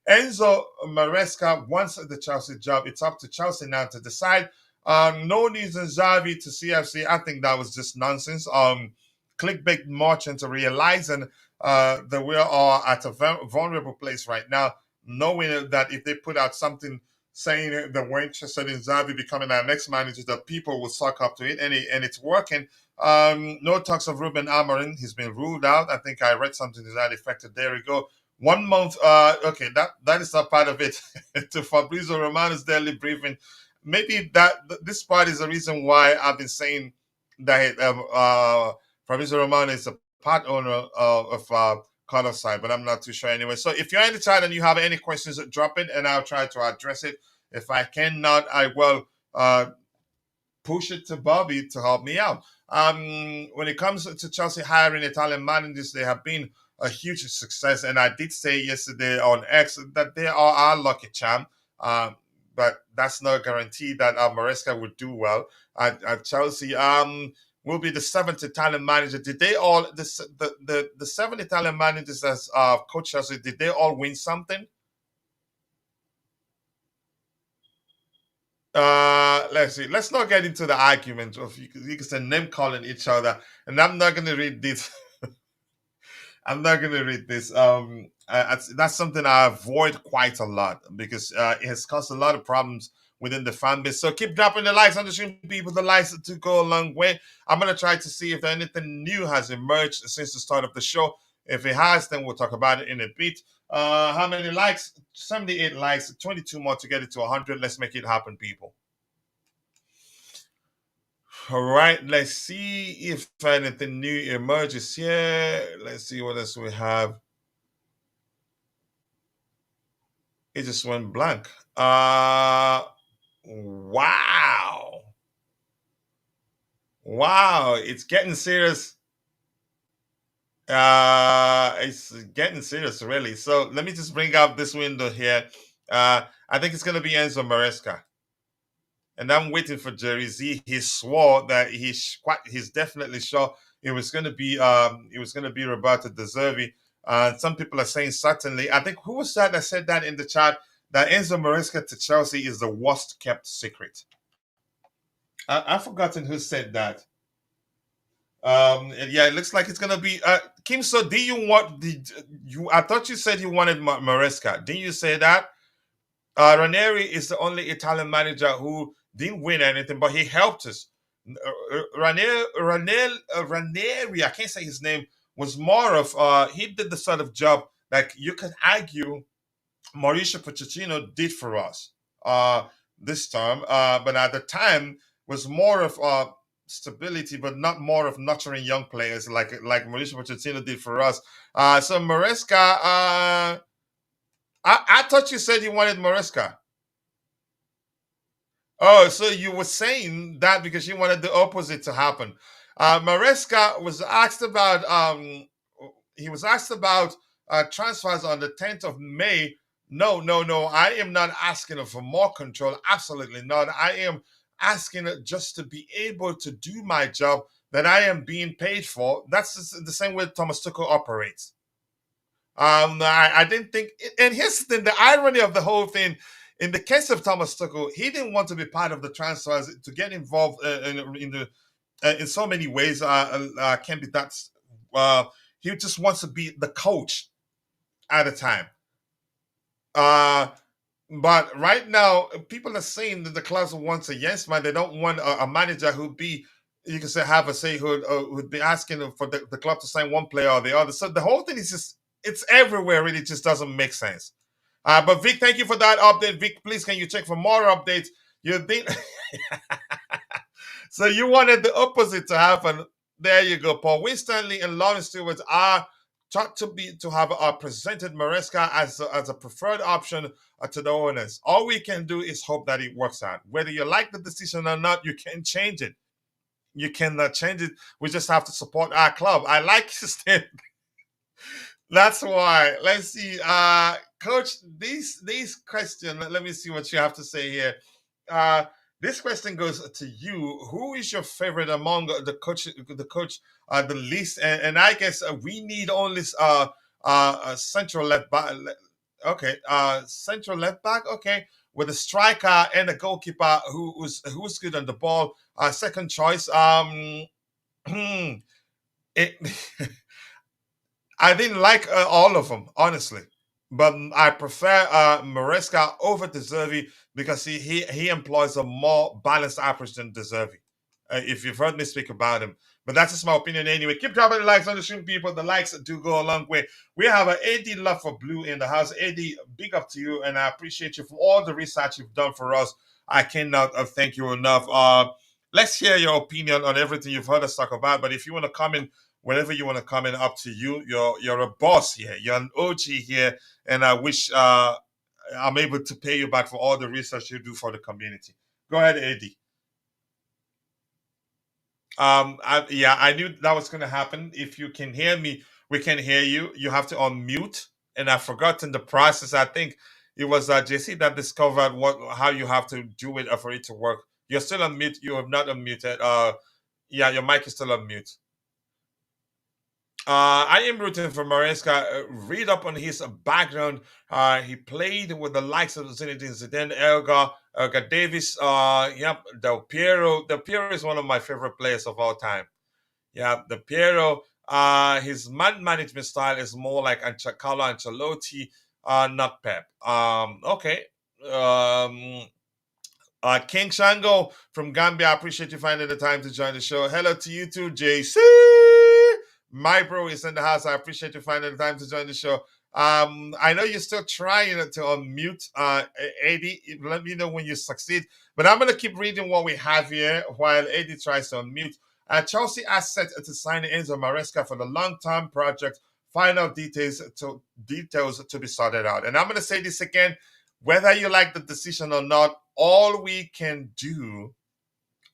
Enzo Maresca wants the Chelsea job. It's up to Chelsea now to decide. No news on Xavi to CFC. I think that was just nonsense. Clickbait march into realizing that we are at a vulnerable place right now, knowing that if they put out something saying that we're interested in Xavi becoming our next manager, that people will suck up to it, and it's working. No talks of Ruben Amorim. He's been ruled out. I think I read something to that effect. There we go. 1 month. Okay, that is not part of it. To Fabrizio Romano's daily briefing. Maybe this part is the reason why I've been saying that Fabrizio Romano is a part owner of Cardiff side, but I'm not too sure anyway. So if you're in the chat and you have any questions, drop it, and I'll try to address it. If I cannot, I will push it to Bobby to help me out. When it comes to Chelsea hiring Italian managers, they have been a huge success. And I did say yesterday on X that they are our lucky charm. But that's no guarantee that Maresca would do well at Chelsea. Will be the 7th Italian manager. Did they all the 7 Italian managers as coach Chelsea? Did they all win something? Let's see. Let's not get into the argument of you can say name calling each other, and I'm not going to read this. I'm not going to read this. That's something I avoid quite a lot because it has caused a lot of problems within the fan base. So keep dropping the likes on the stream, people. The likes to go a long way. I'm going to try to see if anything new has emerged since the start of the show. If it has, then we'll talk about it in a bit. How many likes? 78 likes, 22 more to get it to 100. Let's make it happen, people. All right, let's see if anything new emerges here. Let's see what else we have. It just went blank. Wow. Wow, it's getting serious. It's getting serious, really. So let me just bring up this window here. I think it's gonna be Enzo Maresca, and I'm waiting for Jerry Z. He swore that he's definitely sure it was gonna be Roberto De Zerbi. Some people are saying certainly. I think who was that said that in the chat, that Enzo Maresca to Chelsea is the worst kept secret. I've forgotten who said that. Yeah, it looks like it's gonna be Kim. So, do you want you? I thought you said you wanted Maresca. Didn't you say that? Ranieri is the only Italian manager who didn't win anything, but he helped us. Ranieri, I can't say his name, was more of he did the sort of job like you could argue Mauricio Pochettino did for us this term, but at the time was more of stability, but not more of nurturing young players like Mauricio Pochettino did for us. So Maresca, I thought you said you wanted Maresca. Oh, so you were saying that because you wanted the opposite to happen. Maresca was asked about transfers on the 10th of May. No, no, no. I am not asking for more control. Absolutely not. I am asking just to be able to do my job that I am being paid for. That's the same way Thomas Tuchel operates. I didn't think, and here's the thing, the irony of the whole thing. In the case of Thomas Tuchel, he didn't want to be part of the transfers to get involved in so many ways. Can be that. He just wants to be the coach at a time. But right now, people are saying that the clubs wants a yes man. They don't want a manager who'd be, you can say, have a say who'd be asking for the club to sign one player or the other. So the whole thing is just, it's everywhere. Really, just doesn't make sense. But Vic, thank you for that update. Vic, please can you check for more updates? You think so? You wanted the opposite to happen. There you go. Paul Winstanley and Lawrence Stewart are thought to have presented Maresca as a preferred option to the owners. All we can do is hope that it works out. Whether you like the decision or not, you can change it. You cannot change it. We just have to support our club. I like his thing. That's why. Let's see, Coach. These question. Let me see what you have to say here. This question goes to you. Who is your favorite among the coach? The least, and I guess we need only a central left back. Okay, central left back. Okay, with a striker and a goalkeeper who's good on the ball. Second choice. It. I didn't like all of them, honestly, but I prefer Maresca over De Zerbi because he employs a more balanced approach than De Zerbi. If you've heard me speak about him, but that's just my opinion anyway. Keep dropping the likes on the stream, people. The likes do go a long way. We have an Eddy Love for Blue in the house. Eddy, big up to you, and I appreciate you for all the research you've done for us. I cannot thank you enough. Let's hear your opinion on everything you've heard us talk about. But if you want to comment, whenever you want to comment, up to you. You're a boss here. You're an OG here, and I wish I'm able to pay you back for all the research you do for the community. Go ahead, Eddy. I knew that was going to happen. If you can hear me, we can hear you. You have to unmute, and I've forgotten the process. I think it was JC that discovered how you have to do it for it to work. You're still on mute. You have not unmuted. Your mic is still on mute. I am rooting for Maresca. Read up on his background. He played with the likes of Zinedine Zidane, Elga Davis. Del Piero. Del Piero is one of my favorite players of all time. Yeah, Del Piero. His management style is more like Carlo Ancelotti, not Pep. Okay. King Shango from Gambia. I appreciate you finding the time to join the show. Hello to you too, JC. My bro is in the house. I appreciate you finding the time to join the show. I know you're still trying to unmute, Eddy. Let me know when you succeed. But I'm going to keep reading what we have here while Eddy tries to unmute. Chelsea are set to sign Enzo Maresca for the long-term project. Final details to be sorted out. And I'm going to say this again. Whether you like the decision or not, all we can do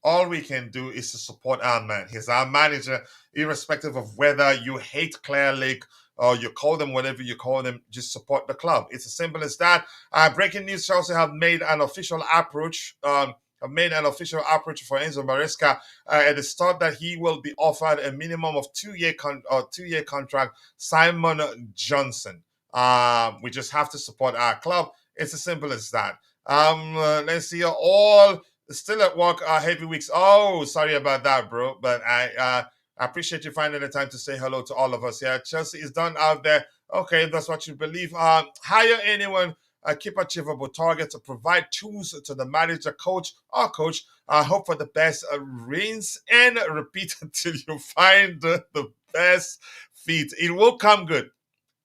is to support our man. He's our manager, irrespective of whether you hate Claire Lake or you call them whatever you call them, just support the club. It's as simple as that. Breaking news, Chelsea have made an official approach made an official approach for Enzo Maresca at the start that he will be offered a minimum of 2-year contract. Simon Johnson. We just have to support our club. It's as simple as that. Let's see. All still at work. Heavy weeks. Oh, sorry about that, bro. But I appreciate you finding the time to say hello to all of us. Yeah, Chelsea is done out there. Okay, if that's what you believe. Hire anyone. Keep achievable targets. Provide tools to the manager, coach, or coach. Hope for the best. Rinse and repeat until you find the best fit. It will come good.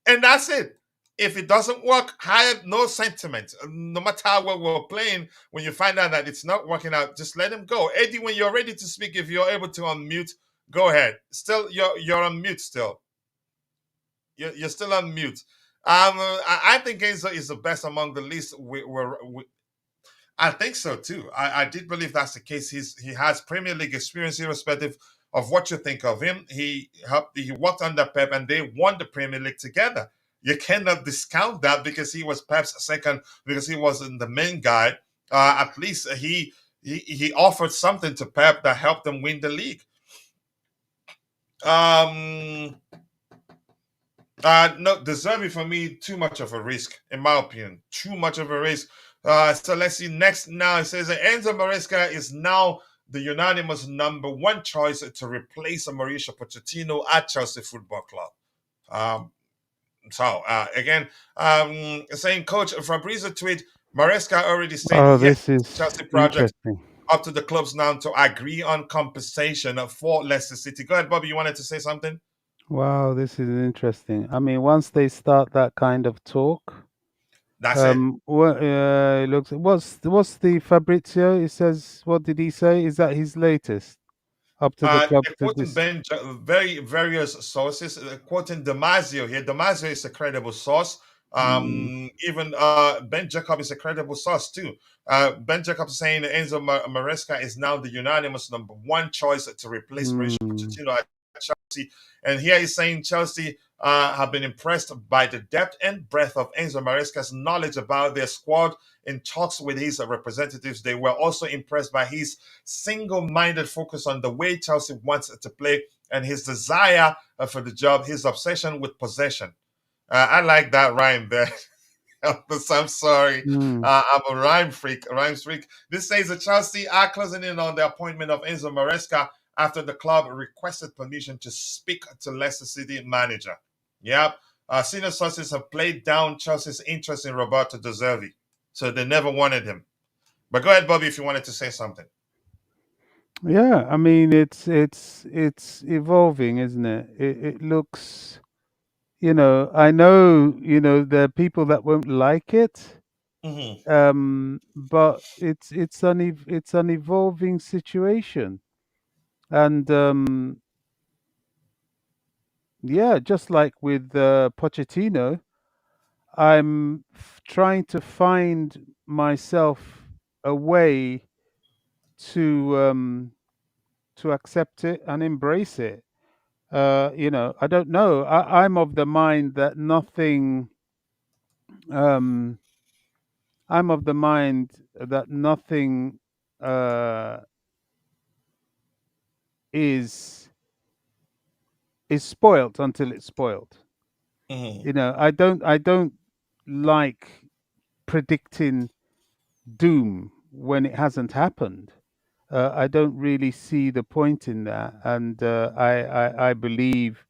And that's it. If it doesn't work, hire no sentiment. No matter how well we're playing, when you find out that it's not working out, just let him go. Eddie, when you're ready to speak, if you're able to unmute, go ahead. Still, you're on mute still. You're still on mute. I think Enzo is the best among the least. I think so too. I did believe that's the case. He has Premier League experience, irrespective of what you think of him. He worked under Pep, and they won the Premier League together. You cannot discount that because he was Pep's second, because he wasn't the main guy. At least he offered something to Pep that helped them win the league. No, De Zerbi for me, too much of a risk, in my opinion. Too much of a risk. So let's see. Next now, it says that Enzo Maresca is now the unanimous number one choice to replace Mauricio Pochettino at Chelsea Football Club. Again, saying Coach Fabrizio tweet, Maresca already said Oh, yes this to is Chelsea project. interesting. Up to the clubs now to agree on compensation for Leicester City. Go ahead, Bobby. You wanted to say something? Wow, this is interesting. I mean, once they start that kind of talk, That's it. it looks. What's the Fabrizio? He says. What did he say? Is that his latest? Up to the club They're to quoting this. various sources. Quoting Damasio here. Damasio is a credible source. Mm, Even Ben Jacob is a credible source too. Ben Jacob is saying that Enzo Maresca is now the unanimous number one choice to replace Mauricio mm, Pochettino at Chelsea. And here he's saying Chelsea have been impressed by the depth and breadth of Enzo Maresca's knowledge about their squad. In talks with his representatives, they were also impressed by his single-minded focus on the way Chelsea wants to play and his desire for the job, his obsession with possession. I like that rhyme there. I'm sorry. mm. I'm a rhymes freak. This says that Chelsea are closing in on the appointment of Enzo Maresca after the club requested permission to speak to Leicester City manager. Yep. Senior sources have played down Chelsea's interest in Roberto De Zerbi, so they never wanted him. But go ahead, Bobby, if you wanted to say something. Yeah, I mean, it's evolving, isn't it? It looks. I know. There are people that won't like it. Hmm. But it's an evolving situation, and yeah, just like with Pochettino, I'm trying to find myself a way to accept it and embrace it. I don't know. I'm of the mind that nothing. Um, I'm of the mind that nothing uh, is spoilt until it's spoiled. Hmm. I don't like predicting doom when it hasn't happened. I don't really see the point in that, and I believe,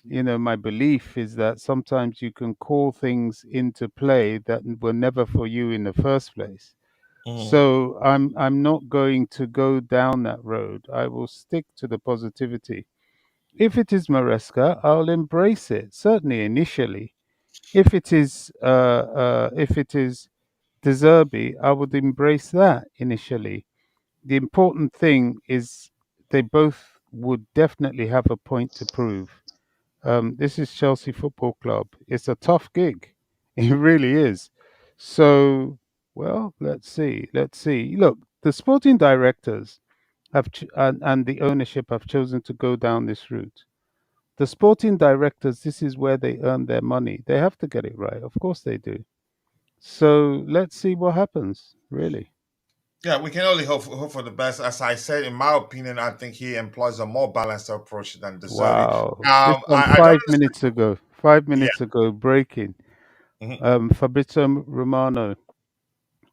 my belief is that sometimes you can call things into play that were never for you in the first place. Hmm. So I'm not going to go down that road. I will stick to the positivity. If it is Maresca, I'll embrace it. Certainly initially. If it is De Zerbi, I would embrace that initially. The important thing is they both would definitely have a point to prove. This is Chelsea Football Club. It's a tough gig. It really is. So, well, let's see. Let's see. Look, the sporting directors and the ownership have chosen to go down this route. The sporting directors, this is where they earn their money. They have to get it right. Of course they do. So let's see what happens, really. Yeah, we can only hope for the best. As I said, in my opinion, I think he employs a more balanced approach than De Zerbi. Wow. This one I don't five understand. minutes ago. 5 minutes Yeah. ago, breaking. Mhm. Fabrizio Romano.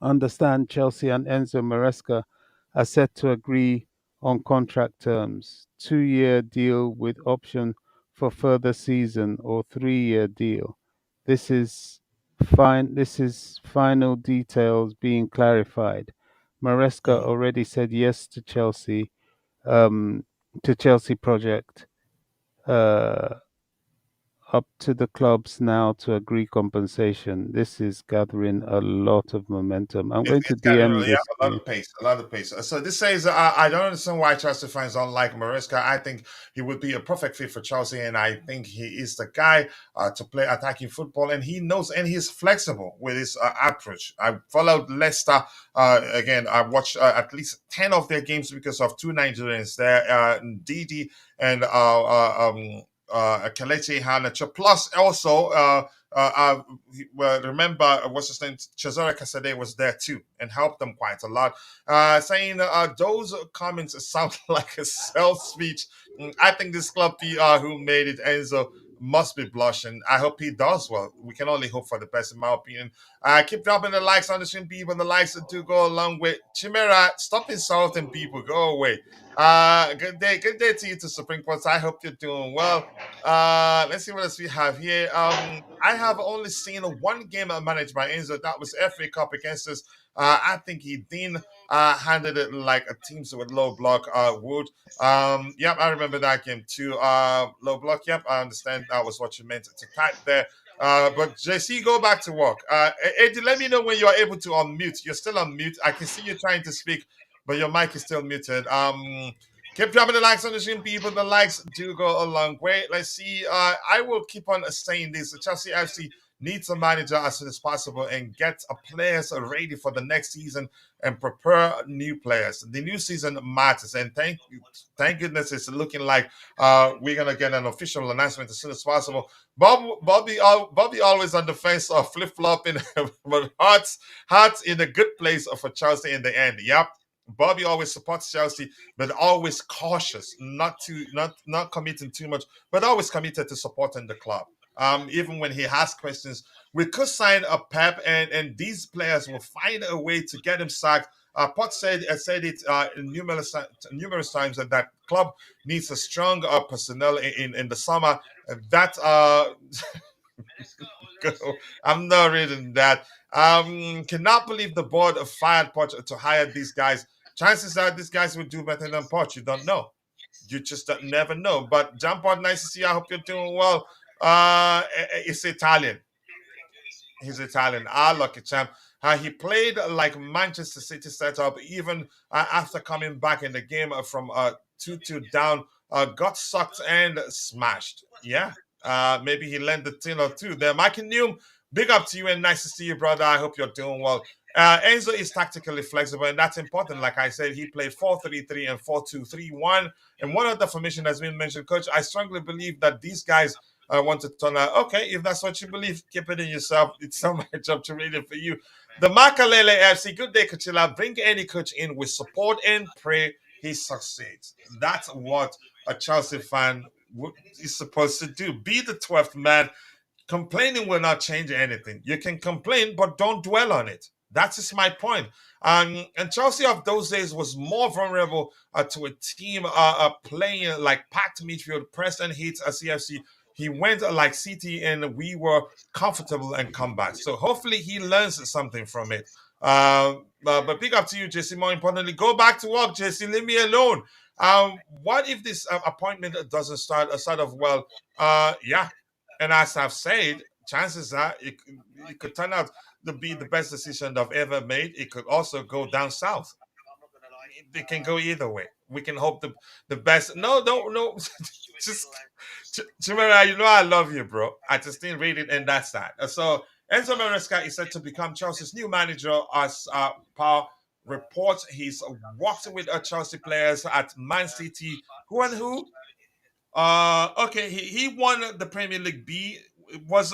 Understand Chelsea and Enzo Maresca are set to agree on contract terms. 2-year deal with option for further season or 3-year deal. This is fine. This is final details being clarified. Maresca Mhm. already said yes um, to Chelsea project. Uh, Up to the clubs now to agree compensation. This is gathering a lot of momentum. I'm going to It's got DM yeah, this a to lot you. of pace, a lot of pace. So this says I don't understand why Chelsea fans don't like Maresca. I think he would be a perfect fit for Chelsea, and I think he is the guy to play attacking football, and he knows and he's flexible with his approach. I followed Leicester again. I watched at least 10 of their games because of two Nigerians there, Didi and Kelechi Iheanacho. Plus also. Uh, well, remember, what's his name? Cesare Casade was there too and helped them quite a lot. Saying those comments sound like a sales speech. I think this club PR who made it, Enzo, must be blushing. I hope he does well. We can only hope for the best, in my opinion. Keep dropping the likes on the stream, people. The likes do go along with Chimera. Stop insulting people. Go away. Good day to you, to Supreme Court. I hope you're doing well. Let's see what else we have here. I have only seen one game managed by Enzo. That was FA Cup against us. I think he then handled it like a team with low block would. Yep, I remember that game too. Low block. Yep, I understand that was what you meant to type there. But JC, go back to work. Eddie, let me know when you're able to unmute. You're still on mute. I can see you trying to speak, but your mic is still muted. Keep dropping the likes on the stream, people. The likes do go a long way. Let's see. I will keep on saying this. The Chelsea FC needs a manager as soon as possible and get players ready for the next season and prepare new players. The new season matters, and thank goodness it's looking like we're gonna get an official announcement as soon as possible. Bobby always on the fence of flip flopping, but hearts in a good place for Chelsea in the end. Yep. Bobby always supports Chelsea, but always cautious, not committing too much, but always committed to supporting the club. Even when he has questions, we could sign a Pep, and these players will find a way to get him sacked. Pot said it numerous times that that club needs a strong personnel in the summer. That I'm not reading that. Cannot believe the board fired Poch to hire these guys. Chances are these guys will do better than Poch. You don't know. You just never know. But jump on, nice to see you. I hope you're doing well. It's Italian. He's Italian. Ah, lucky champ. He played like Manchester City setup, even after coming back in the game from 2-2 down, got sucked and smashed. Yeah. Maybe he lent the tin or two there. Mike and Newm, big up to you and nice to see you, brother. I hope you're doing well. Enzo is tactically flexible, and that's important. Like I said, he played 4-3-3 and 4-2-3-1. And one other formation has been mentioned, Coach. I strongly believe that these guys I want to turn out. Okay, if that's what you believe, keep it in yourself. It's not my job to read it for you. The Makalele FC, good day, Kachila. Bring any coach in with support and pray he succeeds. That's what a Chelsea fan is supposed to do. Be the 12th man. Complaining will not change anything. You can complain, but don't dwell on it. That's just my point. And Chelsea of those days was more vulnerable to a team playing like packed midfield, press and hits a CFC. He went like City, and we were comfortable and come back. So hopefully he learns something from it. But big up to you, Jesse. More importantly, go back to work, Jesse. Leave me alone. What if this appointment doesn't start off well? Yeah, and as I've said, chances are it could turn out to be the best decision I've ever made. It could also go down south. It can go either way. We can hope the best. No, no. Just Chimera, you know I love you, bro. I just didn't read it, and that's that. So Enzo Maresca is set to become Chelsea's new manager as per reports. He's worked with Chelsea players at Man City. Who and who? Okay, he won the Premier League B. Was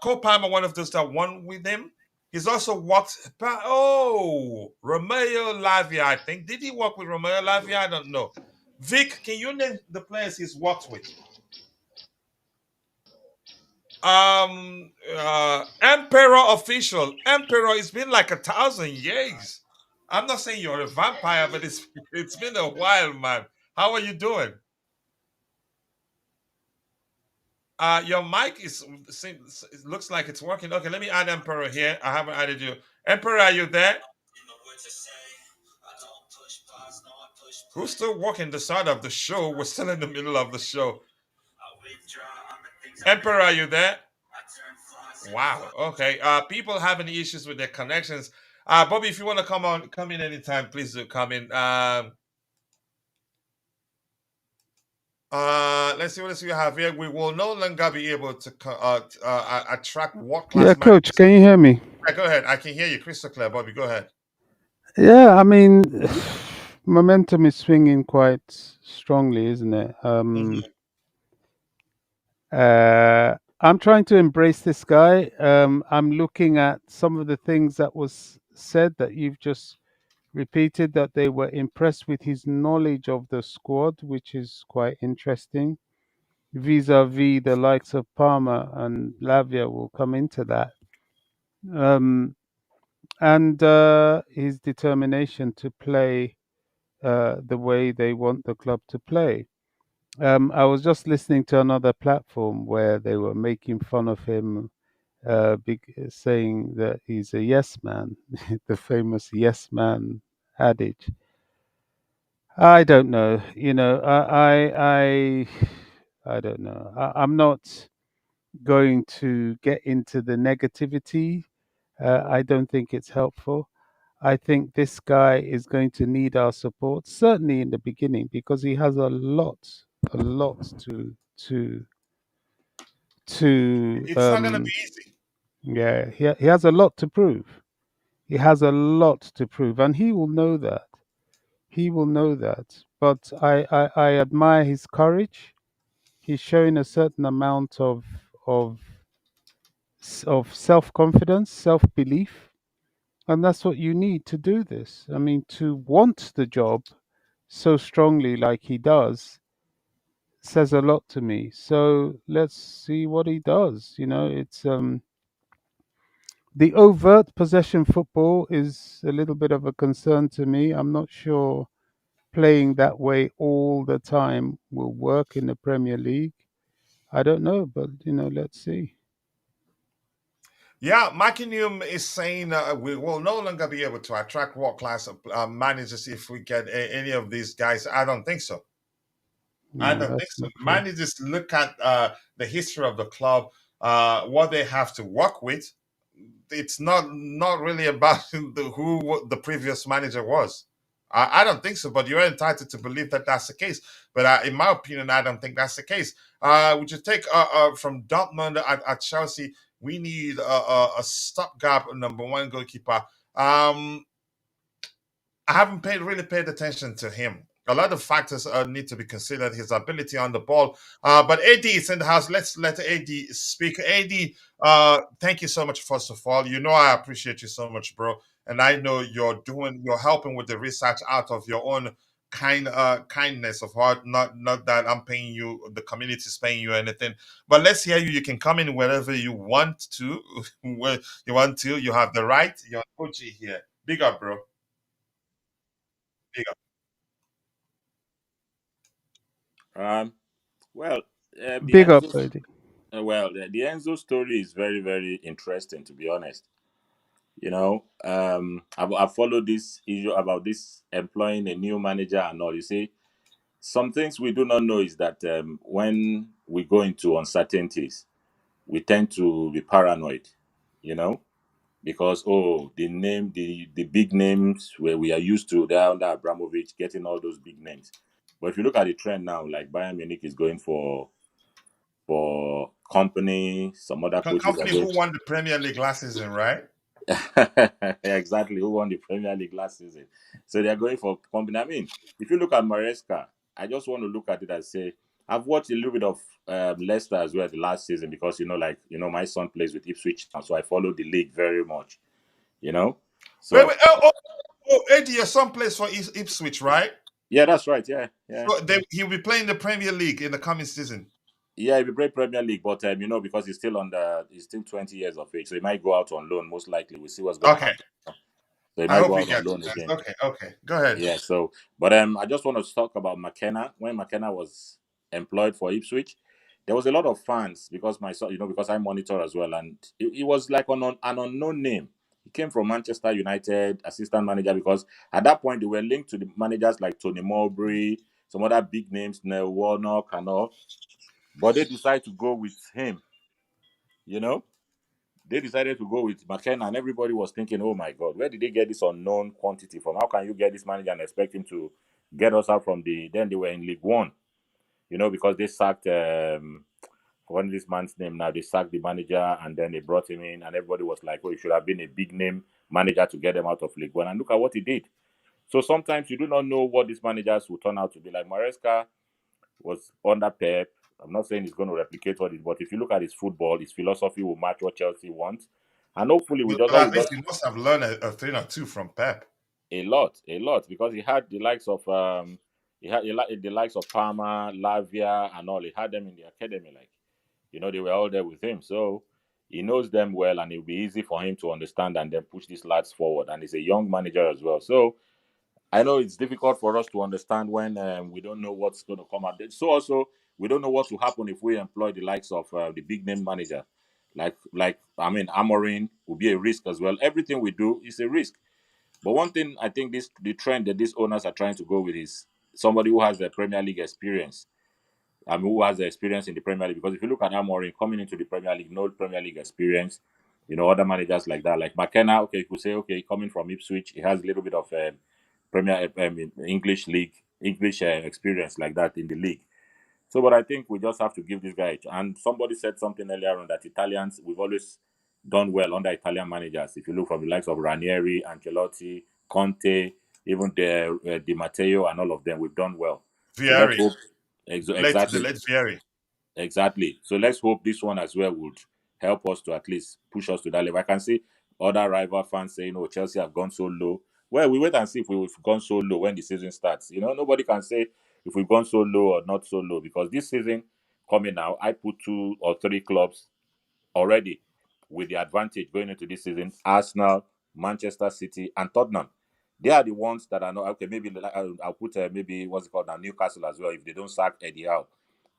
Cole Palmer one of those that won with him? He's also worked. Oh, Romeo Lavia, I think. Did he work with Romeo Lavia? I don't know. Vic, can you name the players he's worked with? Emperor official. Emperor, it's been like 1,000 years. I'm not saying you're a vampire, but it's been a while, man. How are you doing? Your mic it looks like it's working. Okay, let me add Emperor here. I haven't added you. Emperor, are you there? Who's still working the side of the show? We're still in the middle of the show. Emperor, are you there? Wow. Okay. People having issues with their connections. Bobby, if you want to come in anytime, please do come in. Let's see what else we have here. We will no longer be able to attract world Yeah, class coach, managers. can you hear me? Yeah, go ahead. I can hear you crystal clear, Bobby. Go ahead. Yeah, I mean, momentum is swinging quite strongly, isn't it? Mhm. I'm trying to embrace this guy. I'm looking at some of the things that was said that you've just repeated, that they were impressed with his knowledge of the squad, which is quite interesting. Vis-a-vis the likes of Palmer and Lavia will come into that. And his determination to play the way they want the club to play. I was just listening to another platform where they were making fun of him, saying that he's a yes man, the famous yes man adage. I don't know. I don't know. I'm not going to get into the negativity. I don't think it's helpful. I think this guy is going to need our support, certainly in the beginning, because he has a lot to to It's not gonna be easy. yeah, he has a lot to prove. He has a lot to prove, and he will know that. He will know that. But I admire his courage. He's showing a certain amount of self confidence, self belief, and that's what you need to do this. I mean, to want the job so strongly like he does says a lot to me. So let's see what he does. It's the overt possession football is a little bit of a concern to me. I'm not sure playing that way all the time will work in the Premier League. I don't know, but let's see. Yeah, Mackinum is saying we will no longer be able to attract world class managers if we get any of these guys. I don't think so. I No, don't think that's so. not true. Managers look at the history of the club, what they have to work with. It's not really about who the previous manager was. I don't think so, but you're entitled to believe that that's the case. But in my opinion, I don't think that's the case. Would you take from Dortmund at Chelsea? We need a stopgap number one goalkeeper. I haven't really paid attention to him. A lot of factors need to be considered. His ability on the ball. But Eddy is in the house. Let's let Eddy speak. Eddy, thank you so much. First of all, I appreciate you so much, bro. And I know you're helping with the research out of your own kindness of heart. Not that I'm paying you, the community is paying you anything. But let's hear you. You can come in wherever you want to, where you want to. You have the right. You're an OG here. Big up, bro. Big up. Um, well, the Big up, Enzo, Eddie. the Enzo story is very, very interesting, to be honest. I've followed this issue about this employing a new manager and all. You see, some things we do not know is that when we go into uncertainties, we tend to be paranoid. You know, because the big names where we are used to, they're under Abramovich getting all those big names. But if you look at the trend now, like Bayern Munich is going for company. Some other coaches are Company going. who won the Premier League last season, right? Exactly, who won the Premier League last season. So they're going for company. I mean, if you look at Maresca, I just want to look at it and say, I've watched a little bit of Leicester as well the last season because, my son plays with Ipswich now, so I follow the league very much. You know, Wait, so wait. Oh, Eddie, your son plays for Ipswich, right? yeah, that's right. Yeah, yeah, So he'll be playing the Premier League in the coming season. yeah. He play Premier League, but because he's still 20 years of age, so he might go out on loan. Most likely, we'll see what's gonna Okay. happen. So he I might hope go he out on gets loan a chance. again. Okay, okay. Go ahead. Yeah. So, but I just want to talk about McKenna. When McKenna was employed for Ipswich, there was a lot of fans because my son, because I monitor as well, and it was like an unknown name. He came from Manchester United, assistant manager, because at that point they were linked to the managers like Tony Mowbray, some other big names, Neil Warnock, and all. But they decided to go with him. You know, they decided to go with McKenna, and everybody was thinking, "Oh my God, where did they get this unknown quantity from? How can you get this manager and expect him to get us out from the?" Then they were in League One, because they sacked what is this man's name now? They sacked the manager, and then they brought him in, and everybody was like, "Oh, it should have been a big name manager to get them out of League One." And look at what he did. So sometimes you do not know what these managers will turn out to be. Like Maresca was under Pep. I'm not saying he's going to replicate what it, but if you look at his football, his philosophy will match what Chelsea wants. And hopefully, we just But what at we least just he must have learned a thing or two from Pep. a lot, because he had the likes of the likes of Palmer, Lavia, and all. He had them in the academy, like they were all there with him. So he knows them well, and it'll be easy for him to understand and then push these lads forward. And he's a young manager as well. So I know it's difficult for us to understand when we don't know what's going to come out. So also we don't know what will happen if we employ the likes of the big name manager, like Amorim will be a risk as well. Everything we do is a risk. But one thing I think the trend that these owners are trying to go with is somebody who has the Premier League experience. Who has the experience in the Premier League? Because if you look at Amorim coming into the Premier League, no Premier League experience. Other managers like that, like McKenna. Okay, you could say, okay, coming from Ipswich, he has a little bit of Premier English league, English experience like that in the league. So, but I think we just have to give this guy a and somebody said something earlier on that Italians, we've always done well under Italian managers. If you look from the likes of Ranieri, Ancelotti, Conte, even the Di Matteo and all of them, we've done well. So let's Vieri, hope the exactly. late Vieri. Exactly. So let's hope this one as well would help us to at least push us to that level. I can see other rival fans saying, "Oh, Chelsea have gone so low." Well, we wait and see if we've gone so low when the season starts. Nobody can say if we've gone so low or not so low, because this season coming now, I put 2 or 3 clubs already with the advantage going into this season: Arsenal, Manchester City, and Tottenham. They are the ones that are not okay. Maybe I'll put maybe what's it called now, Newcastle as well, if they don't sack Eddie Howe.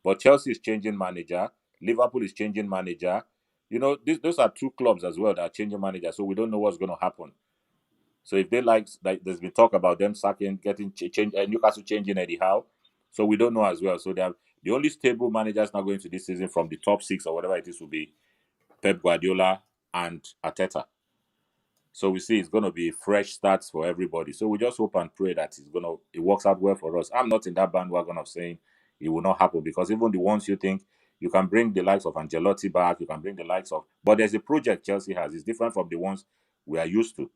But Chelsea is changing manager. Liverpool is changing manager. Those are 2 clubs as well that are changing manager. So we don't know what's going to happen. So if they like there's been talk about them sacking, getting change, Newcastle changing Eddie Howe. So we don't know as well. So they are the only stable managers now going to this season from the top 6 or whatever it is will be Pep Guardiola and Arteta. So we see it's going to be fresh starts for everybody. So we just hope and pray that it works out well for us. I'm not in that bandwagon of saying it will not happen, because even the ones you think you can bring the likes of Angelotti back, you can bring the likes of, but there's a project Chelsea has. It's different from the ones we are used to.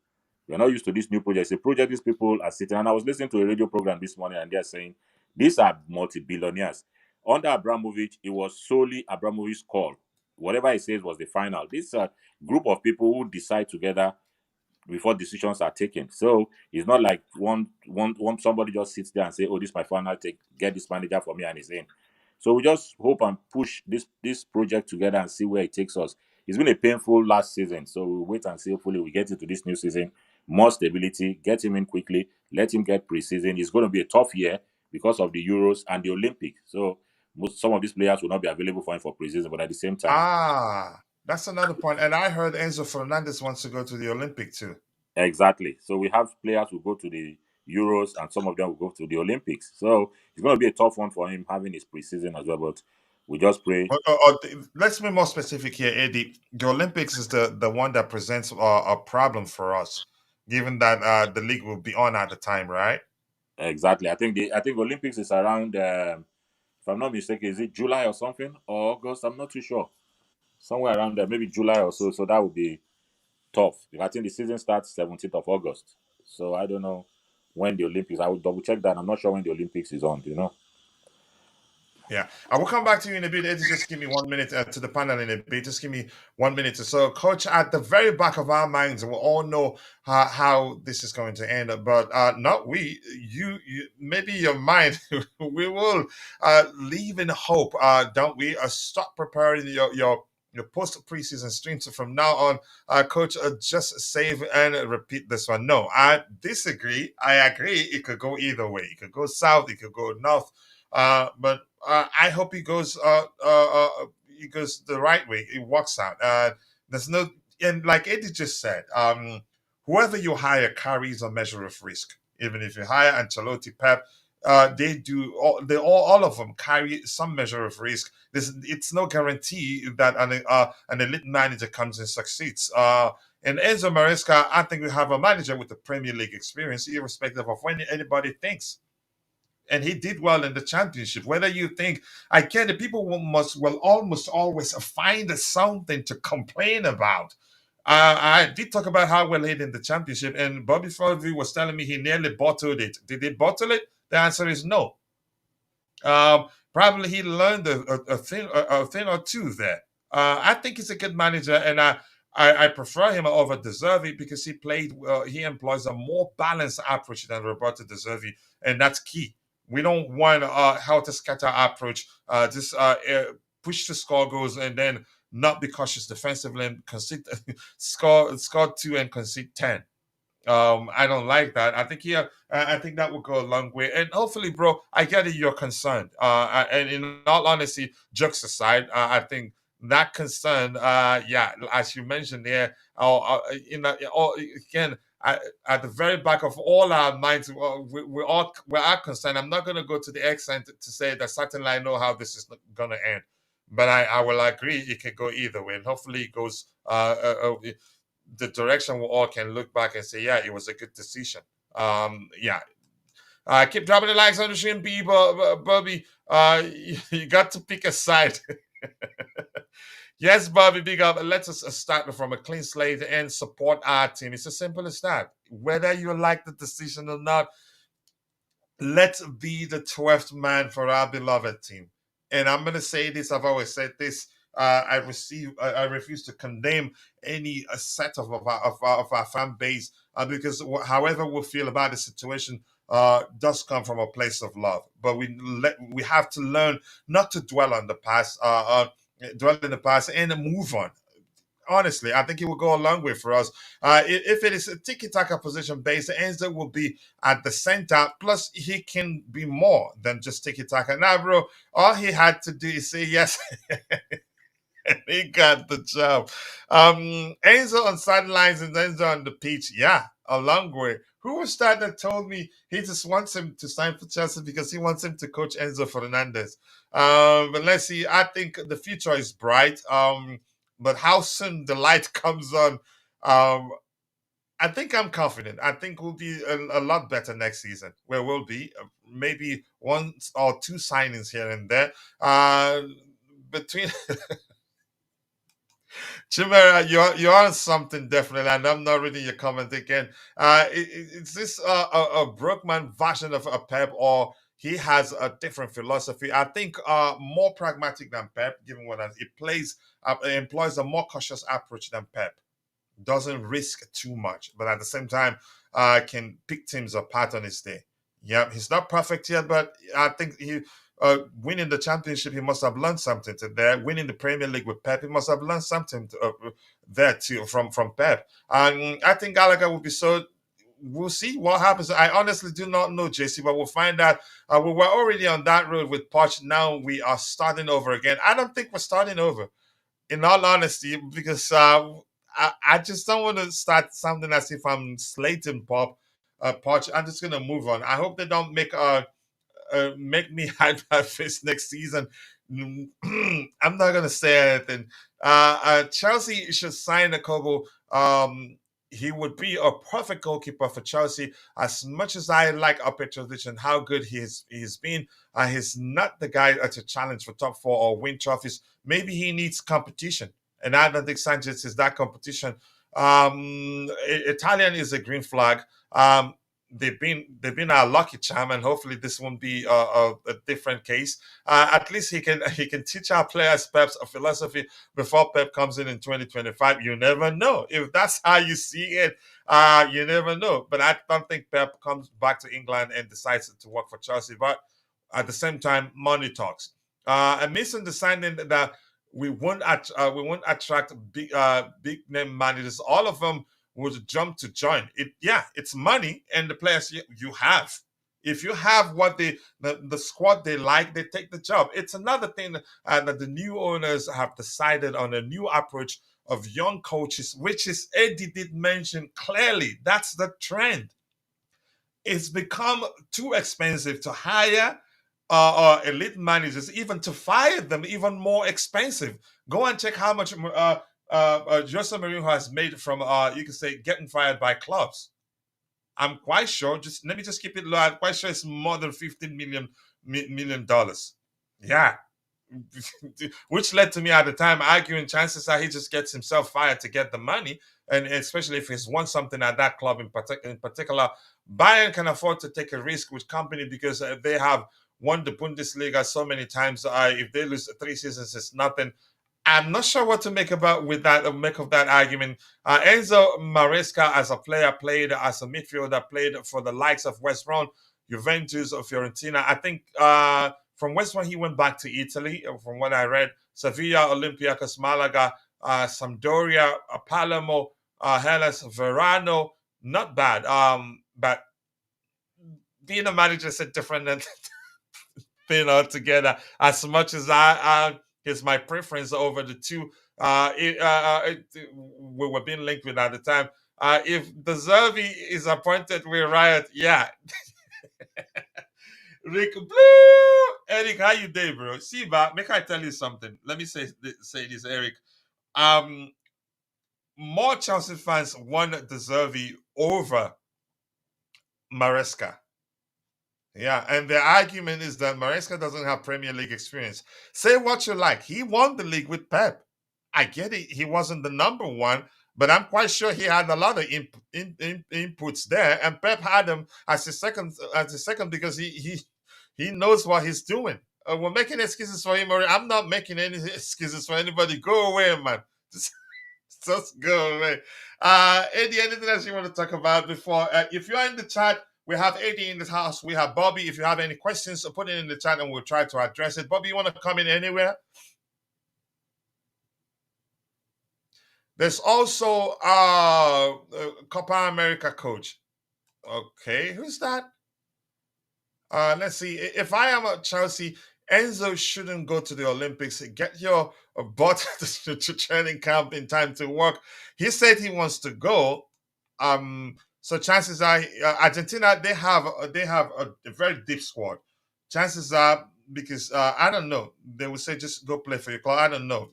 We're not used to this new project. It's a project these people are sitting. And I was listening to a radio program this morning, and they're saying these are multi-billionaires. Under Abramovich, it was solely Abramovich's call. Whatever he says was the final. This is a group of people who decide together before decisions are taken. So it's not like one somebody just sits there and say, "Oh, this is my final take. Get this manager for me," and he's in. So we just hope and push this project together and see where it takes us. It's been a painful last season, so we'll wait and see. Hopefully, we get into this new season, more stability, get him in quickly, let him get preseason. It's going to be a tough year because of the Euros and the Olympics. So some of these players will not be available for him for preseason, but at the same time, That's another point. And I heard Enzo Fernandez wants to go to the Olympic too. exactly. So we have players who go to the Euros, and some of them will go to the Olympics. So it's going to be a tough one for him having his preseason as well. But we just pray. But, let's be more specific here, Eddie. The Olympics is the one that presents a problem for us, given that the league will be on at the time, right? Exactly. I think Olympics is around. If I'm not mistaken, is it July or something, or August? I'm not too sure. Somewhere around there, maybe July or so. So that would be tough. I think the season starts 17th of August. So I don't know when the Olympics. I will double check that. I'm not sure when the Olympics is on. Yeah, I will come back to you in a bit. Eddie, just give me 1 minute to the panel in a bit. Just give me 1 minute or so. Coach, at the very back of our minds, we all know how this is going to end. But not we, you, maybe your mind, we will leave in hope, don't we? Start preparing your post preseason streams from now on. Coach, just save and repeat this one. No, I disagree. I agree. It could go either way. It could go south. It could go north. But I hope he goes the right way. It works out. There's no, and like Eddie just said, whoever you hire carries a measure of risk. Even if you hire Ancelotti, Pep, all of them carry some measure of risk. It's no guarantee that an elite manager comes and succeeds. And Enzo Maresca, I think we have a manager with the Premier League experience, irrespective of when anybody thinks. And he did well in the championship. Whether you think, I get it, people will almost always find something to complain about. I did talk about how well he did in the championship, and Bobby Fordby was telling me he nearly bottled it. Did he bottle it? The answer is no. Probably he learned a thing or two there. I think he's a good manager, and I prefer him over De Zerbi because he employs a more balanced approach than Roberto De Zerbi, and that's key. We don't want a helter-skelter approach, just push to score goals and then not be cautious defensively and concede, score 2 and concede 10. I don't like that. I think that will go a long way. And hopefully, bro, I get it. You're concerned. And in all honesty, jokes aside, I think that concern, yeah, as you mentioned there, again, at the very back of all our minds, we are concerned. I'm not going to go to the extent to say that certainly I know how this is going to end, but I will agree it can go either way, and hopefully it goes the direction we all can look back and say, yeah, it was a good decision. Yeah. Keep dropping the likes on the stream, B, Bobby. You got to pick a side. Yes, Bobby, big up. Let us start from a clean slate and support our team. It's as simple as that. Whether you like the decision or not, let's be the 12th man for our beloved team. And I'm going to say this. I've always said this. I refuse to condemn any set of our fan base because however we feel about the situation does come from a place of love. But we have to learn not to dwell on the past, dwell in the past, and move on. Honestly, I think it will go a long way for us. If it is a tiki-taka position based, Enzo will be at the center. Plus, he can be more than just tiki-taka. Now, bro, all he had to do is say yes. He got the job. Enzo on sidelines and Enzo on the pitch. Yeah, a long way. Who was that told me he just wants him to sign for Chelsea because he wants him to coach Enzo Fernandez? But let's see. I think the future is bright. But how soon the light comes on, I think I'm confident. I think we'll be a lot better next season. Where we'll be maybe 1 or 2 signings here and there. Between Chimera, you're on something definitely, and I'm not reading your comment again. Is this a Brookman version of a Pep, or he has a different philosophy? I think more pragmatic than Pep, given what it employs a more cautious approach than Pep. Doesn't risk too much, but at the same time, can pick teams apart on his day. Yeah, he's not perfect yet, but I think he. Winning the championship, he must have learned something to there. Winning the Premier League with Pep, he must have learned something there too from Pep. And I think Gallagher will be so. We'll see what happens. I honestly do not know, JC, but we'll find out. We were already on that road with Poch. Now we are starting over again. I don't think we're starting over, in all honesty, because I just don't want to start something as if I'm slating Poch. I'm just going to move on. I hope they don't make me hide my face next season. I'm not gonna say anything. Chelsea should sign a couple. He would be a perfect goalkeeper for Chelsea. As much as I like Petrovic and how good he's been, he's not the guy to challenge for top 4 or win trophies. Maybe he needs competition, and I don't think Sanchez is that competition. Italian is a green flag. they've been our lucky charm, and hopefully this won't be a different case. At least he can teach our players Pep's philosophy before Pep comes in 2025. You never know if that's how you see it. You never know. But I don't think Pep comes back to England and decides to work for Chelsea. But at the same time, money talks. A misunderstanding that we won't attract big name managers. All of them would jump to join it. Yeah, it's money, and the players you have. If you have what the squad they like, they take the job. It's another thing that the new owners have decided on a new approach of young coaches, which is Eddy did mention clearly. That's the trend. It's become too expensive to hire elite managers, even to fire them, even more expensive. Go and check how much Jose Mourinho has made from, you can say, getting fired by clubs. I'm quite sure. Just let me just keep it low. I'm quite sure it's more than $15 million. Yeah, which led to me at the time arguing chances are he just gets himself fired to get the money, and especially if he's won something at that club in particular. Bayern can afford to take a risk with company because they have won the Bundesliga so many times. If they lose 3 seasons, it's nothing. I'm not sure what to make of that argument. Enzo Maresca, as a player, played as a midfielder, played for the likes of West Brom, Juventus, or Fiorentina. I think from West Brom he went back to Italy, from what I read. Sevilla, Olympiacos, Malaga, Sampdoria, Palermo, Hellas, Verano. Not bad. But being a manager is a different thing altogether. As much as I is my preference over the two we were being linked with at the time. If De Zerbi is appointed with Riot, yeah. Rick Blue, Eric, how you doing, bro? See, but make I tell you something. Let me say this, Eric. More Chelsea fans want De Zerbi over Maresca. Yeah, and the argument is that Maresca doesn't have Premier League experience. Say what you like. He won the league with Pep. I get it. He wasn't the number one, but I'm quite sure he had a lot of inputs there, and Pep had him as his second because he knows what he's doing. We're making excuses for him. Or I'm not making any excuses for anybody. Go away, man. Just go away. Eddy, anything else you want to talk about before? If you're in the chat, we have Eddy in the house. We have Bobby. If you have any questions, put it in the chat and we'll try to address it. Bobby, you want to come in anywhere? There's also Copa America coach. Okay, who's that? Let's see. If I am at Chelsea, Enzo shouldn't go to the Olympics. Get your butt to training camp in time to work. He said he wants to go. So chances are, Argentina they have a very deep squad. Chances are, because I don't know, they would say just go play for your club. I don't know.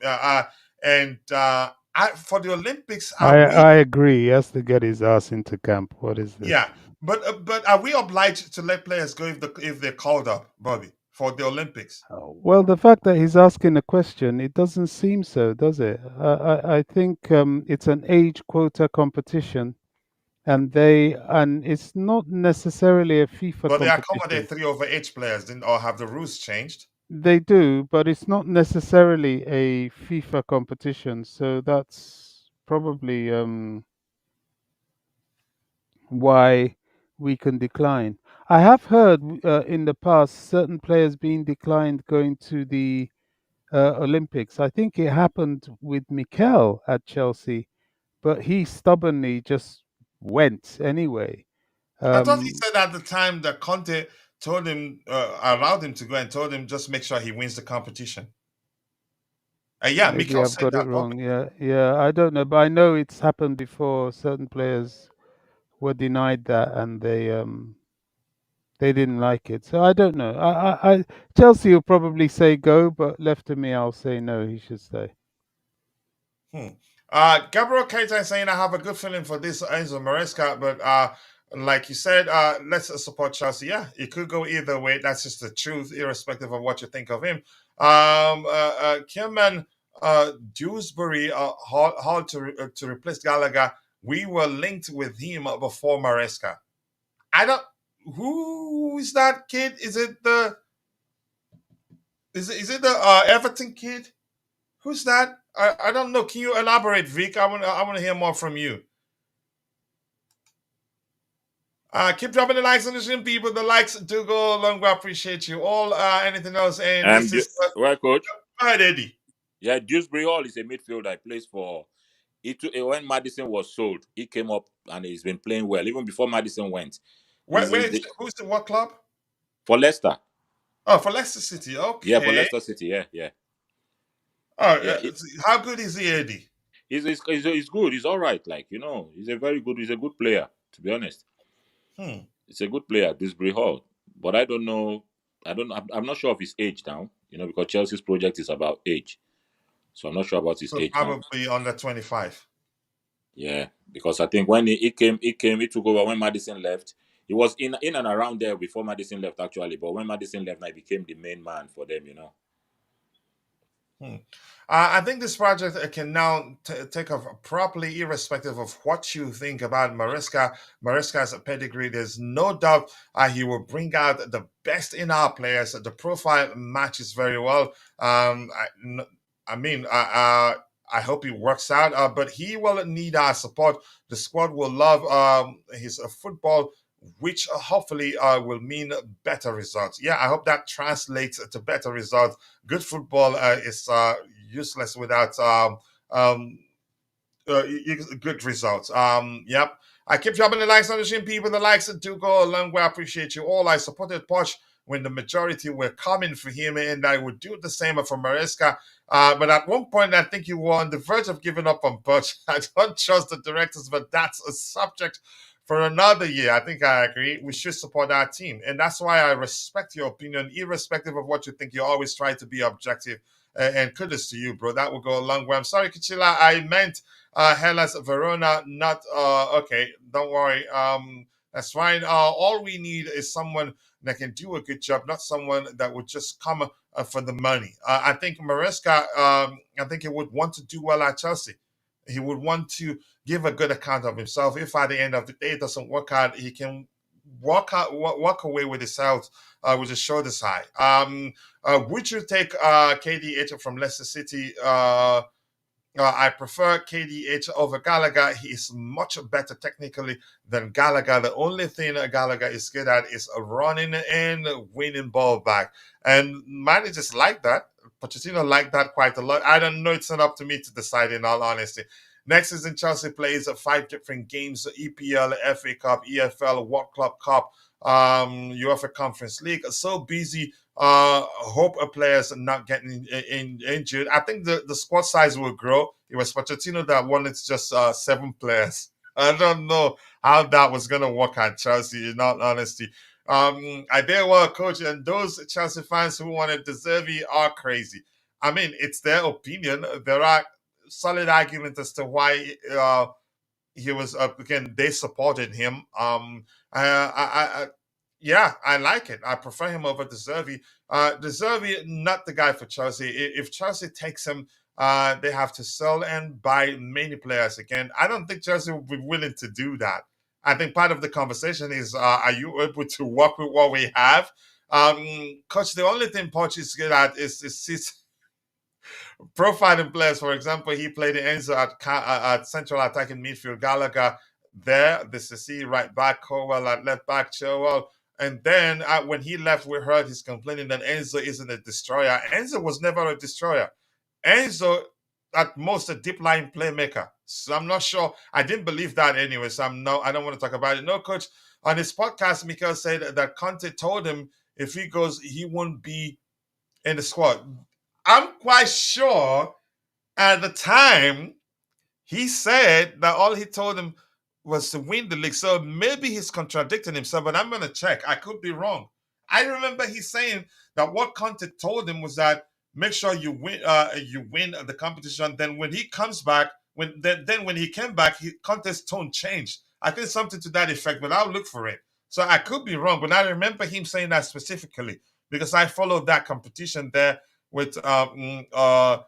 For the Olympics, I agree. He has to get his ass into camp. What is this? yeah, but are we obliged to let players go if they're called up, Bobby, for the Olympics? Well, the fact that he's asking a question, it doesn't seem so, does it? I think it's an age quota competition, and it's not necessarily a FIFA But they competition. accommodate 3 over age players, didn't or have the rules changed? They do, but it's not necessarily a FIFA competition, so that's probably why we can decline. I have heard in the past certain players being declined going to the Olympics. I think it happened with Mikel at Chelsea, but he stubbornly just went anyway. I thought he said at the time that Conte told him, allowed him to go and told him just make sure he wins the competition. Yeah, Maybe Mikel I've said got it that. wrong. Yeah, I don't know, but I know it's happened before. Certain players were denied that, and they didn't like it. So I don't know. Chelsea will probably say go, but left to me, I'll say no. He should stay. Gabriel Keita is saying I have a good feeling for this Enzo Maresca, but like you said, let's support Chelsea. Yeah, it could go either way. That's just the truth, irrespective of what you think of him. Kierman Dewsbury Hall to replace Gallagher. We were linked with him before Maresca. I don't. Who is that kid? Is it the? Is it the Everton kid? Who's that? I don't know. Can you elaborate, Vic? I want to hear more from you. Keep dropping the likes on the stream, people. The likes do go a long way. I appreciate you all. Anything else? And this is Well, coach. go ahead, Eddie. Yeah, Dewsbury Hall is a midfielder. He plays for. When Madison was sold, he came up and he's been playing well even before Madison went. Who's the what club? For Leicester. Oh, for Leicester City. Yeah, for Okay. Leicester City. Yeah, yeah. Oh, Yeah, how good is he, Eddie? he's good. He's all right. Like, he's a good player, to be honest. It's a good player, Dewsbury Hall. But I don't know. I'm not sure of his age now, because Chelsea's project is about age. So I'm not sure about his So age now. probably under 25. Yeah, because I think when he took over when Madison left. He was in and around there before Madison left, actually. But when Madison left, now he became the main man for them, I think this project can now take off properly, irrespective of what you think about Maresca. Maresca's pedigree, there's no doubt he will bring out the best in our players. The profile matches very well. I hope it works out, but he will need our support. The squad will love his football, which hopefully will mean better results. Yeah, I hope that translates to better results. Good football is useless without good results. Yep. I keep dropping the likes on the stream, people. The likes do go a long way. I appreciate you all. I supported Poch when the majority were coming for him, and I would do the same for Maresca. But at one point, I think you were on the verge of giving up on Poch. I don't trust the directors, but that's a subject for another year. I think I agree. We should support our team. And that's why I respect your opinion, irrespective of what you think. You always try to be objective. And kudos to you, bro. That will go a long way. I'm sorry, Kachila. I meant Hellas Verona, not okay. Don't worry. That's fine. All we need is someone that can do a good job, not someone that would just come for the money. I think Maresca, I think he would want to do well at Chelsea. He would want to give a good account of himself. If at the end of the day it doesn't work out, he can walk away with his health with his shoulders high. Would you take KDH from Leicester City? I prefer KDH over Gallagher. He is much better technically than Gallagher. The only thing Gallagher is good at is running and winning ball back. And managers like that. Pochettino like that quite a lot. I don't know. It's not up to me to decide, in all honesty. Next season, Chelsea plays 5 different games: EPL, FA Cup, EFL, World Club Cup, UEFA Conference League. So busy. Hope players are not getting injured. I think the squad size will grow. It was Pochettino that wanted just 7 players. I don't know how that was going to work at Chelsea, in all honesty. I dare well, coach, and those Chelsea fans who wanted De Zerbi are crazy. I mean, it's their opinion. There are solid arguments as to why he was again. They supported him. Yeah, I like it. I prefer him over De Zerbi. De Zerbi, not the guy for Chelsea. If Chelsea takes him, they have to sell and buy many players again. I don't think Chelsea will be willing to do that. I think part of the conversation is, are you able to work with what we have? Coach, the only thing Poch is good at is profiling players. For example, he played Enzo at central attacking midfield, Gallagher there, the Sissi right back, Cowell at left back, Chilwell. And then when he left, we heard he's complaining that Enzo isn't a destroyer. Enzo was never a destroyer. Enzo, at most, a deep line playmaker. So I'm not sure. I didn't believe that anyway. So I don't want to talk about it. No, coach. On his podcast, Mikel said that Conte told him if he goes, he won't be in the squad. I'm quite sure at the time he said that all he told him was to win the league. So maybe he's contradicting himself, but I'm going to check. I could be wrong. I remember he's saying that what Conte told him was that make sure you win the competition. Then when he comes back, when he came back, Conte's tone changed. I think something to that effect, but I'll look for it. So I could be wrong, but I remember him saying that specifically because I followed that competition there with I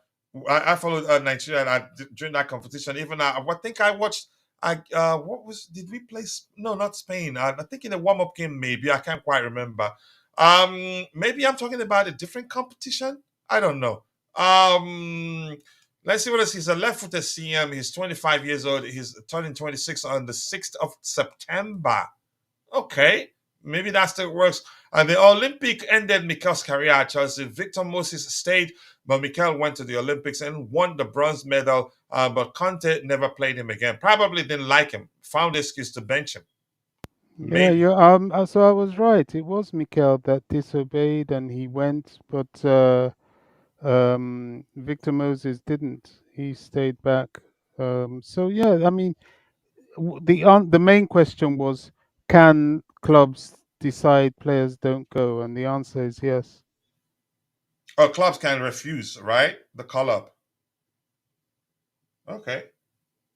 followed Nigeria during that competition. Even I think I watched Did we play? No, not Spain. I think in a warm up game, maybe I can't quite remember. Maybe I'm talking about a different competition. I don't know. Let's see what else. He's a left-footed CM. He's 25 years old. He's turning 26 on the 6th of September. Okay, maybe that still works. And the Olympic ended Mikel's career at Chelsea. Victor Moses stayed, but Mikel went to the Olympics and won the bronze medal. But Conte never played him again. Probably didn't like him. Found excuse to bench him. Yeah, Maybe. so I was right. It was Mikel that disobeyed and he went, but Victor Moses didn't. He stayed back. So yeah, I mean, the main question was, can clubs decide players don't go? And the answer is yes. Or clubs can refuse, right? The call up. Okay.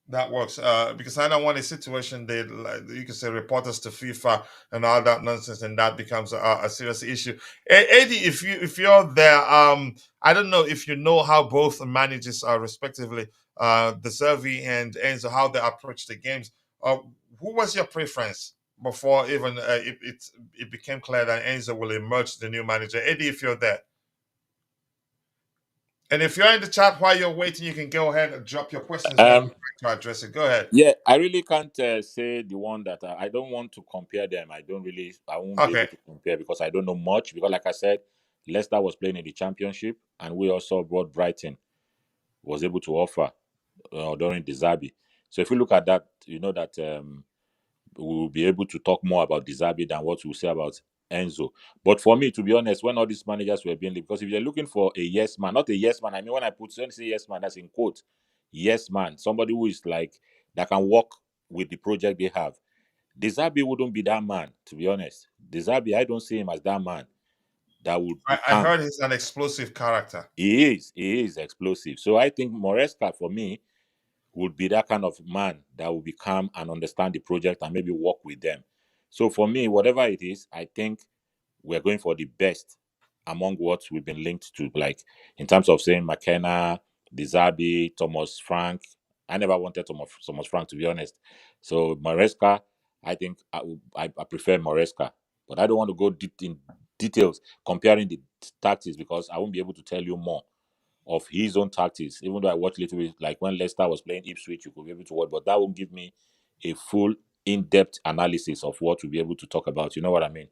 That works because I don't want a situation that like, you can say reporters to FIFA and all that nonsense, and that becomes a serious issue. Eddie, if you're there, I don't know if you know how both managers are respectively, De Zerbi and Enzo, how they approach the games. Uh, who was your preference before even it became clear that Enzo will emerge the new manager? Eddie, if you're there. And if you're in the chat while you're waiting, you can go ahead and drop your questions when we Um, try to address it. Go ahead. yeah, I really can't say the one that I don't want to compare them. I won't be able Okay. to compare because I don't know much. Because, like I said, Leicester was playing in the Championship, and we also brought Brighton was able to offer during the Zabi. So if you look at that, you know that we will be able to talk more about De Zerbi than what we'll say about Enzo. But for me, to be honest, when all these managers were being, because if you're looking for a yes man, not a yes man, I mean, when I say yes man, that's in quote, yes man, somebody who is like, that can work with the project they have. De Zerbi wouldn't be that man, to be honest. De Zerbi, I don't see him as that man that would I become. heard he's an explosive character. He is explosive. So I think Maresca, for me, would be that kind of man that will become and understand the project and maybe work with them. So for me, whatever it is, I think we're going for the best among what we've been linked to. Like in terms of saying McKenna, De Zerbi, Thomas Frank. I never wanted Thomas Frank, to be honest. So Maresca, I think I prefer Maresca, but I don't want to go in details comparing the tactics because I won't be able to tell you more of his own tactics. Even though I watched a little bit, like when Leicester was playing Ipswich, you could be able to watch, but that won't give me a full, in-depth analysis of what we'll be able to talk about. You know what I mean?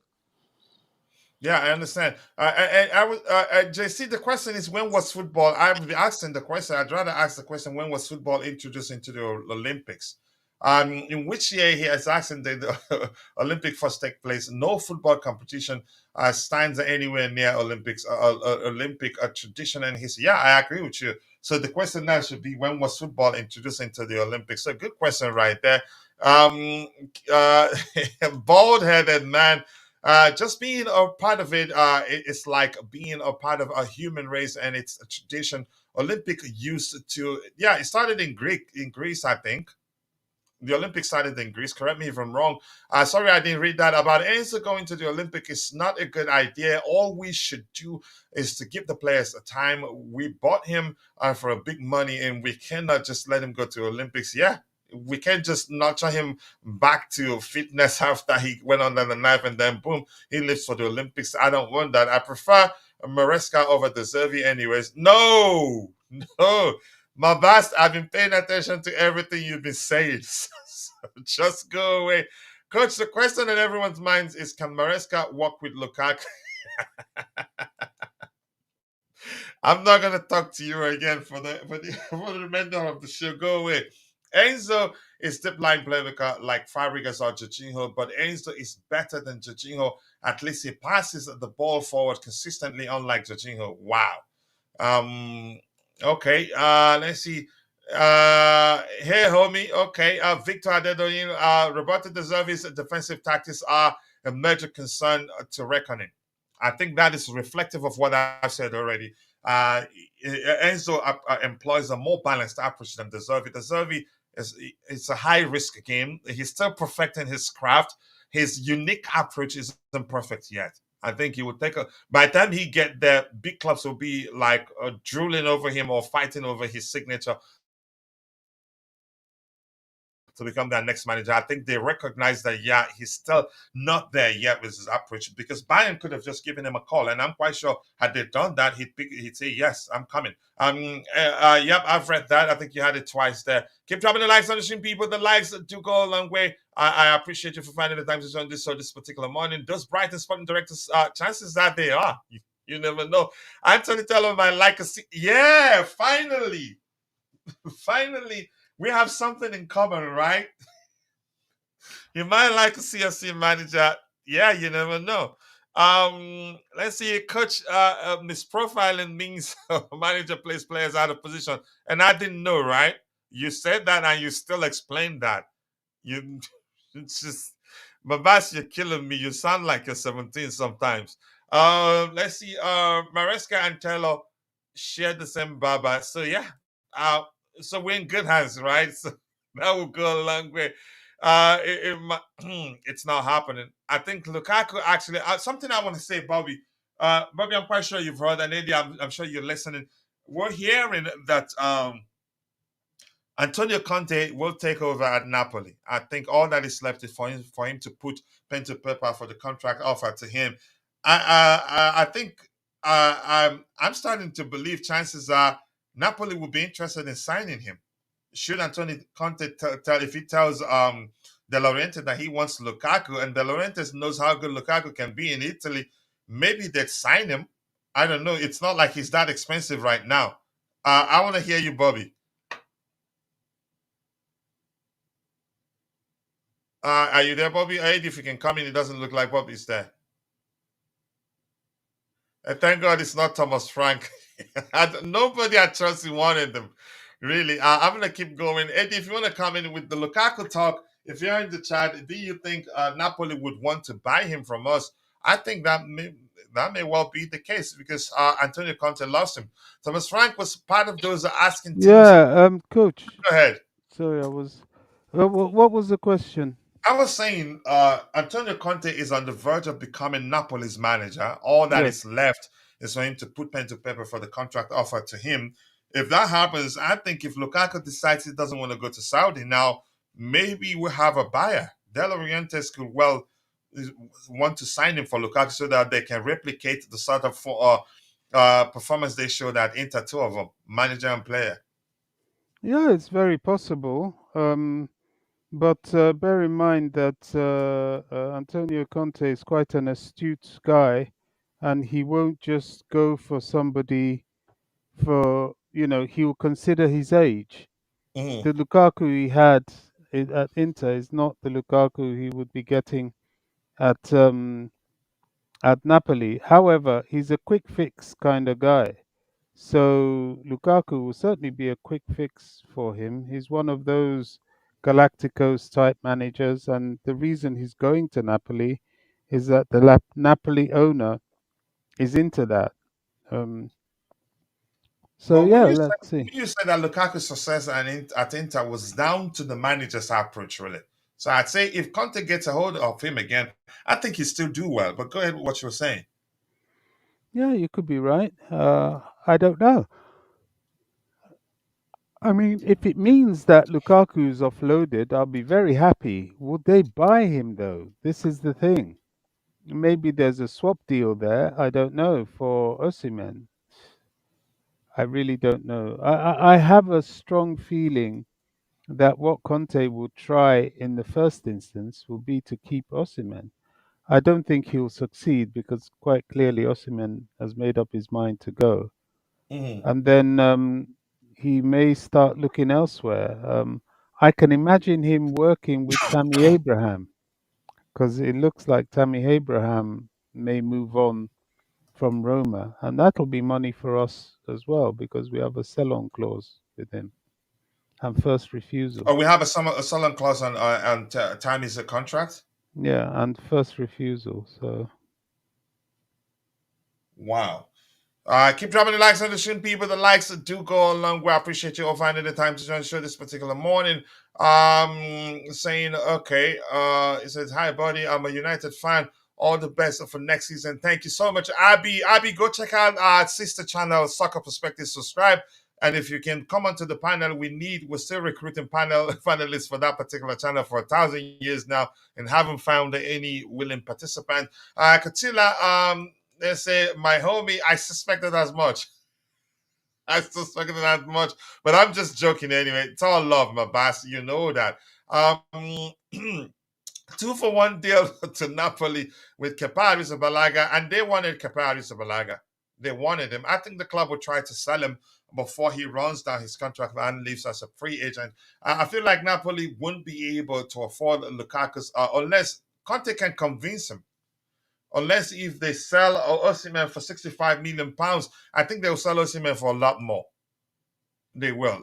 Yeah, I understand. I was JC. The question is, when was football? I'm asking the question. I'd rather ask the question, when was football introduced into the Olympics? In which year he is asking the Olympic first take place? No football competition stands anywhere near Olympic tradition and history. Yeah, I agree with you. So the question now should be, when was football introduced into the Olympics? So good question right there. Um, uh, Bald-headed man, just being a part of it, it's like being a part of a human race, and it's a tradition. Olympic used to, yeah, it started in Greece, I think. The Olympics started in Greece. Correct me if I'm wrong. Sorry, I didn't read that about Enzo going to the Olympic. It's not a good idea. All we should do is to give the players a time. We bought him for a big money, and we cannot just let him go to Olympics. Yeah, we can't just nurture him back to fitness after he went under the knife, and then boom, he lives for the Olympics. I don't want that. I prefer Maresca over De Zerbi anyways. No, no. My best, I've been paying attention to everything you've been saying. So just go away. Coach, the question in everyone's minds is, can Maresca work with Lukaku? I'm not gonna talk to you again for the remainder of the show. Go away. Enzo is deep line playmaker like Fabregas or Jorginho, but Enzo is better than Jorginho. At least he passes the ball forward consistently, unlike Jorginho. Wow. Um. Okay. Let's see. Hey, homie. Okay. Victor Adedoyin. Roberto De Zerbi's defensive tactics are a major concern to reckon in. I think that is reflective of what I've said already. Uh, Enzo employs a more balanced approach than De Zerbi. De Zerbi is it's a high risk game. He's still perfecting his craft. His unique approach isn't perfect yet. I think he would take a. By the time he get there, big clubs will be like drooling over him or fighting over his signature to become their next manager. I think they recognize that, yeah, he's still not there yet with his approach, because Bayern could have just given him a call. And I'm quite sure had they done that, he'd say, yes, I'm coming. Yep, I've read that. I think you had it twice there. Keep dropping the likes on the stream, people. The likes do go a long way. I appreciate you for finding the time to join this show this particular morning. Does Brighton Sporting Directors, chances that they are? You never know. Anthony, tell him I like a yeah, finally. Finally, we have something in common, right? You might like a CFC manager. Yeah, you never know. Let's see. Coach misprofiling means manager plays players out of position, and I didn't know, right? You said that, and you still explained that. You it's just, Babas, you're killing me. You sound like you're 17 sometimes. Let's see. Maresca and Taylor share the same Baba. So yeah. So we're in good hands, right? So that will go a long way. It's not happening. I think Lukaku actually. Something I want to say, Bobby. Bobby, I'm quite sure you've heard, and Eddy, I'm sure you're listening. We're hearing that Antonio Conte will take over at Napoli. I think all that is left is for him to put pen to paper for the contract offer to him. I think I'm starting to believe chances are Napoli will be interested in signing him. Should Antonio Conte tell if he tells De Laurentiis that he wants Lukaku, and De Laurentiis knows how good Lukaku can be in Italy, maybe they'd sign him. I don't know. It's not like he's that expensive right now. I want to hear you, Bobby. Are you there, Bobby? Eddy, if you can come in, it doesn't look like Bobby's there. And thank God it's not Thomas Frank. Nobody at Chelsea wanted them. Really. I'm going to keep going. Eddy, if you want to come in with the Lukaku talk, if you're in the chat, do you think Napoli would want to buy him from us? I think that may well be the case, because Antonio Conte lost him. Thomas Frank was part of those asking teams. Yeah, Coach. Go ahead. Sorry, I was. What was the question? I was saying Antonio Conte is on the verge of becoming Napoli's manager. All that is left is for him to put pen to paper for the contract offer to him. If that happens, I think if Lukaku decides he doesn't want to go to Saudi now, maybe we'll have a buyer. De Laurentiis could well want to sign him for Lukaku so that they can replicate the sort of performance they showed at Inter, two of them, manager and player. Yeah, it's very possible. But bear in mind that Antonio Conte is quite an astute guy, and he won't just go for somebody for, he'll consider his age. Mm-hmm. The Lukaku he had at Inter is not the Lukaku he would be getting at Napoli. However, he's a quick fix kind of guy. So Lukaku will certainly be a quick fix for him. He's one of those Galacticos type managers, and the reason he's going to Napoli is that the Napoli owner is into that. So But yeah, let's see. you said that Lukaku's success at Inter was down to the manager's approach, really. So I'd say if Conte gets a hold of him again, I think he still do well. But go ahead with what you were saying. Yeah, you could be right. I don't know. I mean, if it means that Lukaku's offloaded, I'll be very happy. Would they buy him though? This is the thing. Maybe there's a swap deal there. I don't know for Osimhen. I really don't know. I have a strong feeling that what Conte will try in the first instance will be to keep Osimhen. I don't think he'll succeed because quite clearly Osimhen has made up his mind to go. Mm-hmm. And then he may start looking elsewhere. I can imagine him working with Tammy Abraham because it looks like Tammy Abraham may move on from Roma, and that'll be money for us as well because we have a sell-on clause with him and first refusal. Oh, we have a sullen clause on time is a contract. Yeah, and first refusal. So Wow. Keep dropping the likes on the stream, people. The likes do go a long way. I appreciate you all finding the time to join the show this particular morning. Saying, okay, it says, hi, buddy. I'm a United fan. All the best for next season. Thank you so much, Abby. Abby, go check out our sister channel, Soccer Perspective. Subscribe. And if you can come onto the panel, we're still recruiting panelists for that particular channel for 1,000 years now, and haven't found any willing participant. Katila, they say, my homie, I suspected as much. I suspected as much, but I'm just joking anyway. It's all love, my boss. You know that. 2-for-1 deal to Napoli with Kepa Arrizabalaga, and they wanted Kepa Arrizabalaga. They wanted him. I think the club would try to sell him before he runs down his contract and leaves as a free agent. I feel like Napoli wouldn't be able to afford Lukaku's unless Conte can convince him. Unless if they sell Osimhen for £65 million, I think they'll sell Osimhen for a lot more. They will.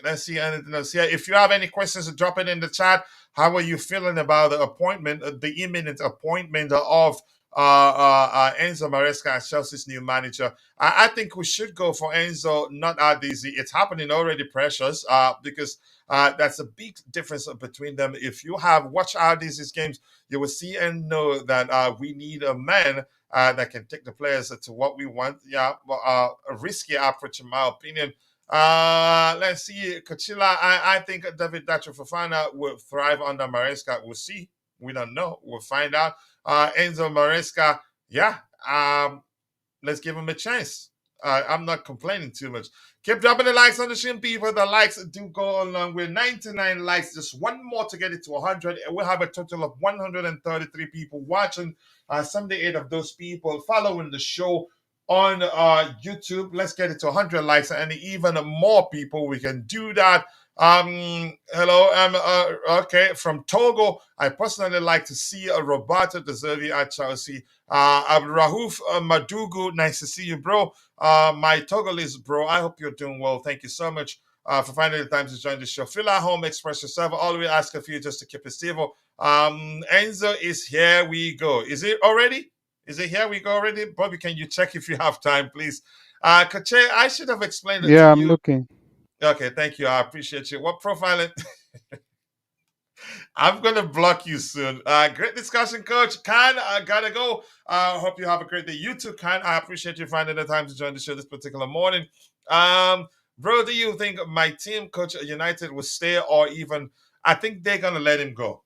Let's see anything else here. If you have any questions, drop it in the chat. How are you feeling about the appointment, the imminent appointment of Enzo Maresca as Chelsea's new manager? I think we should go for Enzo, not Adizzi. It's happening already, Precious, because that's a big difference between them. If you have watched Adizzi's games, you will see and know that we need a man that can take the players to what we want. Yeah, a risky approach, in my opinion. Let's see, Kachila. I think David Dacho Fofana will thrive under Maresca. We'll see. We don't know. We'll find out. Enzo Maresca, yeah. Let's give him a chance. I'm not complaining too much. Keep dropping the likes on the stream, people. The likes do go along with 99 likes. Just one more to get it to 100. We'll have a total of 133 people watching. 78 of those people following the show on YouTube. Let's get it to 100 likes and even more people. We can do that. Hello, okay, from Togo. I personally like to see Roberto De Zerbi at Chelsea. Rahuf Madugu, nice to see you, bro. My Togolese bro, I hope you're doing well. Thank you so much for finding the time to join the show. Fill at home, express yourself. Always ask a few just to keep it stable. Enzo is here. We go. Is it already? Is it here? We go already? Bobby, can you check if you have time, please? Kache, I should have explained it to you. Yeah, I'm looking. Okay, thank you. I appreciate you. What profile? I'm gonna block you soon. Great discussion, Coach. Khan, I gotta go. Hope you have a great day. You too, Khan. I appreciate you finding the time to join the show this particular morning. Bro, do you think my team, Coach United, will stay or even? I think they're gonna let him go.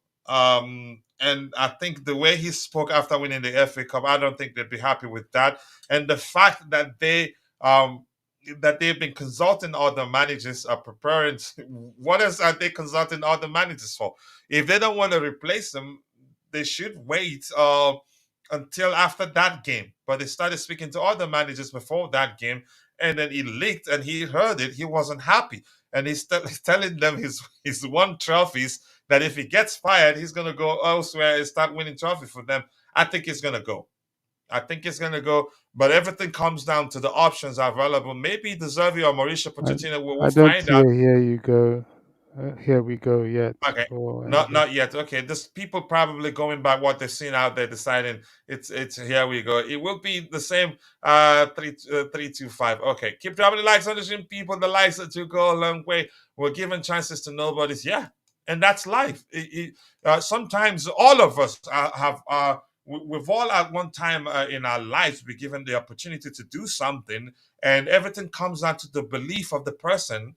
And I think the way he spoke after winning the FA Cup, I don't think they'd be happy with that. And the fact that they've been consulting other managers are preparing. What else are they consulting other managers for? If they don't want to replace them, they should wait until after that game. But they started speaking to other managers before that game, and then he leaked and he heard it. He wasn't happy, and he's telling them his won trophies. That if he gets fired, he's going to go elsewhere and start winning trophies for them. I think he's going to go. But everything comes down to the options available. Maybe De Zerbi or Mauricio Pochettino will find out. Here you go. Here we go yet. Okay, not yet. Okay, this people probably going by what they've seen out there, deciding it's here we go. It will be the same 3-2-5. Okay, keep dropping the likes on the stream, people. The likes to go a long way. We're giving chances to nobodies. Yeah, and that's life. Sometimes all of us we've all at one time in our lives been given the opportunity to do something, and everything comes down to the belief of the person,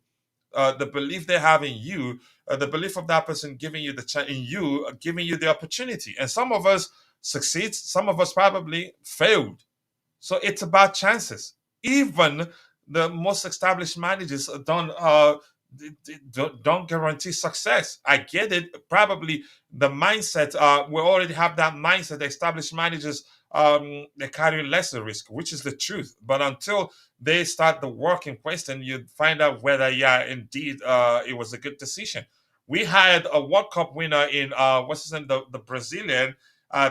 the belief they have in you, the belief of that person giving you giving you the opportunity. And some of us succeed, some of us probably failed. So it's about chances. Even the most established managers don't guarantee success. I get it. Probably the mindset, we already have that mindset. The established managers, they carry lesser risk, which is the truth. But until they start the work in question, you find out whether, indeed, it was a good decision. We had a World Cup winner in what's his name, the Brazilian,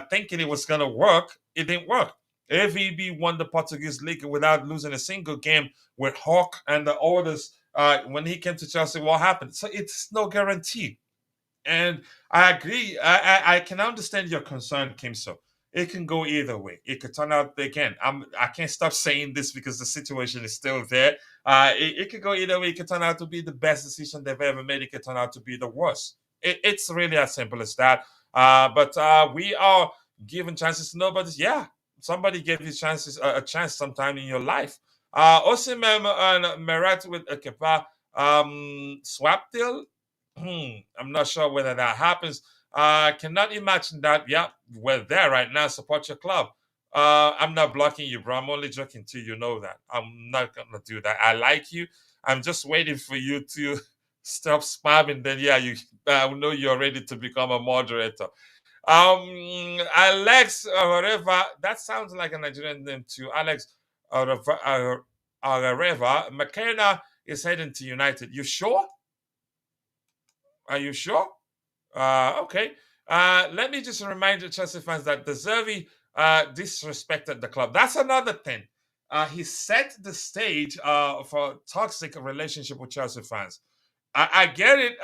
thinking it was going to work. It didn't work. AVB won the Portuguese league without losing a single game with Hawk and the orders. When he came to Chelsea, what happened? So it's no guarantee. And I agree. I can understand your concern, Kimso. It can go either way. It could turn out again. I can't stop saying this because the situation is still there. It could go either way. It could turn out to be the best decision they've ever made. It could turn out to be the worst. It's really as simple as that. But we are giving chances to nobody. Yeah, somebody gave you a chance sometime in your life. Osimhen and Meret with a Kepa swap deal. I'm not sure whether that happens. Cannot imagine that. Yeah, we're there right now. Support your club. I'm not blocking you, bro. I'm only joking too. You know that. I'm not gonna do that. I like you. I'm just waiting for you to stop spamming. Then yeah, you know you're ready to become a moderator. Alex Areva. That sounds like a Nigerian name too. Alex Areva. McKenna is heading to United. You sure? Are you sure? Okay. Let me just remind the Chelsea fans that De Zerbi disrespected the club. That's another thing. He set the stage for a toxic relationship with Chelsea fans. I get it.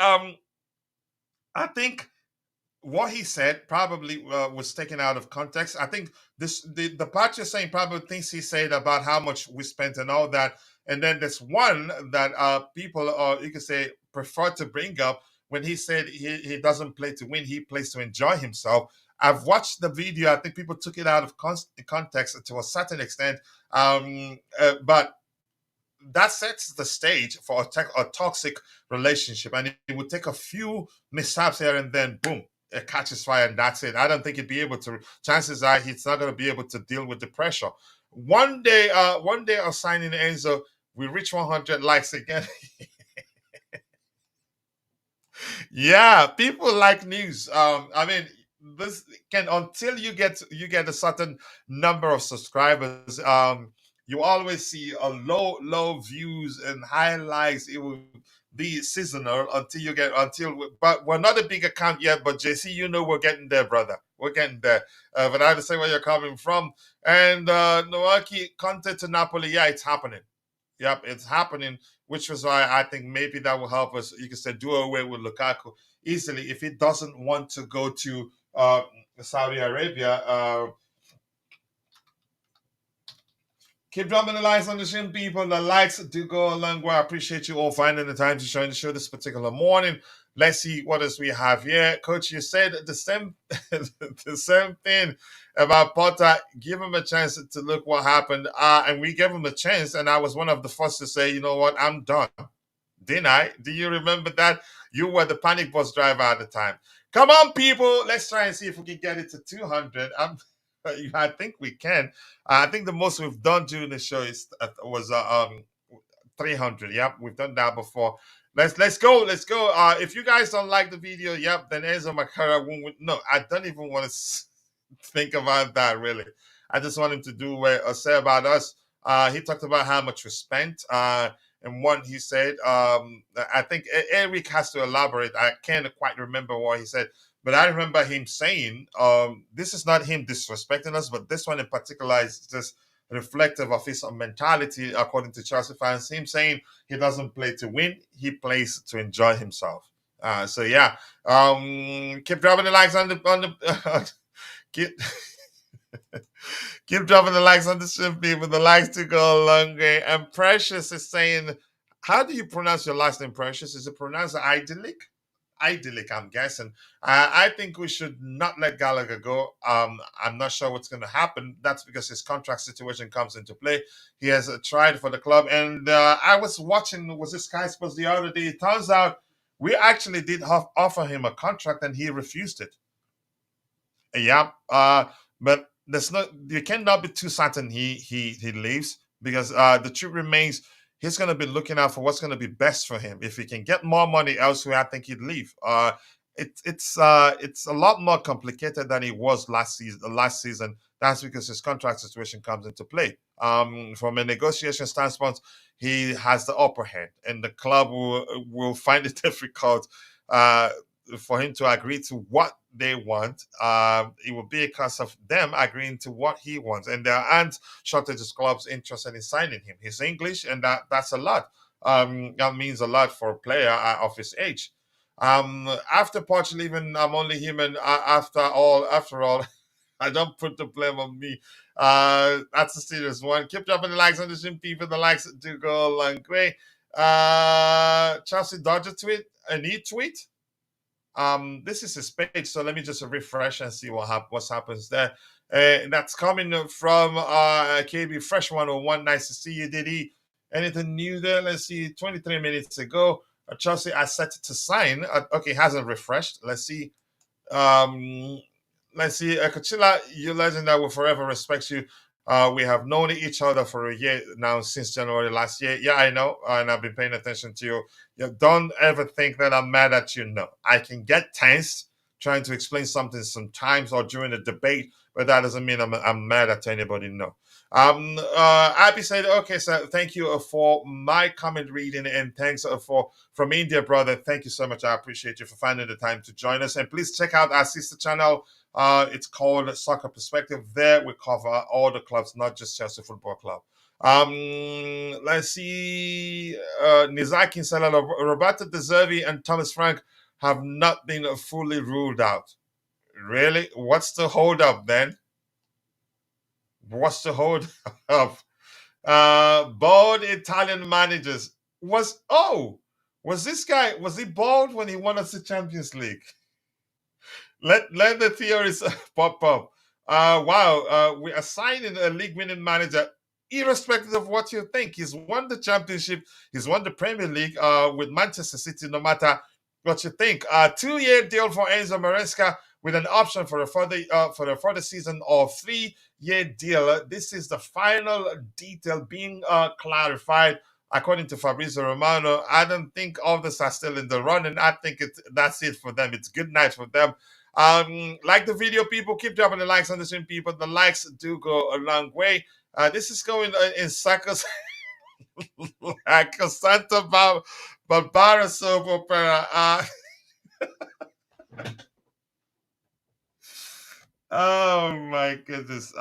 I think what he said probably was taken out of context. I think the part you're saying probably things he said about how much we spent and all that. And then there's one that people, you could say, prefer to bring up when he said he doesn't play to win, he plays to enjoy himself. I've watched the video. I think people took it out of context to a certain extent. But that sets the stage for a toxic relationship. And it would take a few mishaps here and then, boom, it catches fire and that's it. I don't think he'd be able to. Chances are he's not going to be able to deal with the pressure. One day of signing Enzo, we reach 100 likes again. Yeah, people like news. I mean, this can until you get a certain number of subscribers. You always see a low views and high likes. It will be seasonal until you get but we're not a big account yet. But JC, you know we're getting there, brother. We're getting there. But I understand where you're coming from. And Nowaki Conte to Napoli, yeah, it's happening. Yep, it's happening, which was why I think maybe that will help us. You can say do away with Lukaku easily if he doesn't want to go to Saudi Arabia. Keep dropping the likes on the stream, people. The likes do go a long way. I appreciate you all finding the time to join the show this particular morning. Let's see what else we have here. Coach, you said the same the same thing about Potter. Give him a chance to look what happened. And we gave him a chance, and I was one of the first to say, you know what, I'm done. Didn't I? Do you remember that? You were the panic bus driver at the time. Come on, people. Let's try and see if we can get it to 200. I think we can. I think the most we've done during the show was 300. Yep, we've done that before. Let's go. Let's go. If you guys don't like the video, yep, then Enzo Maresca won't. No, I don't even want to think about that really. I just want him to do what say about us. He talked about how much we spent. And one he said, I think Eric has to elaborate. I can't quite remember what he said. But I remember him saying, this is not him disrespecting us, but this one in particular is just reflective of his mentality, according to Chelsea fans. Him saying he doesn't play to win, he plays to enjoy himself. So yeah, keep dropping the likes on the keep keep dropping the likes on the stream, people. The likes to go a long way. And Precious is saying, how do you pronounce your last name, Precious? Is it pronounced idyllic? Idyllic, I'm guessing. I think we should not let Gallagher go. I'm not sure what's going to happen. That's because his contract situation comes into play. He has tried for the club, and I was watching, was this Sky Sports the other day? It turns out we actually did offer him a contract, and he refused it. Yeah, but there's no, you cannot be too certain he leaves because the truth remains he's going to be looking out for what's going to be best for him. If he can get more money elsewhere, I think he'd leave. It's a lot more complicated than it was last season. That's because his contract situation comes into play. From a negotiation standpoint, he has the upper hand, and the club will find it difficult for him to agree to what they want. It will be a case of them agreeing to what he wants, and there aren't shortages clubs interested in signing him. He's English, and that's a lot. That means a lot for a player of his age. After Poch leaving, I'm only human. After all, I don't put the blame on me. That's a serious one. Keep dropping the likes on the stream, people. The likes do go a long way. Chelsea Dodger tweet, a neat tweet. This is his page, so let me just refresh and see what happens there. That's coming from KB Fresh 101. Nice to see you, Diddy. Anything new there? Let's see. 23 minutes ago, Chelsea I set to sign. Okay, hasn't refreshed. Let's see. Let's see. Kachila, you legend, I will forever respect you. We have known each other for a year now, since January last year. Yeah, I know, and I've been paying attention to you. Don't ever think that I'm mad at you. No, I can get tense trying to explain something sometimes or during a debate, but that doesn't mean I'm mad at anybody. No. Abby said, okay, so thank you for my comment reading, and thanks for from India, brother. Thank you so much. I appreciate you for finding the time to join us. And please check out our sister channel. It's called Soccer Perspective. There we cover all the clubs, not just Chelsea Football Club. Let's see. Nizaki Salah, Roberto De Zerbi and Thomas Frank have not been fully ruled out. Really? What's the hold up then? What's the hold up? Bald Italian managers was this guy, was he bald when he won us the Champions League? Let the theories pop up. Wow, we are signing a league winning manager, irrespective of what you think. He's won the championship, he's won the Premier League with Manchester City, no matter what you think. 2-year deal for Enzo Maresca with an option for a further season, or 3-year deal. This is the final detail being clarified. According to Fabrizio Romano, I don't think all this are still in the running. I think that's it for them. It's good night for them. Like the video, people. Keep dropping the likes on the stream, people. The likes do go a long way. This is going in circles like a Santa Barbara soap opera. Oh my goodness.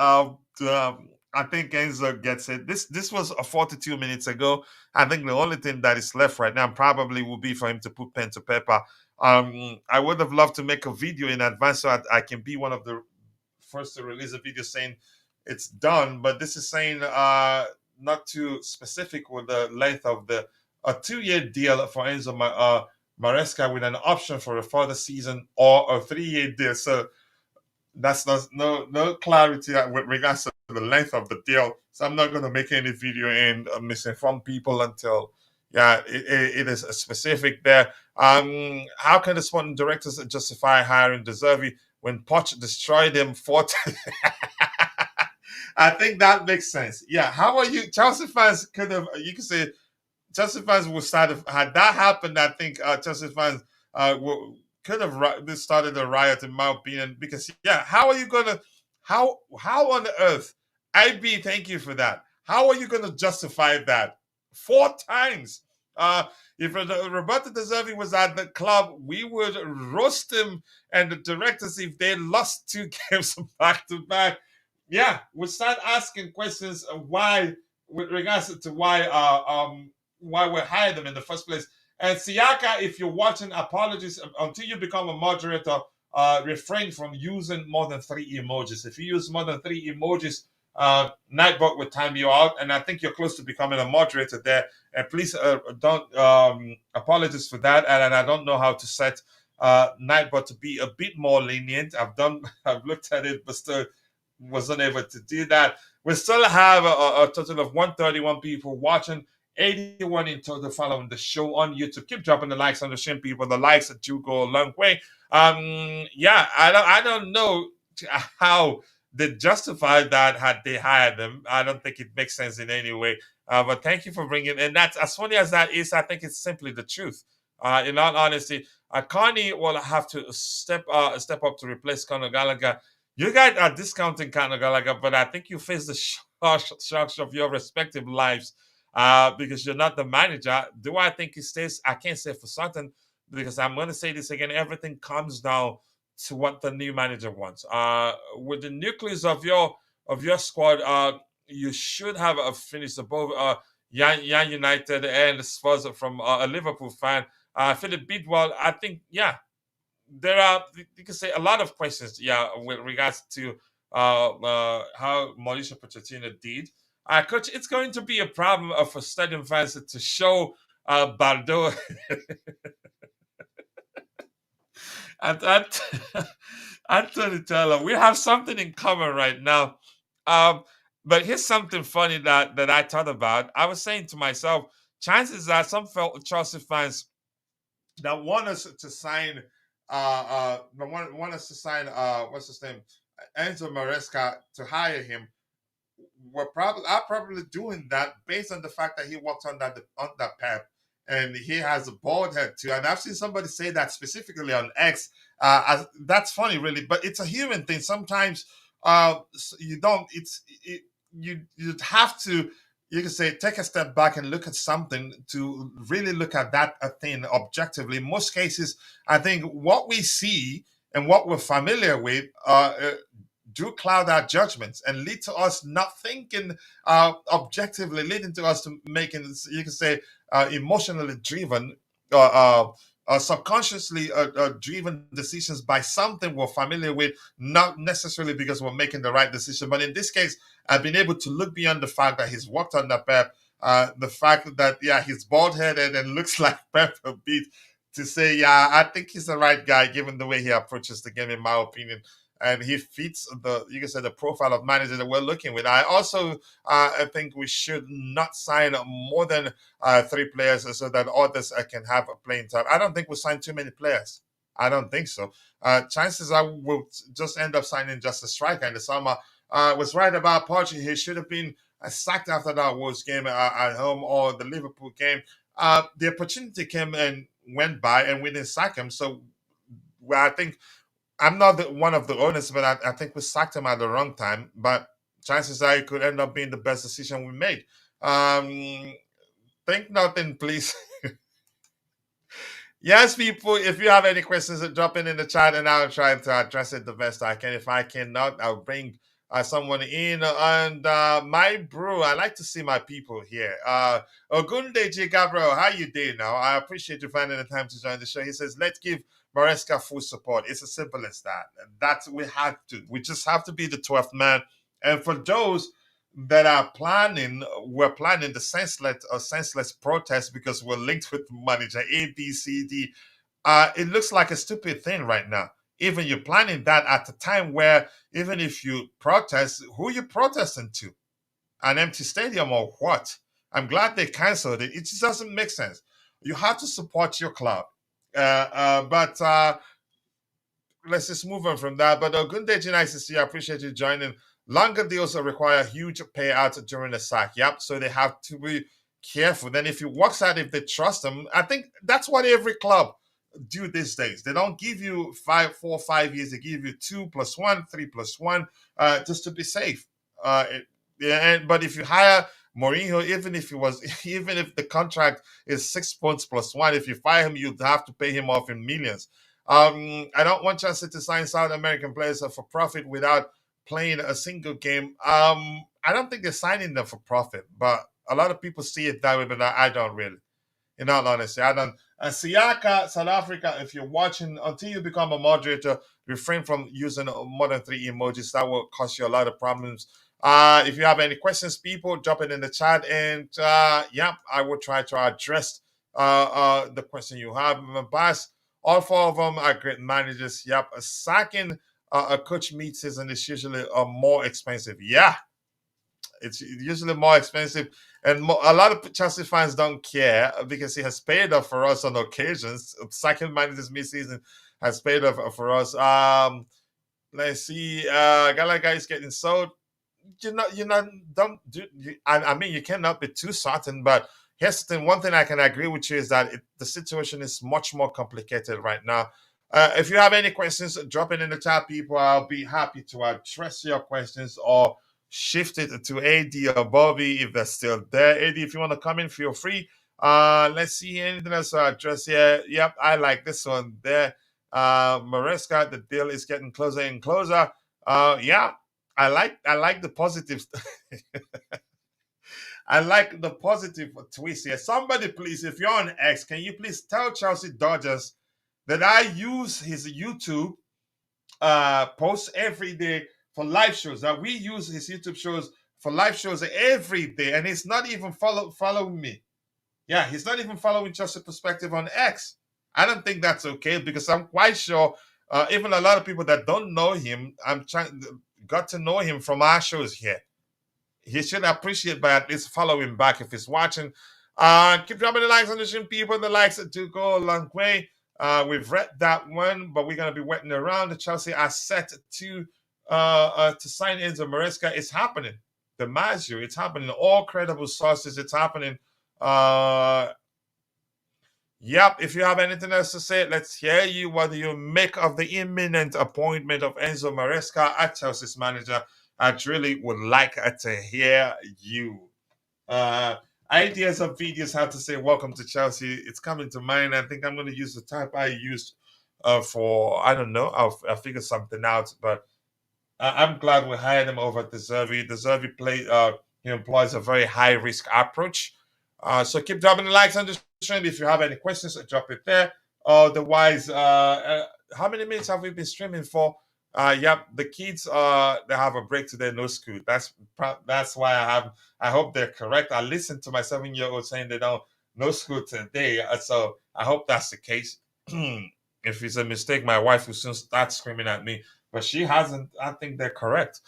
I think Enzo gets it. This was 42 minutes ago. I think the only thing that is left right now probably will be for him to put pen to paper. I would have loved to make a video in advance so I can be one of the first to release a video saying it's done. But this is saying not too specific with the length of a 2-year deal for Enzo Maresca with an option for a further season, or a 3-year deal. So that's no clarity with regards to the length of the deal. So I'm not going to make any video and misinform people until it is specific there. How can the sporting directors justify hiring De Zerbi when Poch destroyed him 4 times? I think that makes sense. Yeah, how are you? Chelsea fans could have. You could say Chelsea fans would start. Had that happened, I think Chelsea fans could have started a riot, in my opinion. Because how are you gonna? How on earth? IB, thank you for that. How are you gonna justify that 4 times? If Roberto De Zerbi was at the club, we would roast him and the directors if they lost 2 games back to back. Yeah, we'll start asking questions why, with regards to why we hired them in the first place. And Siaka, if you're watching, apologies. Until you become a moderator, refrain from using more than 3 emojis. If you use more than 3 emojis, Nightbot will time you out. And I think you're close to becoming a moderator there. And please don't apologize for that. And I don't know how to set Nightbot to be a bit more lenient. I've looked at it, but still wasn't able to do that. We still have a total of 131 people watching, 81 in total following the show on YouTube. Keep dropping the likes on the stream, people. The likes that do go a long way. I don't know how they justified that had they hired them. I don't think it makes sense in any way. But thank you for bringing, and that's, as funny as that is, I think it's simply the truth. In all honesty, Carney will have to step up to replace Conor Gallagher. You guys are discounting Conor Gallagher, but I think you face the shocks of your respective lives because you're not the manager. Do I think he stays? I can't say for certain, because I'm going to say this again. Everything comes down to what the new manager wants. With the nucleus of your squad, you should have finished above Young United and Spurs from a Liverpool fan. Philip Bidwell, I think, there are, you can say, a lot of questions, with regards to how Mauricio Pochettino did. Coach, it's going to be a problem for stadium fans to show Bardo. And Anthony Taylor, we have something in common right now. Um, but here's something funny that I thought about. I was saying to myself, chances are some Chelsea fans that want us to sign want us to sign what's his name, Enzo Maresca, to hire him, are probably doing that based on the fact that he walked on that Pep, and he has a bald head too. And I've seen somebody say that specifically on X. That's funny, really, but it's a human thing. Sometimes you don't. You have to. You can say take a step back and look at something to really look at that thing objectively. In most cases, I think what we see and what we're familiar with do cloud our judgments and lead to us not thinking objectively, leading to us to making, you can say, emotionally driven, subconsciously driven decisions by something we're familiar with, not necessarily because we're making the right decision. But in this case, I've been able to look beyond the fact that he's worked on the Pep, the fact that, yeah, he's bald headed and looks like Pep a bit, to say, yeah, I think he's the right guy given the way he approaches the game, in my opinion. And he fits the, you can say, the profile of manager that we're looking with. I also I think we should not sign more than 3 players so that others can have a playing time. I don't think we'll sign too many players. I don't think so. Chances are we'll just end up signing just a striker in the summer. Was right about Pochettino. He should have been sacked after that Wolves game at home or the Liverpool game. The opportunity came and went by, and we didn't sack him. So I think I'm not one of the owners, but I think we sacked him at the wrong time. But chances are it could end up being the best decision we made. Think nothing, please. Yes, people, if you have any questions, drop in the chat and I'll try to address it the best I can. If I cannot, I'll bring someone in. And my bro, I like to see my people here. Ogunde J. Gabriel, how you doing now? I appreciate you finding the time to join the show. He says, let's give Maresca full support. It's as simple as that. That's we have to. We just have to be the 12th man. And for those that are we're planning the senseless protest because we're linked with manager A, B, C, D. It looks like a stupid thing right now. Even you're planning that at a time where even if you protest, who you protesting to? An empty stadium or what? I'm glad they canceled it. It just doesn't make sense. You have to support your club. But let's just move on from that. But good day, nice to see you. I appreciate you joining. Longer deals require huge payouts during the sack. Yep. So they have to be careful. Then if he works out, if they trust him, I think that's what every club do these days. They don't give you 4 or 5 years. They give you 2 + 1, 3 + 1, just to be safe. But if you hire Mourinho, even if the contract is 6 points + 1, if you fire him, you'd have to pay him off in millions. I don't want Chelsea to sign South American players for profit without playing a single game. I don't think they're signing them for profit, but a lot of people see it that way, but I don't really. In all honesty, I don't. Siaka, South Africa, if you're watching, until you become a moderator, refrain from using more than 3 emojis. That will cause you a lot of problems. If you have any questions, people, drop it in the chat, and yeah, I will try to address the question you have. Bass, all 4 of them are great managers. Yep, sacking a coach mid-season is usually more expensive. Yeah, it's usually more expensive, and a lot of Chelsea fans don't care because he has paid off for us on occasions. Sacking managers mid-season has paid off for us. Let's see, Gallagher is getting sold. I mean, you cannot be too certain, but here's the thing. One thing I can agree with you is that the situation is much more complicated right now. If you have any questions, drop it in the chat, people. I'll be happy to address your questions or shift it to Eddy or Bobby if they're still there. Eddy, if you want to come in, feel free. Let's see, anything else to address here. Yep, I like this one there. Maresca, the deal is getting closer and closer. Yeah, I like the positive. I like the positive twist here. Somebody, please, if you're on X, can you please tell Chelsea Dodgers that I use his YouTube posts every day for live shows? That we use his YouTube shows for live shows every day, and he's not even following me. Yeah, he's not even following Chelsea Perspective on X. I don't think that's okay because I'm quite sure Even a lot of people that don't know him, got to know him from our shows here. He should appreciate by at least following back if he's watching. Keep dropping the likes on the stream, people. The likes do go a long way. We've read that one, but we're gonna be waiting around. The Chelsea are set to sign Enzo Maresca. It's happening. The Mazio, it's happening. All credible sources, it's happening. Yep. If you have anything else to say, let's hear you. What do you make of the imminent appointment of Enzo Maresca as Chelsea's manager? I really would like to hear you. Ideas of videos how to say welcome to Chelsea. It's coming to mind. I think I'm going to use the type I used for, I don't know, I'll figure something out. But I'm glad we hired him over at De Zerbi. De Zerbi he employs a very high risk approach. So keep dropping the likes on the stream. If you have any questions, drop it there. Otherwise, how many minutes have we been streaming for? Yep, the kids they have a break today, no school. That's why I hope they're correct. I listened to my 7-year-old saying they don't no school today, so I hope that's the case. If it's a mistake, my wife will soon start screaming at me, but she hasn't. I think they're correct.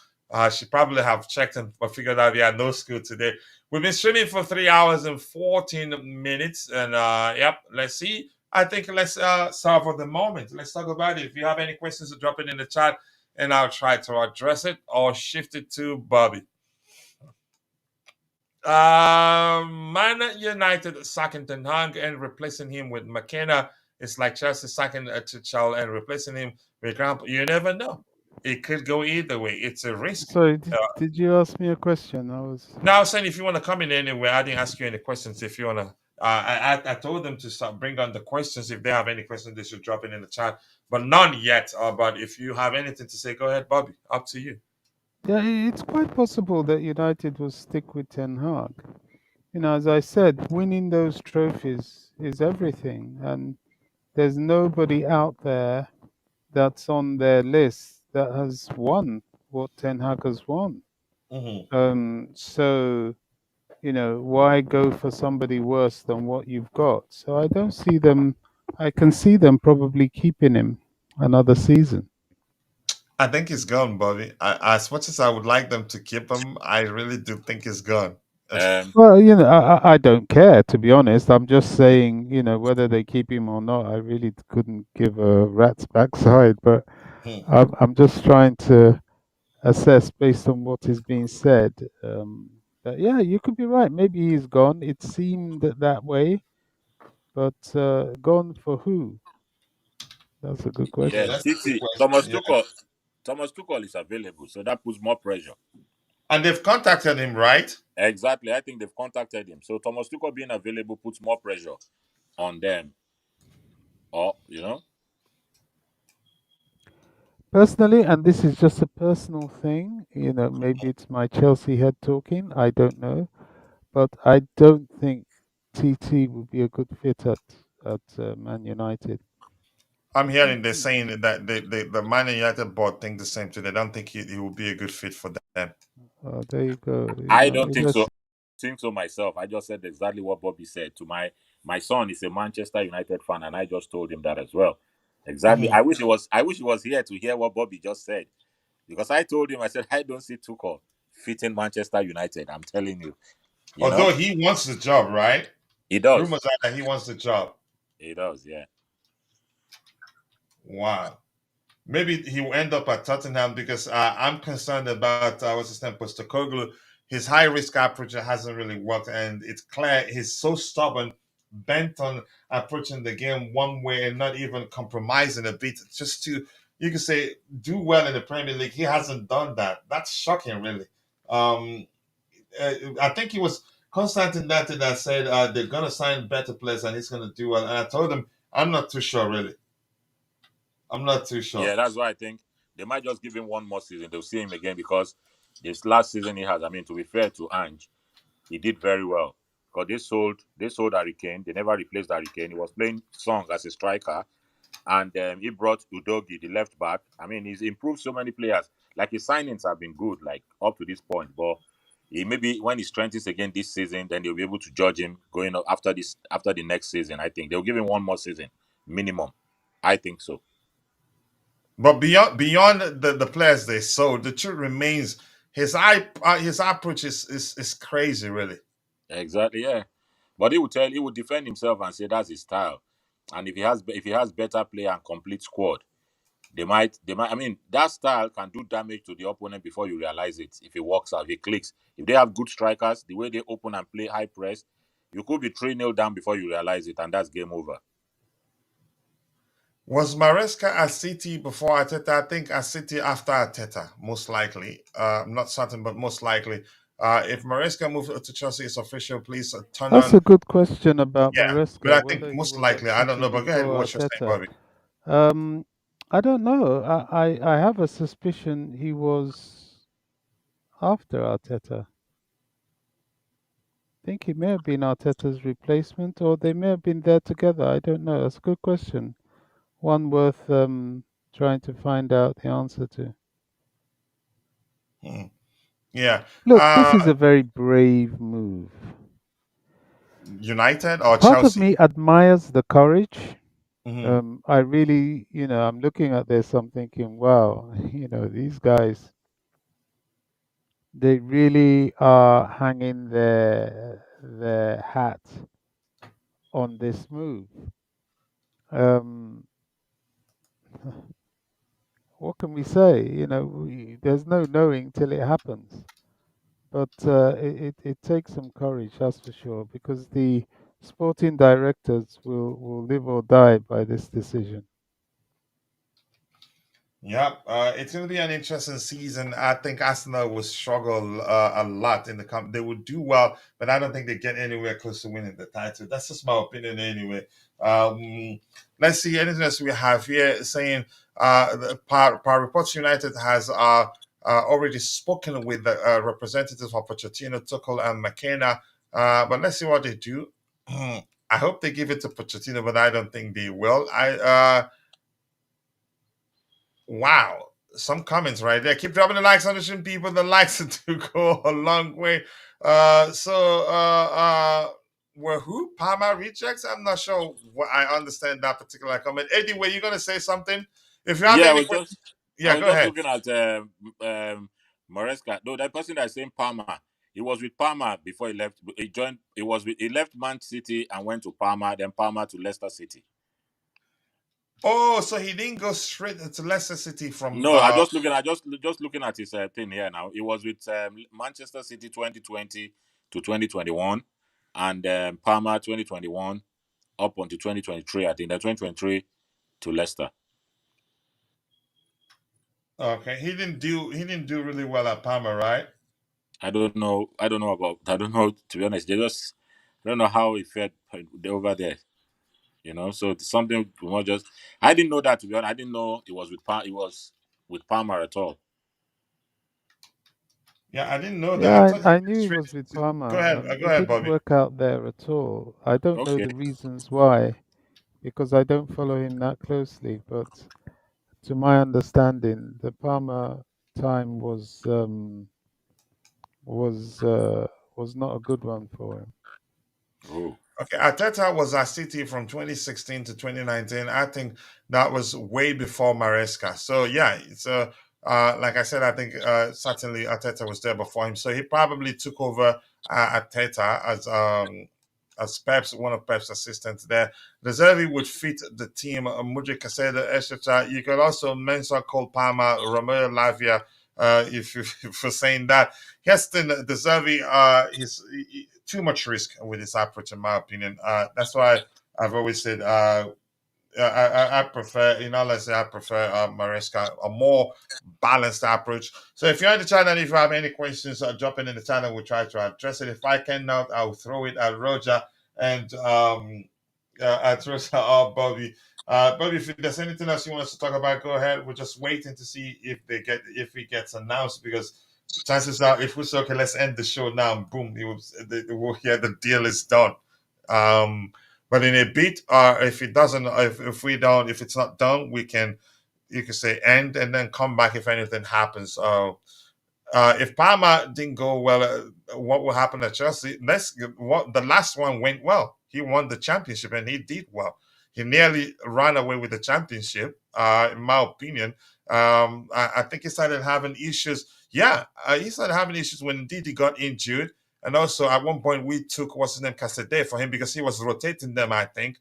She probably have checked and figured out, yeah, no school today. We've been streaming for 3 hours and 14 minutes, and yep, let's see. I think let's solve the moment. Let's talk about it. If you have any questions, drop it in the chat, and I'll try to address it or shift it to Bobby. Man United sacking Ten Hag and replacing him with McKenna. It's like Chelsea sacking Tuchel and replacing him with Grandpa. You never know. It could go either way. It's a risk. Sorry, did you ask me a question? I was saying if you want to come in anyway, I didn't ask you any questions. If you want to, I told them to bring on the questions. If they have any questions, they should drop it in the chat. But none yet. But if you have anything to say, go ahead, Bobby. Up to you. Yeah, it's quite possible that United will stick with Ten Hag. You know, as I said, winning those trophies is everything, and there's nobody out there that's on their list that has won what Ten Hag has won. So, you know, why go for somebody worse than what you've got? So I don't see them. I can see them probably keeping him another season. I think he's gone, Bobby. As much as I would like them to keep him, I really do think he's gone. Well, you know, I don't care, to be honest. I'm just saying, you know, whether they keep him or not, I really couldn't give a rat's backside. But I'm just trying to assess based on what is being said. That, yeah, you could be right. Maybe he's gone. It seemed that way, but gone for who? That's a good question. Yeah, Titi, Thomas Tuchel is available, so that puts more pressure. And they've contacted him, right? Exactly. I think they've contacted him. So Thomas Tuchel being available puts more pressure on them. Or, you know? Personally, and this is just a personal thing, you know, maybe it's my Chelsea head talking, I don't know. But I don't think TT would be a good fit at Man United. I'm hearing they're saying that the Man United board think the same too. They don't think he will be a good fit for them. Oh, there you go. I don't think so. I think so myself. I just said exactly what Bobby said. To my son is a Manchester United fan, and I just told him that as well. Exactly. I wish he was here to hear what Bobby just said. Because I told him, I said, I don't see Tuchel fitting Manchester United. I'm telling you. Although he wants the job, right? He does. Rumors are that he wants the job. He does, yeah. Wow. Maybe he will end up at Tottenham because I'm concerned about what's his name, Postecoglou. His high risk approach hasn't really worked, and it's clear he's so stubborn, bent on approaching the game one way and not even compromising a bit, just to, you could say, do well in the Premier League. He hasn't done that. That's shocking, really. I think he was Constantine that said they're gonna sign better players and he's gonna do well. And I told him I'm not too sure, really. I'm not too sure. Yeah, that's why I think they might just give him one more season. They'll see him again because this last season he has. I mean, to be fair to Ange, he did very well because they sold Harry Kane. They never replaced Harry Kane. He was playing Song as a striker, and he brought Udogi, the left back. I mean, he's improved so many players. Like his signings have been good, like up to this point. But maybe when he strengthens again this season, then they'll be able to judge him going up after the next season. I think they'll give him one more season minimum. I think so. But beyond the players they sold, the truth remains his approach is crazy, really. Exactly, yeah. But he would defend himself and say that's his style. And if he has better play and complete squad, they might. I mean, that style can do damage to the opponent before you realize it. If it works out, if it clicks, if they have good strikers, the way they open and play high press, you could be 3-0 down before you realize it, and that's game over. Was Maresca at City before Arteta? I think at City after Arteta, most likely. I'm not certain, but most likely. If Maresca moved to Chelsea, it's official. Please turn That's on. a good question about Yeah, but Maresca, I think whether he most was at likely. I don't City know, but go ahead with before what you're saying, Arteta. Bobby. Um, I don't know. I have a suspicion he was after Arteta. I think he may have been Arteta's replacement, or they may have been there together. I don't know. That's a good question. One worth trying to find out the answer to. Hmm. Yeah. Look, this is a very brave move. United or Part of Chelsea? me admires the courage. Hmm. I really, I'm looking at this, I'm thinking, wow, these guys, they really are hanging their hat on this move. Um, what can we say? There's no knowing till it happens. But it takes some courage, that's for sure, because the sporting directors will live or die by this decision. Yep, it's going to be an interesting season. I think Arsenal will struggle a lot in the They will do well, but I don't think they get anywhere close to winning the title. That's just my opinion, anyway. Let's see anything else we have here saying Par Reports United has already spoken with the representatives of Pochettino, Tuchel, and McKenna. But let's see what they do. I hope they give it to Pochettino, but I don't think they will. Wow. Some comments right there. Keep dropping the likes on the stream, people. The likes do go a long way. Were who? Palmer rejects? I'm not sure what I understand that particular comment. Eddie, were you gonna say something? If you have Yeah, any questions, I yeah, was go just ahead. looking at Maresca. No, that person that's saying Parma, he was with Parma before he left. He left Man City and went to Parma, then Parma to Leicester City. Oh, so he didn't go straight to Leicester City from No, I just looking at his thing here now. He was with Manchester City 2020 to 2021, and Parma 2021 up until 2023. I think that 2023 to Leicester. okay. He didn't do really well at Palmer, right? I don't know. I don't know, to be honest. I don't know how he felt over there. So it's something we want just. I didn't know that, to be honest. I didn't know it was He was with Palmer at all. Yeah, I didn't know that. I Yeah, thought he I went knew he straight was with to go Parma. ahead, go It ahead, didn't Bobby. work out there at all. I don't know Okay. the reasons why, because I don't follow him that closely. But to my understanding, the Parma time was uh, was not a good one for him. Oh. Okay, Arteta was at City from 2016 to 2019. I think that was way before Maresca. So yeah, it's like I said, I think certainly Arteta was there before him. So he probably took over Arteta as Pep's one of Pep's assistants there. De Zerbi would fit the team. Mudrik Caseda, etc. You could also mention Cole Palmer, Romeo Lavia. If you're saying that, Heston De Zerbi, too much risk with his approach, in my opinion. That's why I've always said I prefer, let's say I prefer Maresca, a more balanced approach. So if you're in the channel, and if you have any questions, drop it in the channel. We'll try to address it. If I cannot, I'll throw it at Roger and at Roger or Bobby. Bobby, if there's anything else you want us to talk about, go ahead. We're just waiting to see if it gets announced, because chances are, if we say okay, let's end the show now, and boom, we'll hear the deal is done. Um, but in a bit, if it doesn't, if we don't, if it's not done, you can say end and then come back if anything happens. If Palmer didn't go well, what will happen at Chelsea? What the last one went well. He won the championship and he did well. he nearly ran away with the championship. In my opinion, I think he started having issues. Yeah, he started having issues when indeed he got injured, and also at one point we took what's his name Casadei for him because he was rotating them. I think.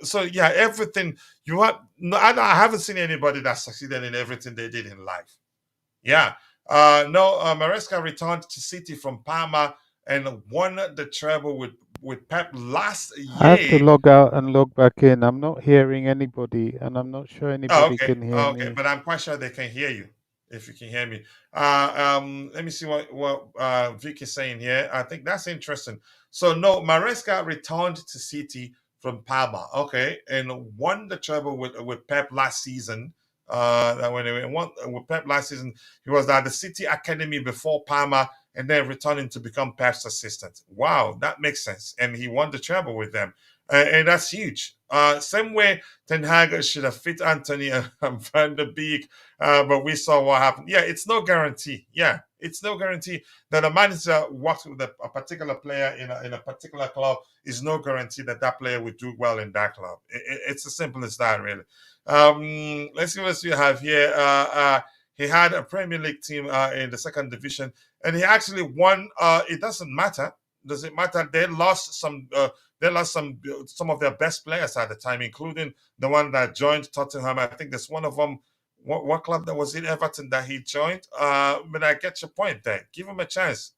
So yeah, everything you have. No, I haven't seen anybody that succeeded in everything they did in life. Yeah. No, Maresca returned to City from Parma and won the treble with Pep last I have to year. log out and log back in. I'm not hearing anybody, and I'm not sure Oh, anybody okay. can hear Oh, okay. me. But I'm quite sure they can hear you if you can hear me. Let me see what Vic is saying here. I think that's interesting. So no, Maresca returned to City from Parma. Okay, and won the treble with Pep last season. When he won with Pep last season, he was at the City Academy before Parma, and then returning to become Pep's assistant. Wow, that makes sense. And he won the treble with them, and that's huge. Same way Ten Hag should have fit Anthony and Van der Beek, but we saw what happened. Yeah, it's no guarantee. Yeah, it's no guarantee that a manager works with a particular player in a particular club is no guarantee that that player would do well in that club. It's as simple as that, really. Let's see what else we have here. He had a Premier League team in the second division, and he actually won. It doesn't matter. Does it matter? They lost some. They lost some of their best players at the time, including the one that joined Tottenham. I think there's one of them. What club that was in Everton that he joined? But I get your point there. Give him a chance.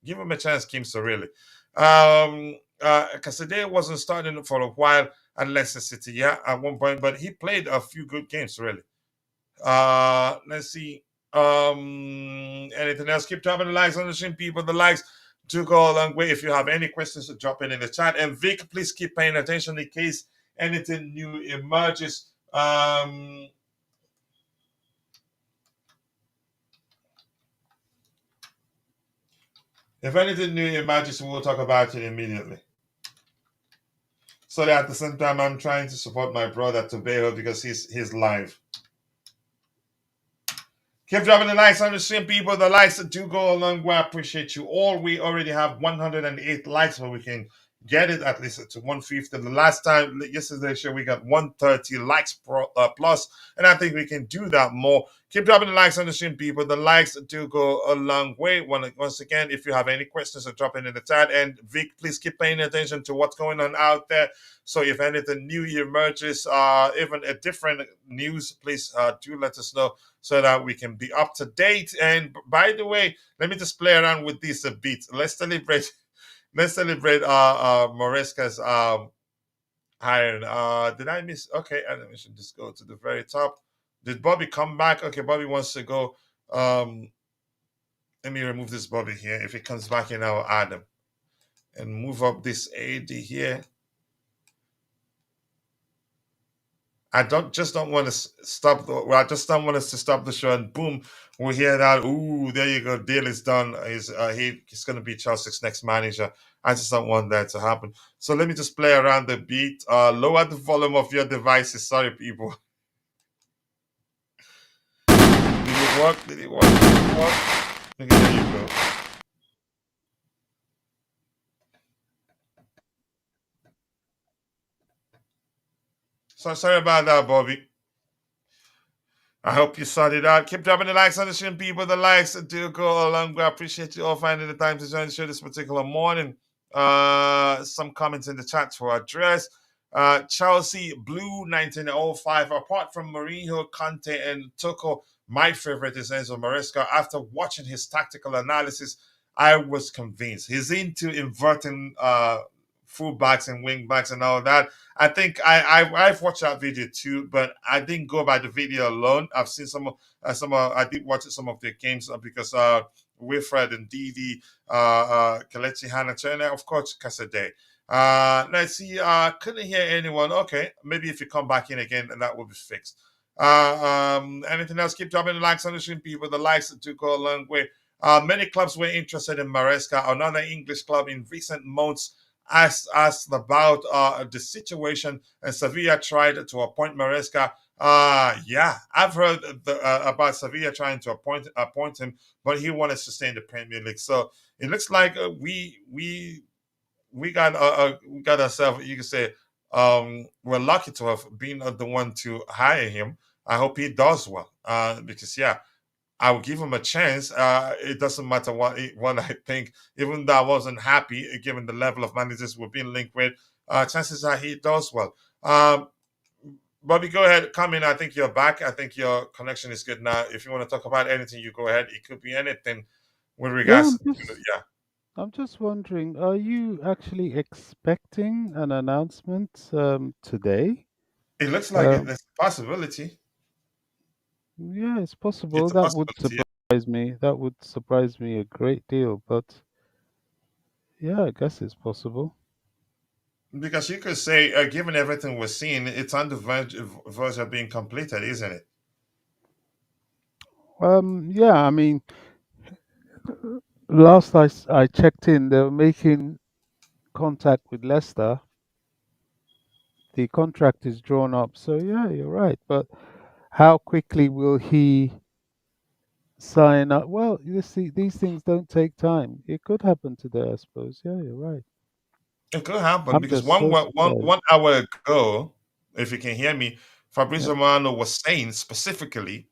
Give him a chance, Kim Sorelli. Casadei wasn't starting for a while at Leicester City, yeah, at one point, but he played a few good games, really. Let's see. Anything else? Keep dropping the likes on the stream, people. The likes do go a long way. If you have any questions, to drop it in the chat. And Vic, please keep paying attention in case anything new emerges. If anything new emerges, we'll talk about it immediately. So that at the same time, I'm trying to support my brother Tobeho because he's live. Keep dropping the likes on the stream, people. The likes do go a long way. I appreciate you all. We already have 108 likes, but we can get it at least to 150. The last time, yesterday's show, we got 130 likes plus, and I think we can do that more. Keep dropping the likes on the stream, people. The likes do go a long way. Once again, if you have any questions, drop it in the chat. And Vic, please keep paying attention to what's going on out there. So if anything new emerges, even a different news, please do let us know so that we can be up to date. And by the way, let me just play around with this a bit. Let's celebrate Maresca's hiring. Did I miss? Okay, and we should just go to the very top. Did Bobby come back? Okay, Bobby wants to go. Let me remove this Bobby here. If he comes back in, I'll add him and move up this AD here. I don't want to stop. I just don't want us to stop the show, and boom, we hear that. Ooh, there you go. Deal is done. He's going to be Chelsea's next manager. I just don't want that to happen. So let me just play around the beat. Lower the volume of your devices. Sorry, people. Did it work? Did it work? Did it work? Okay, there you go. So sorry about that, Bobby. I hope you sorted out. Keep dropping the likes on the stream, people. The likes do go a long way. I appreciate you all finding the time to join the show this particular morning. Some comments in the chat to address. Chelsea Blue 1905. Apart from Mourinho, Conte, and Tuchel, my favorite is Enzo Maresca. After watching his tactical analysis, I was convinced he's into inverting fullbacks and wing backs and all that. I think I've watched that video too, but I didn't go by the video alone. I've seen I did watch some of their games because Wilfred and Didi, Kelechi Iheanacho, and of course Casadei. Let's see. Couldn't hear anyone. Okay, maybe if you come back in again, and that will be fixed. Anything else? Keep dropping the likes on the stream, people. The likes do go a long way. Many clubs were interested in Maresca. Another English club in recent months asked about the situation, and Sevilla tried to appoint Maresca. Yeah, I've heard about Sevilla trying to appoint him, but he wanted to stay in the Premier League. So it looks like we got ourselves, you can say, we're lucky to have been the one to hire him. I hope he does well, because yeah, I will give him a chance. It doesn't matter what I think, even though I wasn't happy given the level of managers we've been linked with. Chances are he does well. Bobby, go ahead, come in. I think you're back. I think your connection is good now. If you want to talk about anything, you go ahead. It could be anything with Yeah, regards to, yeah. I'm just wondering, are you actually expecting an announcement today? It looks like Um, there's a possibility. yeah, it's possible. It's a That would possibility, yeah. surprise me. That would surprise me a great deal. But yeah, I guess it's possible. Because you could say, given everything we're seeing, it's on the verge of being completed, isn't it? Yeah, I mean, last I checked in, they were making contact with Leicester. The contract is drawn up. So yeah, you're right. But how quickly will he sign up? Well, you see, these things don't take time. It could happen today, I suppose. Yeah, you're right. It could happen I'm because just so surprised. 1 hour ago, if you can hear me, Yeah. Fabrizio Romano was saying specifically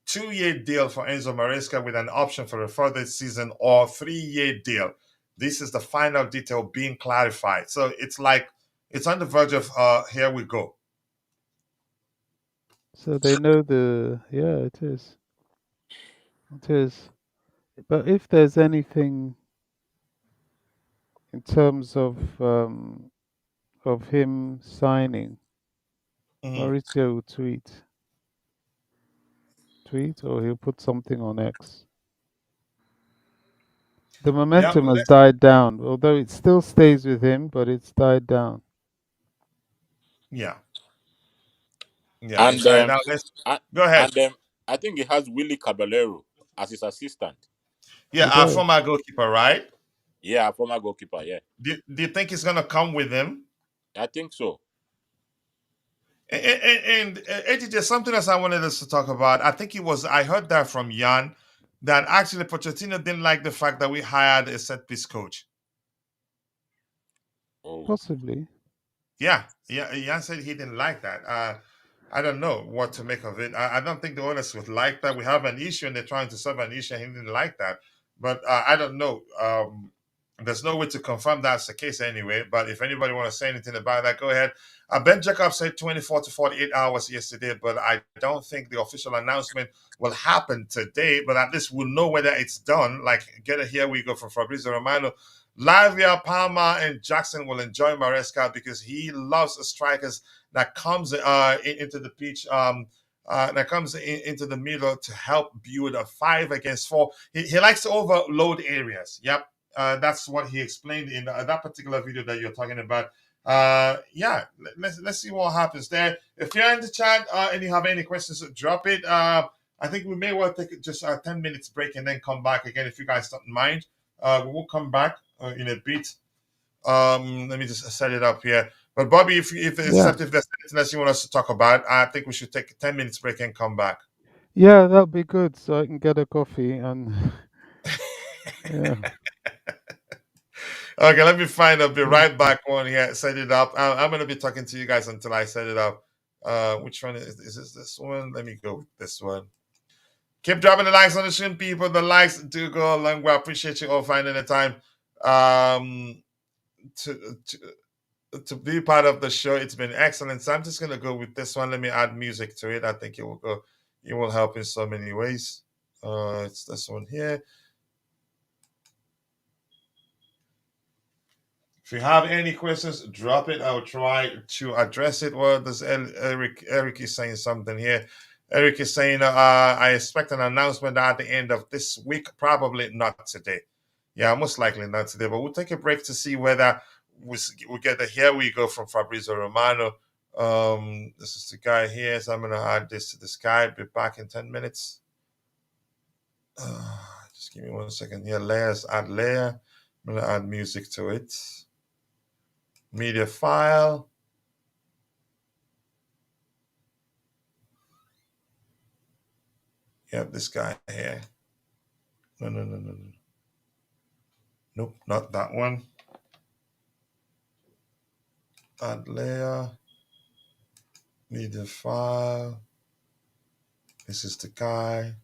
2-year deal for Enzo Maresca with an option for a further season or 3-year deal. This is the final detail being clarified. So it's like it's on the verge of here we go. So they know the. Yeah, it is. It is. But if there's anything in terms of him signing, Mhm. Mauricio will tweet, or he'll put something on X. The Yeah, momentum has died down, although it still stays with him, but it's died down. yeah, yeah. It's And right now. Let's a- go ahead. and I think he has Willie Caballero as his assistant. Yeah, He our does. former goalkeeper, right? Yeah, former goalkeeper. Yeah, Do you think he's gonna come with him? I think so. And Eddie, there's something else I wanted us to talk about. I think it was I heard that from Jan that actually Pochettino didn't like the fact that we hired a set piece coach. Oh, Possibly. Yeah, yeah. Jan said he didn't like that. I don't know what to make of it. I don't think the owners would like that. We have an issue and they're trying to solve an issue. And he didn't like that, but I don't know. There's no way to confirm that's the case anyway. But if anybody want to say anything about that, go ahead. Ben Jacob said 24 to 48 hours yesterday, but I don't think the official announcement will happen today. But at least we'll know whether it's done. Like, get it here we go from Fabrizio Romano. Lavia, Palmer, and Jackson will enjoy Maresca because he loves strikers that comes into the pitch, that comes into the middle to help build a 5 against 4. He likes to overload areas. Yep, that's what he explained in that particular video that you're talking about. Yeah, let's see what happens there. If you're in the chat and you have any questions, drop it. I think we may well take just a 10 minutes break and then come back again if you guys don't mind. We will come back in a bit. Let me just set it up here. But Bobby, if Yeah. except if there's anything else you want us to talk about, I think we should take a 10 minutes break and come back. Yeah, that'd be good. So I can get a coffee and yeah. Okay, let me find. I'll be Mm. right back on here. Set it up. I'm going to be talking to you guys until I set it up. Which one is this one? Let me go with this one. Keep dropping the likes on the stream, people. The likes do go a long way. I appreciate you all finding the time um, to be part of the show. It's been excellent. So I'm just gonna go with this one. Let me add music to it. I think it will go. It will help in so many ways. It's this one here. If you have any questions, drop it. I'll try to address it. Well, there's Eric. Eric is saying something here. Eric is saying, I expect an announcement at the end of this week. Probably not today. Yeah, most likely not today. But we'll take a break to see whether we get the here we go from Fabrizio Romano. This is the guy here. So I'm going to add this to this guy. Be back in 10 minutes. Just give me 1 second here. Layers, add layer. I'm going to add music to it. Media file. Yep, this guy here. No, no, no, no, no. Nope, not that one. Add layer, media file. This is the guy.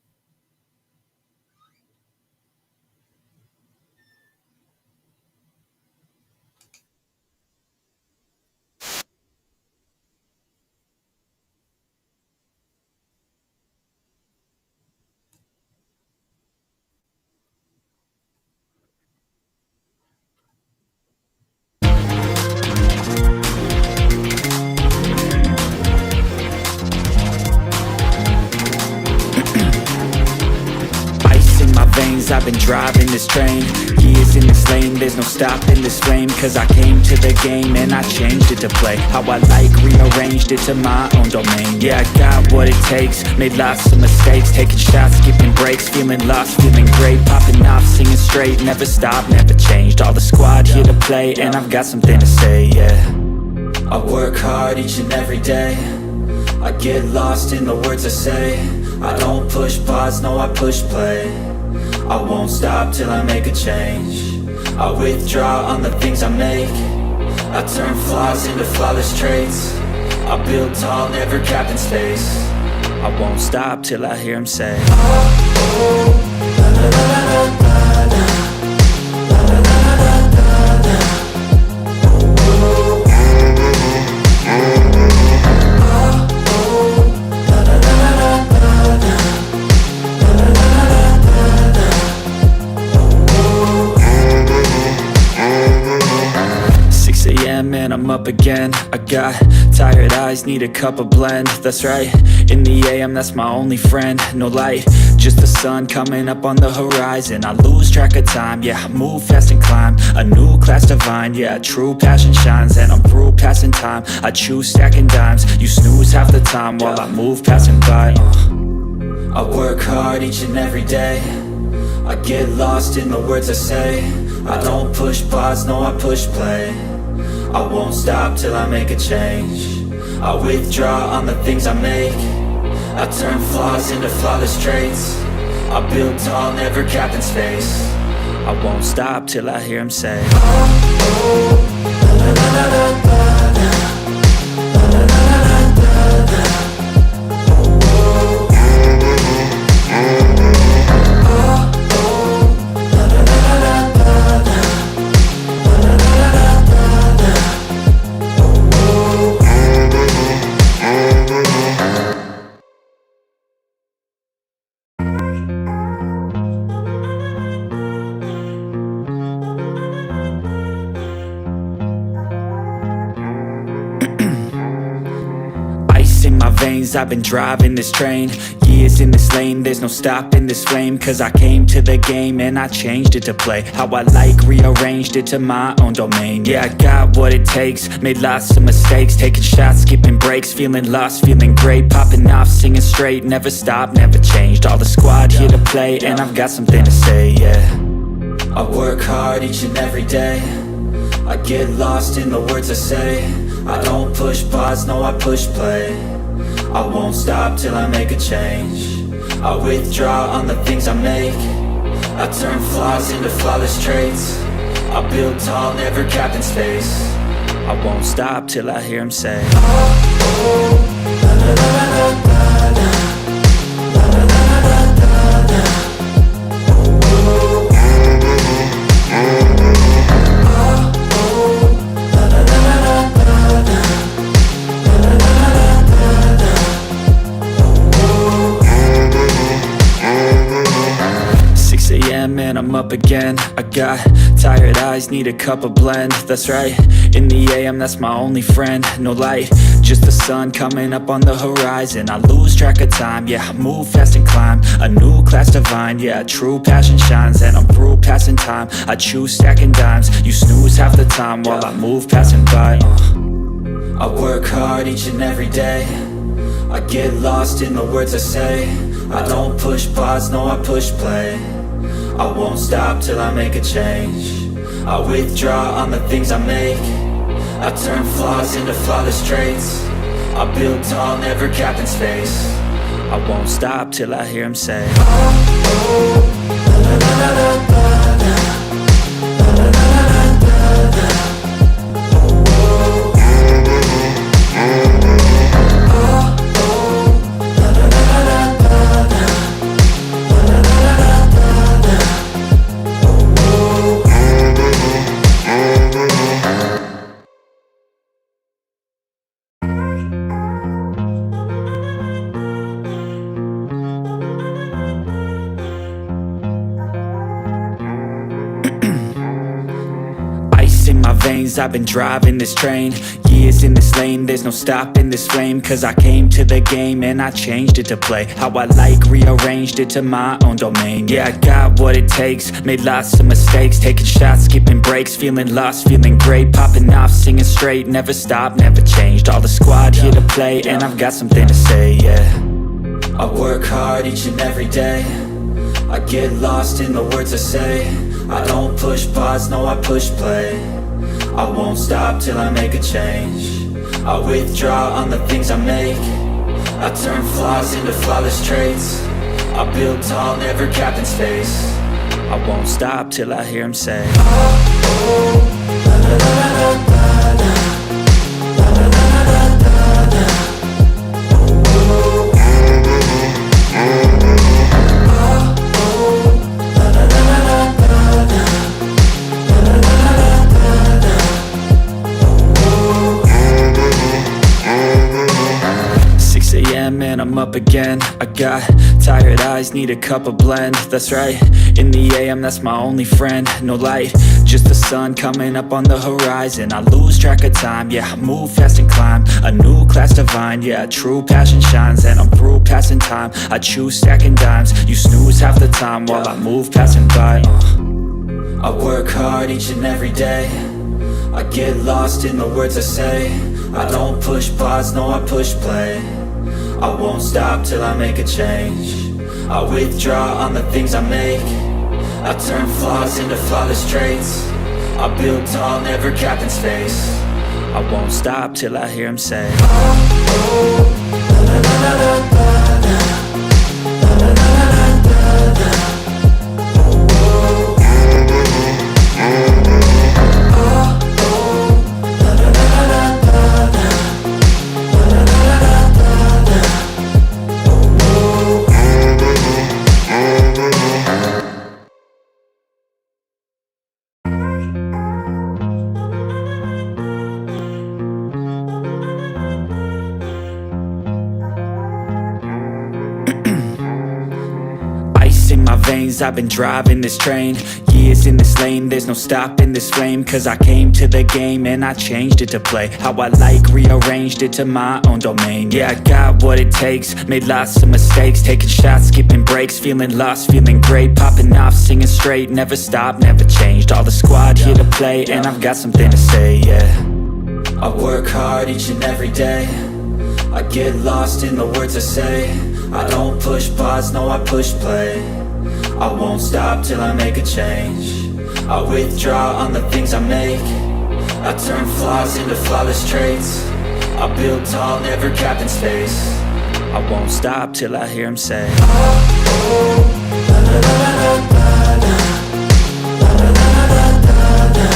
Ice in my veins, I've been driving this train. Years in this lane, there's no stopping this flame. Cause I came to the game and I changed it to play how I like, rearranged it to my own domain. Yeah, I got what it takes, made lots of mistakes, taking shots, skipping breaks, feeling lost, feeling great, popping off, singing straight, never stopped, never changed. All the squad here to play and I've got something to say, yeah. I work hard each and every day, I get lost in the words I say. I don't push pause, no I push play. I won't stop till I make a change. I withdraw on the things I make. I turn flaws into flawless traits. I build tall, never capped in space. I won't stop till I hear him say, and I'm up again. I got tired eyes, need a cup of blend. That's right, in the AM, that's my only friend. No light, just the sun coming up on the horizon. I lose track of time, yeah, I move fast and climb a new class divine, yeah, true passion shines. And I'm through passing time, I choose stacking dimes. You snooze half the time while I move passing by. I work hard each and every day, I get lost in the words I say. I don't push pause, no I push play. I won't stop till I make a change. I withdraw on the things I make. I turn flaws into flawless traits. I build tall, never capped in space. I won't stop till I hear him say, in my veins, I've been driving this train. Years in this lane, there's no stopping this flame. Cause I came to the game and I changed it to play how I like, rearranged it to my own domain. Yeah, I got what it takes, made lots of mistakes, taking shots, skipping breaks, feeling lost, feeling great, popping off, singing straight, never stopped, never changed. All the squad here to play and I've got something to say, yeah. I work hard each and every day, I get lost in the words I say. I don't push pause, no I push play. I won't stop till I make a change. I withdraw on the things I make. I turn flaws into flawless traits. I build tall, never capped in space. I won't stop till I hear him say, and I'm up again. I got tired eyes, need a cup of blend. That's right, in the AM, that's my only friend. No light, just the sun coming up on the horizon. I lose track of time, yeah, I move fast and climb a new class divine, yeah, true passion shines. And I'm through passing time, I choose stacking dimes. You snooze half the time while I move passing by. I work hard each and every day, I get lost in the words I say. I don't push pause, no I push play. I won't stop till I make a change. I withdraw on the things I make. I turn flaws into flawless traits. I build tall, never capped in space. I won't stop till I hear him say, veins, I've been driving this train. Years in this lane, there's no stopping this flame. Cause I came to the game and I changed it to play how I like, rearranged it to my own domain. Yeah, I got what it takes, made lots of mistakes, taking shots, skipping breaks, feeling lost, feeling great, popping off, singing straight, never stopped, never changed. All the squad here to play and I've got something to say, yeah. I work hard each and every day, I get lost in the words I say. I don't push pause, no I push play. I won't stop till I make a change. I withdraw on the things I make. I turn flaws into flawless traits. I build tall, never capped in space. I won't stop till I hear him say, oh, oh, la, la, la, la, la, la. And I'm up again. I got tired eyes, need a cup of blend. That's right, in the AM, that's my only friend. No light, just the sun coming up on the horizon. I lose track of time, yeah, I move fast and climb a new class divine, yeah, true passion shines. And I'm through passing time, I choose stacking dimes. You snooze half the time while I move passing by. I work hard each and every day, I get lost in the words I say. I don't push pause, no I push play. I won't stop till I make a change. I withdraw on the things I make. I turn flaws into flawless traits. I build tall, never capped in space. I won't stop till I hear him say, oh, oh, la, la, la, la, la, la, la, la, la, la, la, la. I've been driving this train, years in this lane, there's no stopping this flame. Cause I came to the game and I changed it to play how I like, rearranged it to my own domain. Yeah, I got what it takes, made lots of mistakes, taking shots, skipping breaks, feeling lost, feeling great, popping off, singing straight, never stopped, never changed. All the squad here to play and I've got something to say, yeah. I work hard each and every day, I get lost in the words I say. I don't push pause, no I push play. I won't stop till I make a change. I withdraw on the things I make. I turn flaws into flawless traits. I build tall, never capped in space. I won't stop till I hear him say, oh, oh, la, la, la, la, la, la, la, la, la, la, la, la.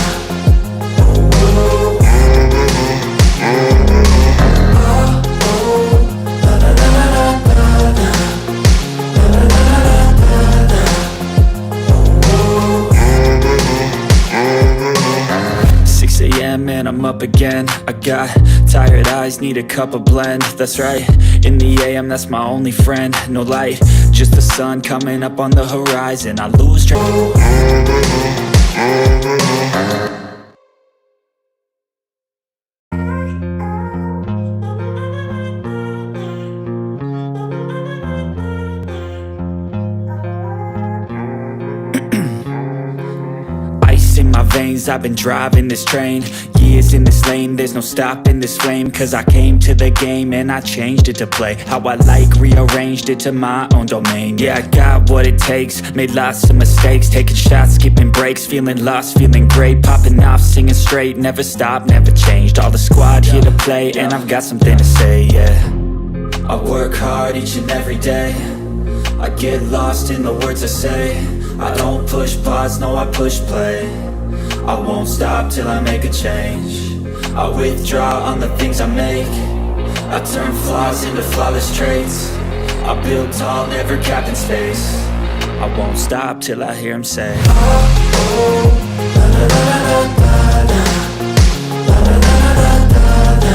And I'm up again. I got tired eyes, need a cup of blend. That's right, in the AM, that's my only friend. No light, just the sun coming up on the horizon. I lose track. Veins, I've been driving this train, years in this lane, there's no stopping this flame. Cause I came to the game and I changed it to play how I like, rearranged it to my own domain. Yeah, I got what it takes, made lots of mistakes, taking shots, skipping breaks, feeling lost, feeling great, popping off, singing straight, never stopped, never changed. All the squad here to play and I've got something to say, yeah. I work hard each and every day, I get lost in the words I say. I don't push pause, no I push play. I won't stop till I make a change. I withdraw on the things I make. I turn flaws into flawless traits. I build tall, never capped in space. I won't stop till I hear him say, oh, oh, la, la, la, la, la, la, la, la, la, la, la, la.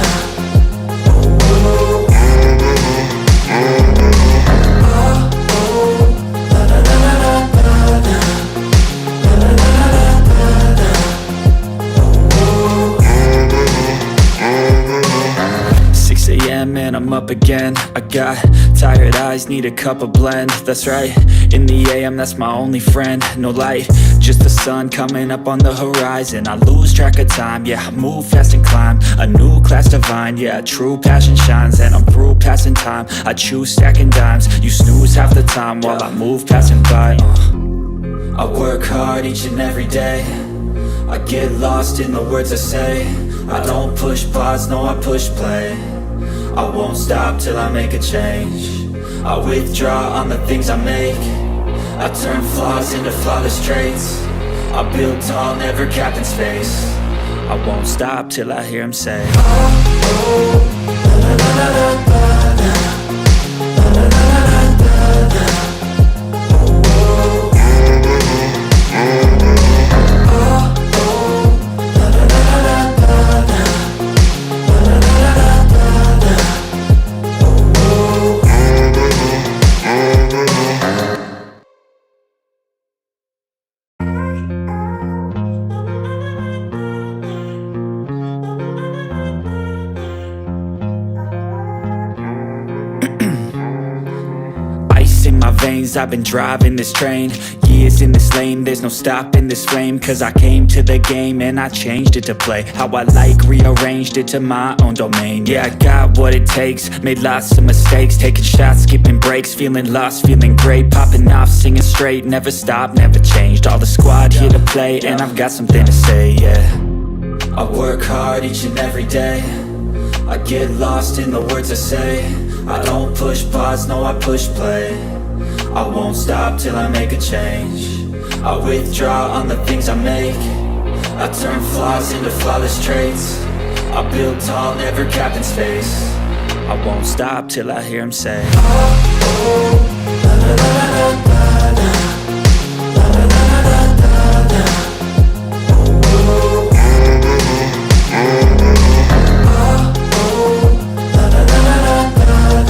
up again. I got tired eyes, need a cup of blend. That's right, in the AM, that's my only friend. No light, just the sun coming up on the horizon. I lose track of time, yeah, I move fast and climb a new class divine, yeah, true passion shines. And I'm through passing time, I choose stacking dimes. You snooze half the time while I move passing by. I work hard each and every day, I get lost in the words I say. I don't push pause, no, I push play. I won't stop till I make a change. I withdraw on the things I make. I turn flaws into flawless traits. I build tall, never capped in space. I won't stop till I hear him say, oh, oh, la, la, la, la, la, la. Veins, I've been driving this train, years in this lane, there's no stopping this flame. Cause I came to the game and I changed it to play how I like, rearranged it to my own domain. Yeah, I got what it takes, made lots of mistakes, taking shots, skipping breaks, feeling lost, feeling great, popping off, singing straight, never stopped, never changed. All the squad here to play and I've got something to say, yeah. I work hard each and every day, I get lost in the words I say. I don't push pause, no, I push play. I won't stop till I make a change. I withdraw on the things I make. I turn flaws into flawless traits. I build tall, never capped in space. I won't stop till I hear him say, oh, oh, la, la, la, la, la, la. La, la, la, la, la, la, la. Oh, oh, la, la, la, la, la, la.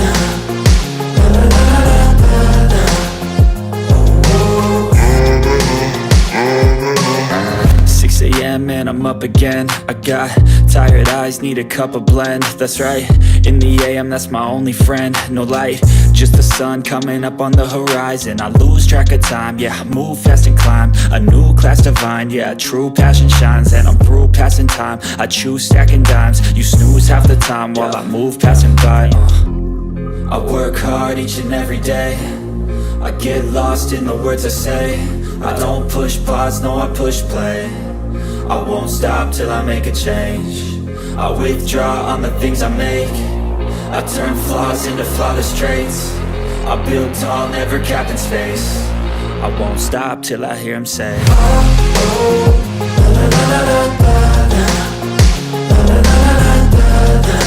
6 a.m. and I'm up again. I got tired eyes, need a cup of blend. That's right, in the AM, that's my only friend. No light, just the sun coming up on the horizon. I lose track of time, yeah, I move fast and climb a new class divine, yeah, true passion shines. And I'm through passing time, I choose stacking dimes. You snooze half the time while I move passing by. I work hard each and every day, I get lost in the words I say. I don't push pause, no, I push play. I won't stop till I make a change. I withdraw on the things I make. I turn flaws into flawless traits. I build tall, never capped in space. I won't stop till I hear him say, oh, oh, la, la, la, la, la, la. La, la, la, la, la, la, la.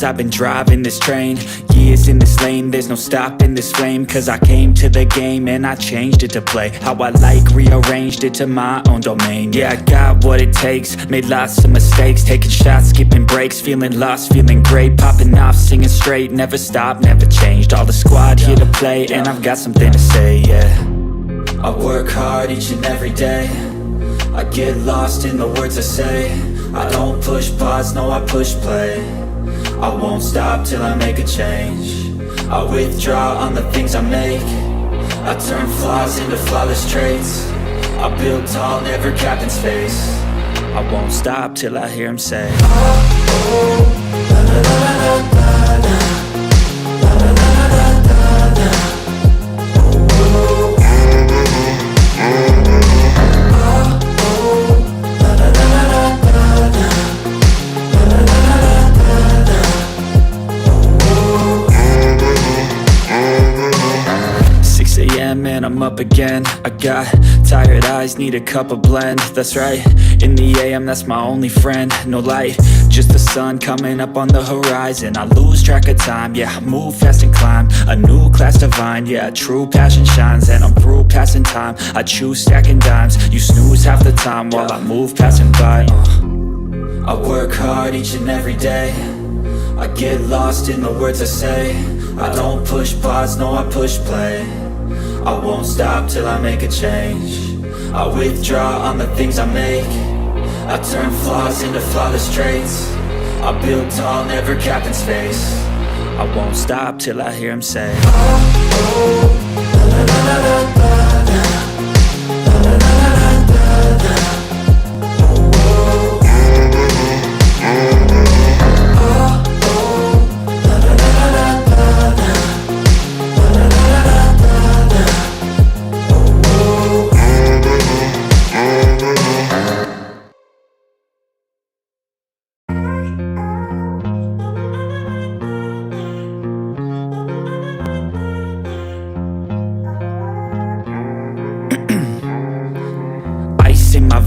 I've been driving this train, years in this lane, there's no stopping this flame. Cause I came to the game and I changed it to play how I like, rearranged it to my own domain. Yeah, I got what it takes, made lots of mistakes, taking shots, skipping breaks, feeling lost, feeling great, popping off, singing straight, never stopped, never changed. All the squad here to play and I've got something to say, yeah. I work hard each and every day, I get lost in the words I say. I don't push pause, no, I push play. I won't stop till I make a change. I withdraw on the things I make. I turn flaws into flawless traits. I build tall, never capped in space. I won't stop till I hear him say, oh, oh, la, la, la, la, la, la. La, la, la, la, la, la, la. And I'm up again. I got tired eyes. eyes, need a cup of blend, that's right. In the AM, that's my only friend, no light, just the sun coming up on the horizon. I lose track of time, yeah, I move fast and climb a new class divine, yeah, true passion shines. And I'm through passing time, I choose stacking dimes. You snooze half the time while I move passing by. I work hard each and every day, I get lost in the words I say. I don't push pause, no, I push play. I won't stop till I make a change. I withdraw on the things I make. I turn flaws into flawless traits. I build tall, never capped in space. I won't stop till I hear him say,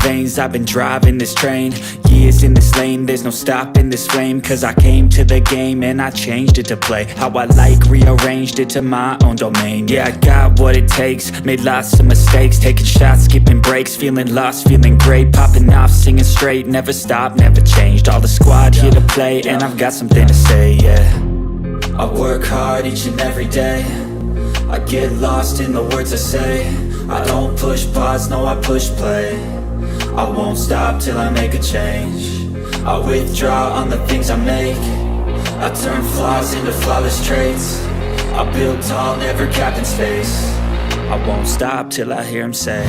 veins, I've been driving this train. Years in this lane, there's no stopping this flame. Cause I came to the game and I changed it to play how I like, rearranged it to my own domain. Yeah, I got what it takes, made lots of mistakes, taking shots, skipping breaks, feeling lost, feeling great, popping off, singing straight, never stopped, never changed. All the squad here to play and I've got something to say, yeah. I work hard each and every day, I get lost in the words I say. I don't push pause, no, I push play. I won't stop till I make a change. I withdraw on the things I make. I turn flaws into flawless traits. I build tall, never capped in space. I won't stop till I hear him say,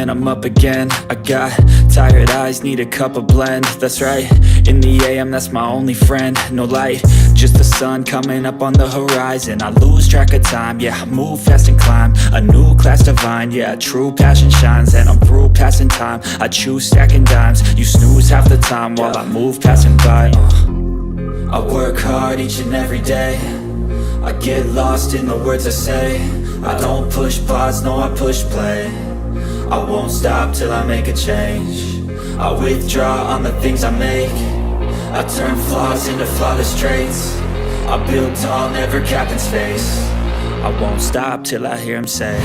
and I'm up again. I got tired eyes, need a cup of blend, that's right. In the AM, that's my only friend, no light, just the sun coming up on the horizon. I lose track of time, yeah, I move fast and climb a new class divine, yeah, true passion shines. And I'm through passing time, I choose stacking dimes. You snooze half the time while I move passing by. I work hard each and every day, I get lost in the words I say. I don't push pause, no, I push play. I won't stop till I make a change. I withdraw on the things I make. I turn flaws into flawless traits. I build tall, never capped in space. I won't stop till I hear him say,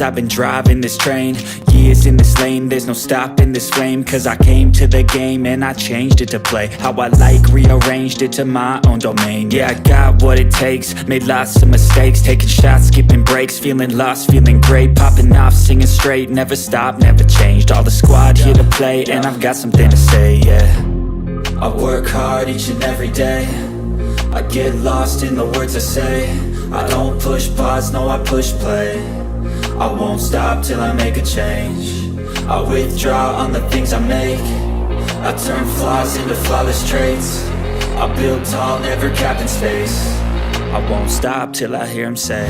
I've been driving this train. Years in this lane, there's no stopping this flame. Cause I came to the game and I changed it to play how I like, rearranged it to my own domain. Yeah, I got what it takes, made lots of mistakes, taking shots, skipping breaks, feeling lost, feeling great, popping off, singing straight, never stopped, never changed. All the squad here to play and I've got something to say, yeah. I work hard each and every day, I get lost in the words I say. I don't push pause, no, I push play. I won't stop till I make a change. I withdraw on the things I make. I turn flaws into flawless traits. I build tall, never capped in space. I won't stop till I hear him say,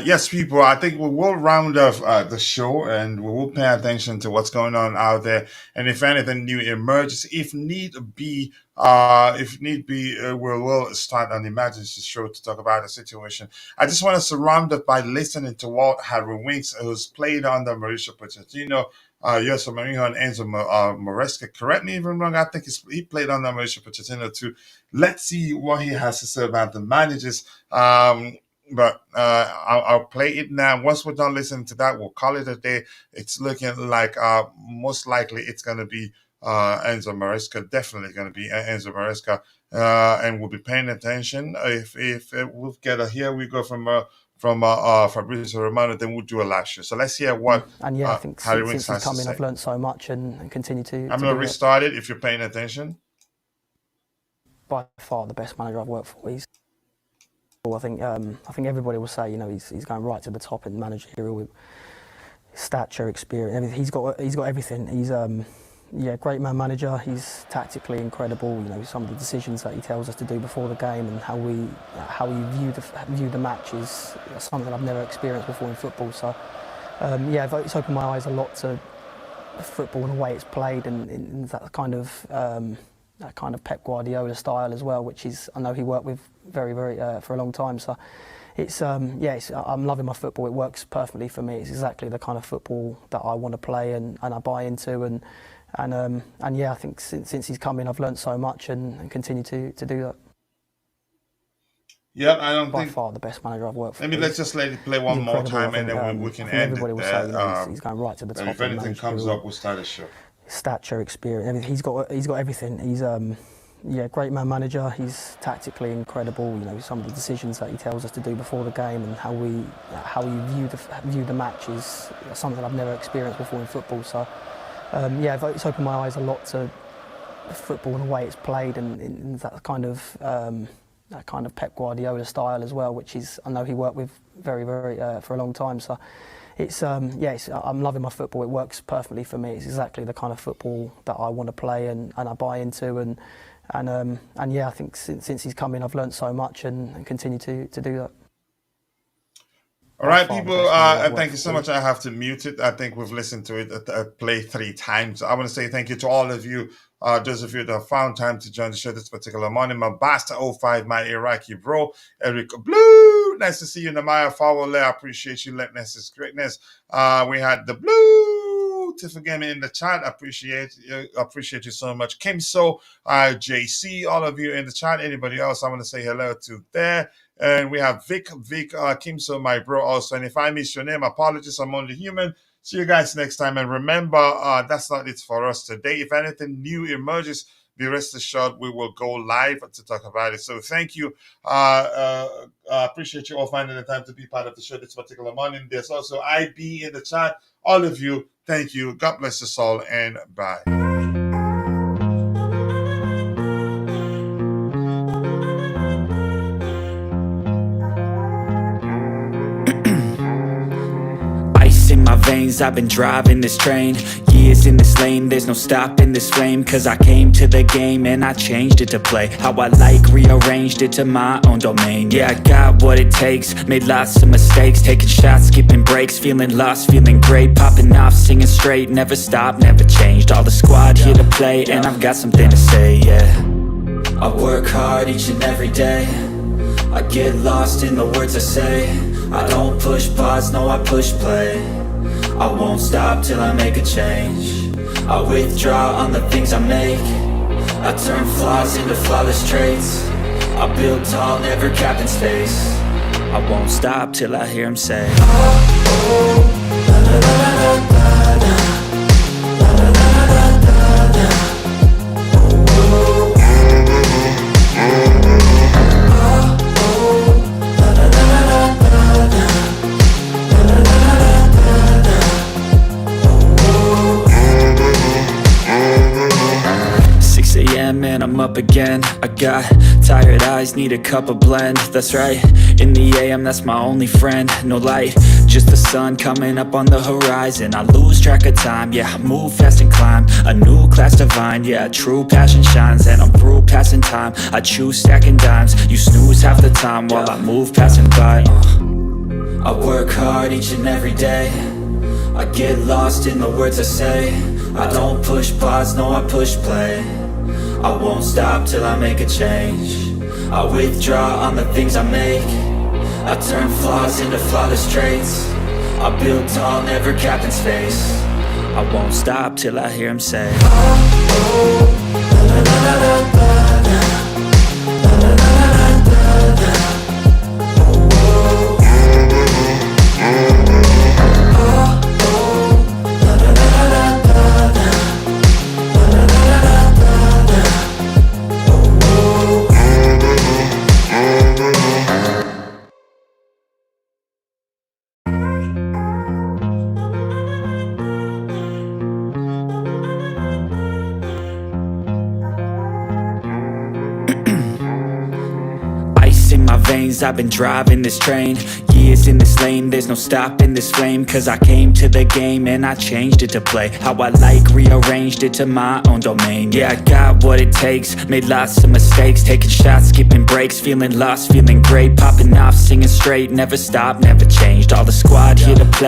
Yes, people, I think we will round off the show and we will pay attention to what's going on out there. And if anything new emerges, if need be, we will start an emergency show to talk about the situation. I just want us to round up by listening to what Harry Winks, who's played under Mauricio Pochettino, Jose Mourinho and Enzo Maresca. Correct me if I'm wrong. I think he played under Mauricio Pochettino too. Let's see what he has to say about the managers. But I'll play it now. Once we're done listening to that, we'll call it a day. It's looking like most likely it's going to be Enzo Maresca. Definitely going to be Enzo Maresca. And we'll be paying attention. If we'll get here we go from Fabrizio Romano, then we'll do a live show. So let's hear what and yeah, I think Harry since Winks he's come in, has to I've say. learned so much and continue to. I'm going to restart it if you're paying attention. By far the best manager I've worked for. I think everybody will say, he's going right to the top in managerial with stature, experience, everything. He's got everything. He's great man manager. He's tactically incredible. Some of the decisions that he tells us to do before the game and how we view the match is something I've never experienced before in football. So it's opened my eyes a lot to football and the way it's played and that kind of Pep Guardiola style as well, which is I know he worked with very for a long time. So I'm loving my football. It works perfectly for me. It's exactly the kind of football that I want to play and I buy into and I think since he's come in, I've learned so much and continue to do that. Yeah, I don't by think. far the best manager I've worked for. Maybe let's just let it play one more time and then we can end everybody it will there. say, he's going right to the top. And if anything comes up, we'll start a show. Stature, experience, everything. He's got everything. He's great man manager. He's tactically incredible. Some of the decisions that he tells us to do before the game and how we view the match is something I've never experienced before in football. So it's opened my eyes a lot to football and the way it's played and that kind of Pep Guardiola style as well, which is I know he worked with very for a long time. So I'm loving my football. It works perfectly for me. It's exactly the kind of football that I want to play and I buy into and I think since he's come in, I've learned so much and continue to do that. All right, people, thank you so much. I have to mute it. I think we've listened to it play 3 times. I want to say thank you to all of you, those of you that have found time to join the show this particular morning. My Basta 05, my Iraqi bro, Eric Blue. Nice to see you, Namaya Fawole. I appreciate you. Letness is greatness. We had the Blue Tifagami in the chat. Appreciate you so much. Kim So, JC, all of you in the chat. Anybody else I want to say hello to there. And we have Vic Kimso, my bro, also. And if I miss your name, apologies. I'm only human. See you guys next time. And remember, that's not it for us today. If anything new emerges, be rest assured we will go live to talk about it. So thank you. Appreciate you all finding the time to be part of the show this particular morning. There's also IB in the chat. All of you, thank you. God bless us all, and bye. In my veins, I've been driving this train. Years in this lane, there's no stopping this flame. Cause I came to the game and I changed it to play how I like, rearranged it to my own domain. Yeah, I got what it takes, made lots of mistakes, taking shots, skipping breaks, feeling lost, feeling great, popping off, singing straight, never stopped, never changed. All the squad here to play, and I've got something to say, yeah. I work hard each and every day, I get lost in the words I say. I don't push pause, no, I push play. I won't stop till I make a change. I withdraw on the things I make. I turn flaws into flawless traits. I build tall, never capped in space. I won't stop till I hear him say, oh, oh, la la la la la la, la la la la la la. And I'm up again. I got tired eyes, need a cup of blend. That's right, in the AM, that's my only friend. No light, just the sun coming up on the horizon. I lose track of time, yeah, I move fast and climb a new class divine, yeah, true passion shines. And I'm through passing time, I choose stacking dimes. You snooze half the time while I move passing by. I work hard each and every day. I get lost in the words I say. I don't push pause, no I push play. I won't stop till I make a change. I withdraw on the things I make. I turn flaws into flawless traits. I build tall, never capped in space. I won't stop till I hear him say, oh, oh, la la la la la la. In my veins, I've been driving this train. Years in this lane, there's no stopping this flame. Cause I came to the game and I changed it to play how I like, rearranged it to my own domain. Yeah, I got what it takes, made lots of mistakes, taking shots, skipping breaks, feeling lost, feeling great, popping off, singing straight, never stopped, never changed. All the squad here to play.